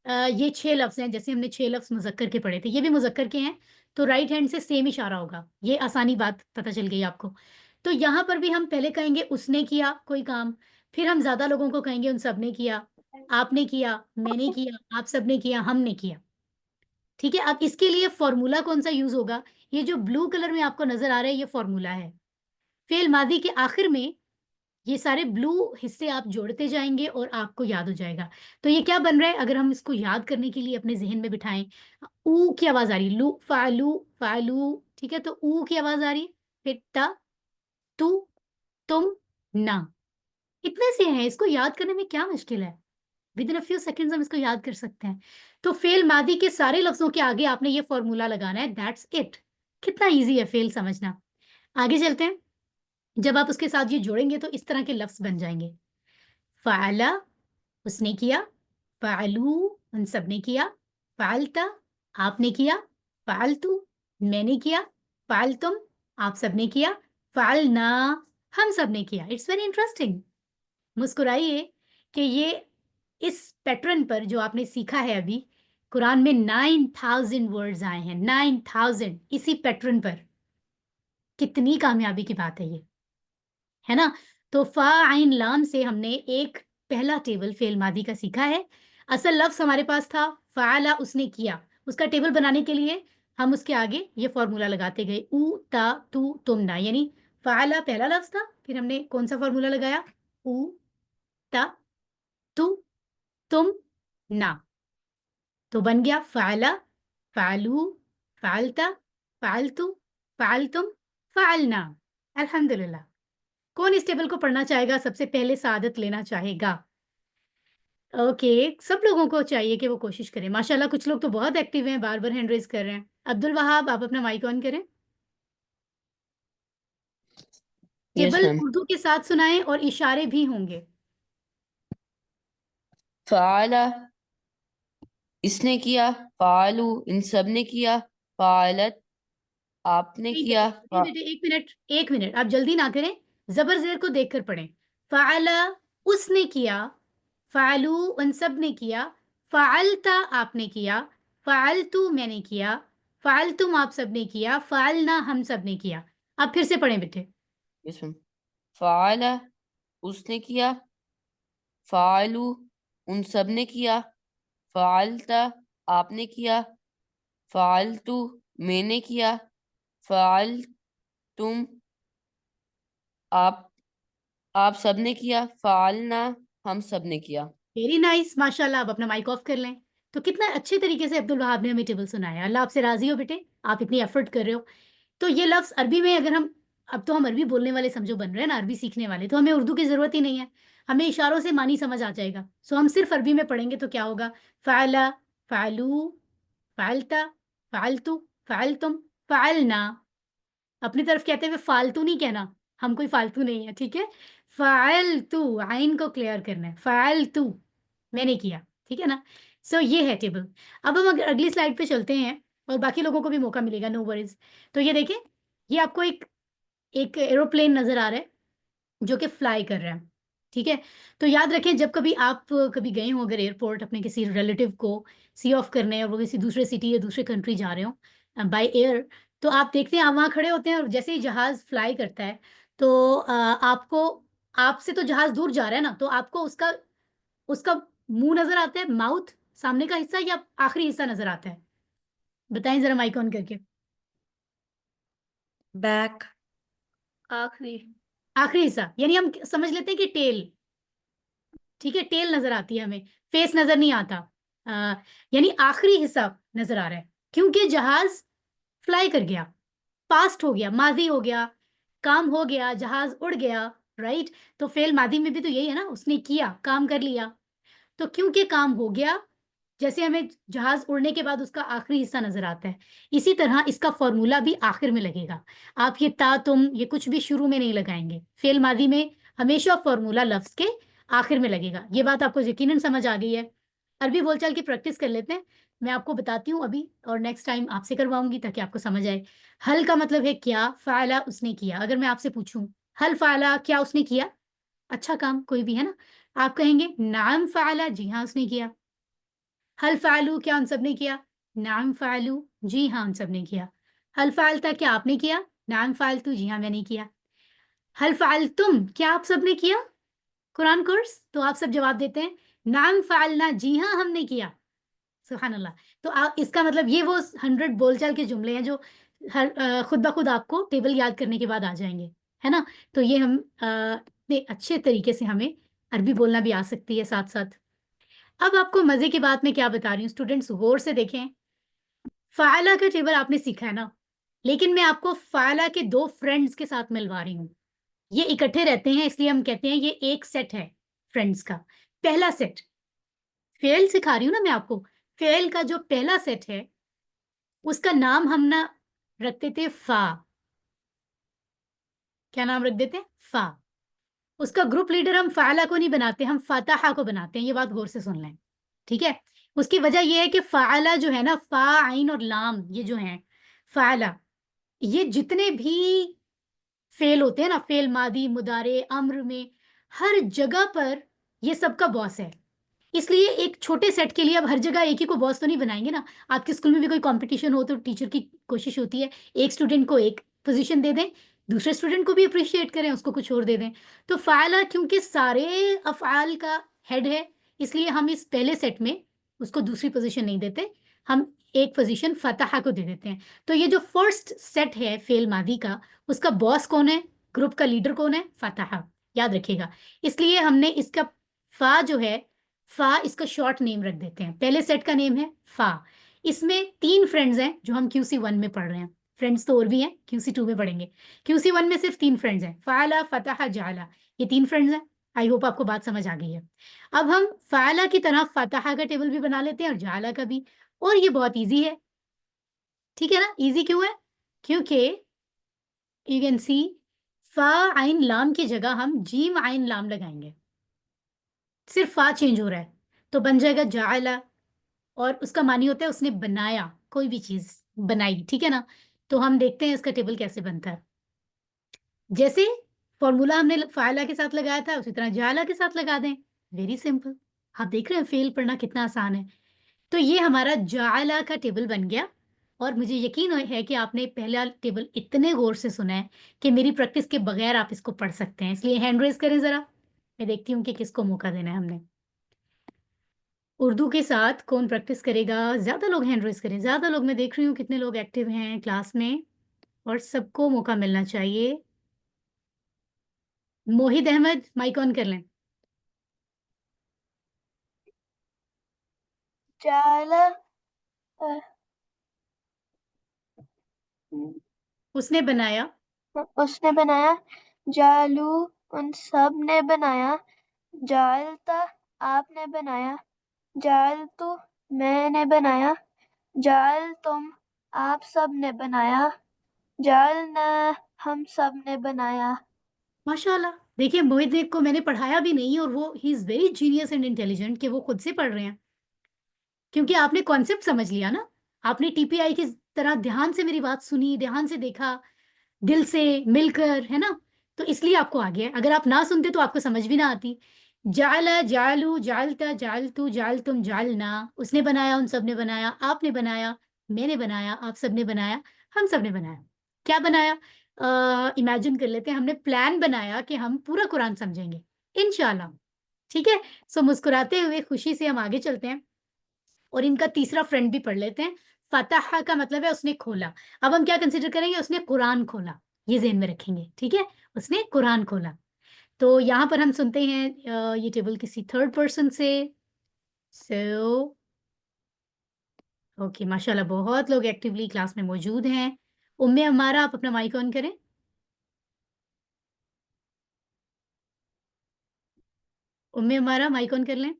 یہ 6 لفظ ہیں. جیسے ہم نے 6 لفظ مذکر کے پڑھے تھے, یہ بھی مذکر کے ہیں, تو رائٹ ہینڈ سے سیم اشارہ ہوگا. یہ آسانی بات پتہ چل گئی آپ کو. تو یہاں پر بھی ہم پہلے کہیں گے اس نے کیا کوئی کام, پھر ہم زیادہ لوگوں کو کہیں گے ان سب نے کیا, آپ نے کیا, میں نے کیا, آپ سب نے کیا, ہم نے کیا, ٹھیک ہے. اب اس کے لیے فارمولا کون سا یوز ہوگا؟ یہ جو بلو کلر میں آپ کو نظر آ رہا ہے یہ فارمولا ہے. فعل ماضی کے آخر میں یہ سارے بلو حصے آپ جوڑتے جائیں گے اور آپ کو یاد ہو جائے گا. تو یہ کیا بن رہا ہے اگر ہم اس کو یاد کرنے کے لیے اپنے ذہن میں بٹھائیں؟ او کی آواز آ رہی ہے، لو فالو فالو، ٹھیک ہے، تو او کی آواز آ رہی ہے، پھر تا تو تم نا، اتنے سے ہیں، اس کو یاد کرنے میں کیا مشکل ہے؟ With in a few seconds ہم اس کو یاد کر سکتے ہیں. تو فعل ماضی کے سارے لفظوں کے آگے آپ نے یہ فارمولا لگانا ہے، دیٹس اٹ. کتنا ایزی ہے فعل سمجھنا. آگے چلتے ہیں. جب آپ اس کے ساتھ یہ جوڑیں گے تو اس طرح کے لفظ بن جائیں گے. فعلا، اس نے کیا. فعلو، ان سب نے کیا. فعلتا، آپ نے کیا. فعلتو، میں نے کیا. فعلتم، آپ سب نے کیا. فعلنا، ہم سب نے کیا. It's very interesting. مسکرائیے کہ یہ اس پیٹرن پر جو آپ نے سیکھا ہے ابھی، قرآن میں 9000 ورڈز آئے ہیں. 9000 اسی پیٹرن پر. کتنی کامیابی کی بات ہے یہ، ہے نا؟ تو فا عین لام سے ہم نے ایک پہلا ٹیبل فعل ماضی کا سیکھا ہے. اصل لفظ ہمارے پاس تھا فعلا، اس نے کیا. اس کا ٹیبل بنانے کے لیے ہم اس کے آگے یہ فارمولا لگاتے گئے، او تا تو تم نا. یعنی فعلا پہلا لفظ تھا، پھر ہم نے کون سا فارمولا لگایا؟ او تا تو تم نا. تو بن گیا فعلا، فعلو، فعلتا، فعلتو، فعلتم، فعلنا. الحمدللہ. کون اس ٹیبل کو پڑھنا چاہے گا؟ سب سے پہلے سعادت لینا چاہے گا؟ اوکے، سب لوگوں کو چاہیے کہ وہ کوشش کریں. ماشاءاللہ کچھ لوگ تو بہت ایکٹیو ہیں، بار بار ہینڈ ریز کر رہے ہیں. عبد الوہاب، آپ اپنا مائک آن کریں. یس ٹیبل میم. اردو کے ساتھ سنائیں اور اشارے بھی ہوں گے. فعلا، اس نے کیا. فعلو، ان سب نے کیا. فعلت، آپ نے نہیں کیا. بیٹے، نہیں بیٹے، ایک منٹ ایک منٹ، آپ جلدی نہ کریں، زبر زیر کو دیکھ کر پڑھیں. فعلا، اس نے کیا. فعلو، ان سب نے کیا. فعلتا، آپ نے کیا. فعلتو، میں نے کیا. فعلتم، آپ سب نے کیا. فعلنا، ہم سب نے کیا. آپ پھر سے پڑھیں بیٹے. یس میم. فعلا، اس نے کیا. فعلو، ان سب نے کیا. فعلتا، آپ نے کیا. فعلتو، میں نے کیا. فعلتم، آپ سب نے کیا. فعلنا، ہم سب نے کیا. ویری نائس، ماشاء اللہ. آپ اپنا مائک آف کر لیں. تو کتنا اچھے طریقے سے عبد الوہاب نے ہمیں ٹیبل سنایا. اللہ آپ سے راضی ہو بیٹے، آپ اتنی ایفرٹ کر رہے ہو. تو یہ لفظ عربی میں اگر اب تو ہم عربی بولنے والے سمجھو بن رہے ہیں نا، عربی سیکھنے والے، تو ہمیں اردو کی ضرورت ہی نہیں ہے. ہمیں اشاروں سے معنی سمجھ آ جائے گا. سو ہم صرف عربی میں پڑھیں گے تو کیا ہوگا؟ فعلا، فعلو، فعلتا، فعلتو، فعلتم، فعلنا. اپنی طرف کہتے ہوئے فالتو نہیں کہنا، ہم کوئی فالتو نہیں ہے، ٹھیک ہے؟ فعلتو، عین کو کلیئر کرنا ہے. فعلتو، میں نے کیا، ٹھیک ہے نا؟ سو یہ ہے ٹیبل. اب ہم اگر اگلی سلائڈ پہ چلتے ہیں اور باقی لوگوں کو بھی موقع ملے گا، نو وریز. تو یہ دیکھیں، یہ آپ کو ایک ایروپلین نظر آ رہا ہے جو کہ فلائی کر رہا ہے، ٹھیک ہے؟ تو یاد رکھیں جب کبھی آپ کبھی گئے ہوں اگر ایئرپورٹ اپنے کسی ریلیٹیو کو سی آف کرنے، اور وہ کسی دوسرے سٹی یا دوسرے کنٹری جا رہے ہوں بائی ایئر، تو آپ دیکھتے ہیں آپ وہاں کھڑے ہوتے ہیں اور جیسے ہی جہاز فلائی کرتا ہے تو آپ سے تو جہاز دور جا رہا ہے نا، تو آپ کو اس کا منہ نظر آتا ہے، ماؤتھ سامنے کا حصہ، یا آخری حصہ نظر آتا ہے؟ بتائیں ذرا مائک آن کر کے. بیک. آخری حصہ، یعنی ہم سمجھ لیتے ہیں کہ ٹیل، ٹھیک ہے، ٹیل نظر آتی ہے ہمیں، فیس نظر نہیں آتا. یعنی آخری حصہ نظر آ رہا ہے کیونکہ جہاز فلائی کر گیا، پاسٹ ہو گیا، ماضی ہو گیا، کام ہو گیا، جہاز اڑ گیا، رائٹ؟ تو فعل ماضی میں بھی تو یہی ہے نا، اس نے کیا، کام کر لیا. تو کیونکہ کام ہو گیا، جیسے ہمیں جہاز اڑنے کے بعد اس کا آخری حصہ نظر آتا ہے، اسی طرح اس کا فارمولا بھی آخر میں لگے گا. آپ یہ تا تم یہ کچھ بھی شروع میں نہیں لگائیں گے. فعل ماضی میں ہمیشہ فارمولا لفظ کے آخر میں لگے گا. یہ بات آپ کو یقیناً سمجھ آ گئی ہے. عربی بول چال کی پریکٹس کر لیتے ہیں. میں آپ کو بتاتی ہوں ابھی، اور نیکسٹ ٹائم آپ سے کرواؤں گی تاکہ آپ کو سمجھ آئے. حل کا مطلب ہے کیا، فعلا اس نے کیا. اگر میں آپ سے پوچھوں حل فعلا، کیا اس نے کیا اچھا کام کوئی بھی، ہے نا؟ آپ کہیں گے نعم فعلا، جی ہاں اس نے کیا. حل فعلو، کیا ان سب نے کیا؟ نعم فعلو، جی ہاں ان سب نے کیا. حل فعلتا، کیا آپ نے کیا؟ نعم فعلتو، جی ہاں میں نے کیا. حل فعلتم، کیا آپ سب نے کیا قرآن کورس؟ تو آپ سب جواب دیتے ہیں نعم فعلنا، جی ہاں ہم نے کیا. سبحان اللہ. تو اس کا مطلب یہ وہ 100 بول چال کے جملے ہیں جو خود بخود آپ کو ٹیبل یاد کرنے کے بعد آ جائیں گے، ہے نا؟ تو یہ ہم اتنے اچھے طریقے سے ہمیں عربی بولنا بھی آ سکتی ہے ساتھ ساتھ. اب آپ کو مزے کی بات میں کیا بتا رہی ہوں اسٹوڈنٹس، غور سے دیکھیں. فعلہ کا ٹیبل آپ نے سیکھا ہے نا، لیکن میں آپ کو فعلہ کے 2 فرینڈز کے ساتھ ملوا رہی ہوں. یہ اکٹھے رہتے ہیں، اس لیے ہم کہتے ہیں یہ ایک سیٹ ہے فرینڈز کا. پہلا سیٹ فعل سکھا رہی ہوں نا میں آپ کو. فعل کا جو پہلا سیٹ ہے اس کا نام ہم نہ رکھتے تھے فا. کیا نام رکھ دیتے؟ فا. اس کا گروپ لیڈر ہم فعلہ کو نہیں بناتے، ہم فاتحہ کو بناتے ہیں. یہ بات غور سے سن لیں، ٹھیک ہے؟ اس کی وجہ یہ ہے کہ فعلہ جو ہے نا، فا عین اور لام، یہ جو ہیں فعلہ، یہ جتنے بھی فعل ہوتے ہیں نا، فعل ماضی، مضارع، امر میں ہر جگہ پر یہ سب کا باس ہے. اس لیے ایک چھوٹے سیٹ کے لیے اب ہر جگہ ایک ہی کو باس تو نہیں بنائیں گے نا. آپ کے اسکول میں بھی کوئی کمپٹیشن ہو تو ٹیچر کی کوشش ہوتی ہے ایک اسٹوڈنٹ کو ایک پوزیشن دے دیں، دوسرے اسٹوڈنٹ کو بھی اپریشیٹ کریں، اس کو کچھ اور دے دیں. تو فعلہ کیونکہ سارے افعال کا ہیڈ ہے، اس لیے ہم اس پہلے سیٹ میں اس کو دوسری پوزیشن نہیں دیتے، ہم ایک پوزیشن فتحہ کو دے دیتے ہیں. تو یہ جو فرسٹ سیٹ ہے فعل ماضی کا، اس کا باس کون ہے، گروپ کا لیڈر کون ہے؟ فتحہ. یاد رکھیے گا. اس لیے ہم نے اس کا فا جو ہے، فا اس کا شارٹ نیم رکھ دیتے ہیں. پہلے سیٹ کا نیم ہے فا. اس میں 3 فرینڈز ہیں جو ہم QC1 میں پڑھ رہے ہیں. فرینڈز تو اور بھی ہیں، QC2 میں پڑھیں گے. QC1 میں صرف 3 فرینڈز ہیں، فعلہ، فتح، جعلہ. یہ 3 فرینڈز ہیں. آئی ہوپ آپ کو بات سمجھ آ گئی ہے. اب ہم فعلہ کی طرح فتح کا ٹیبل بھی بنا لیتے ہیں اور جعلہ کا بھی، اور یہ بہت ایزی ہے. ٹھیک ہے نا؟ ایزی کیوں ہے؟ کیونکہ یو کین سی فا عین لام کی جگہ ہم جیم عین لام لگائیں گے. صرف فا چینج ہو رہا ہے تو بن جائے گا جعلہ، اور اس کا معنی ہوتا ہے اس نے بنایا، کوئی بھی چیز بنائی. ٹھیک ہے نا؟ تو ہم دیکھتے ہیں اس کا ٹیبل کیسے بنتا ہے. جیسے فارمولا ہم نے فاعلہ کے ساتھ لگایا تھا اسی طرح جعلہ کے ساتھ لگا دیں. Very simple. آپ دیکھ رہے ہیں فعل پڑھنا کتنا آسان ہے. تو یہ ہمارا جعلہ کا ٹیبل بن گیا، اور مجھے یقین ہے کہ آپ نے پہلا ٹیبل اتنے غور سے سنا ہے کہ میری پریکٹس کے بغیر آپ اس کو پڑھ سکتے ہیں. اس لیے ہینڈ ریز کریں ذرا، میں دیکھتی ہوں کہ کس کو موقع دینا ہے ہم نے. اردو کے ساتھ کون پریکٹس کرے گا؟ زیادہ لوگ ہینڈ ریز کریں. زیادہ لوگ، میں دیکھ رہی ہوں کتنے لوگ ایکٹیو ہیں کلاس میں، اور سب کو موقع ملنا چاہیے. موہد احمد مائک آن کر لیں. جعلہ اس نے بنایا، اس نے بنایا. جالو ان سب نے بنایا. جعلتا آپ نے بنایا. جعلتو میں نے بنایا. جعلتم آپ سب نے بنایا. جعلنا ہم سب نے بنایا. ماشاءاللہ. دیکھیے موہد کو میں نے پڑھایا بھی نہیں، اور وہ ہی is very genius and intelligent کہ وہ خود سے پڑھ رہے ہیں، کیونکہ آپ نے کانسیپٹ سمجھ لیا نا. آپ نے TPI کی طرح دھیان سے میری بات سنی، دھیان سے دیکھا، دل سے مل کر، ہے نا؟ تو اس لیے آپ کو آ گیا. اگر آپ نہ سنتے تو آپ کو سمجھ بھی نہ آتی. جعل، جعلو، جعلتا، جعلتو، جعلتم، جعلنا. اس نے بنایا، ان سب نے بنایا، آپ نے بنایا، میں نے بنایا، آپ سب نے بنایا، ہم سب نے بنایا. کیا بنایا؟ امیجن کر لیتے ہیں ہم نے پلان بنایا کہ ہم پورا قرآن سمجھیں گے انشاءاللہ. ٹھیک ہے؟ سو مسکراتے ہوئے خوشی سے ہم آگے چلتے ہیں، اور ان کا تیسرا فرینڈ بھی پڑھ لیتے ہیں. فتح کا مطلب ہے اس نے کھولا. اب ہم کیا کنسیڈر کریں گے؟ اس نے قرآن کھولا. یہ ذہن میں رکھیں گے. ٹھیک ہے؟ اس نے قرآن کھولا. تو یہاں پر ہم سنتے ہیں یہ ٹیبل کسی تھرڈ پرسن سے. سو اوکے، ماشاءاللہ بہت لوگ ایکٹیولی کلاس میں موجود ہیں. ہمارا آپ اپنا مائک آن کریں. ہمارا مائک آن کر لیں.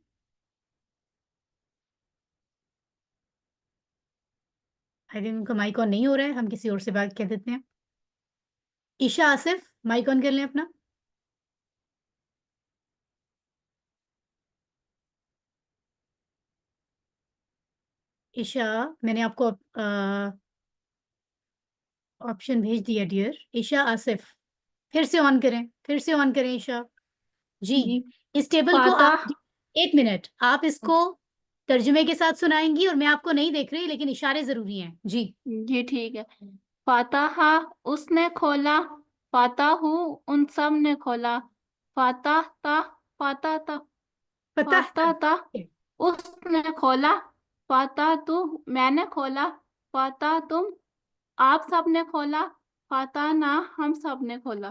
آئی تھنک ان کا مائک آن نہیں ہو رہا ہے، ہم کسی اور سے بات کہہ دیتے ہیں. عشاء آصف مائک آن کر لیں اپنا. عشاء میں نے آپ کو آپشن بھیج دیا ڈیئر. عشاء آصف پھر سے آن کریں، پھر سے آن کریں عشاء. جی اس ٹیبل کو آپ فاتح 1 منٹ آپ اس کو ترجمے کے ساتھ سنائیں گی، اور میں آپ کو نہیں دیکھ رہی لیکن اشارے ضروری ہیں. جی جی ٹھیک ہے. فاتح اس نے کھولا. فاتح ان سب نے کھولا. فاتح تا فاتح تا فتح فاتح تا اس نے کھولا. فاتح تو میں نے کھولا. فاتح تم آپ سب نے کھولا. فاتح نہ ہم سب نے کھولا.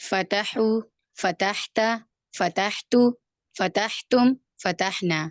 فتحوا فتحت فتحت فتحتم فتحنا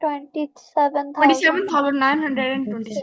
27,920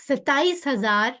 27,000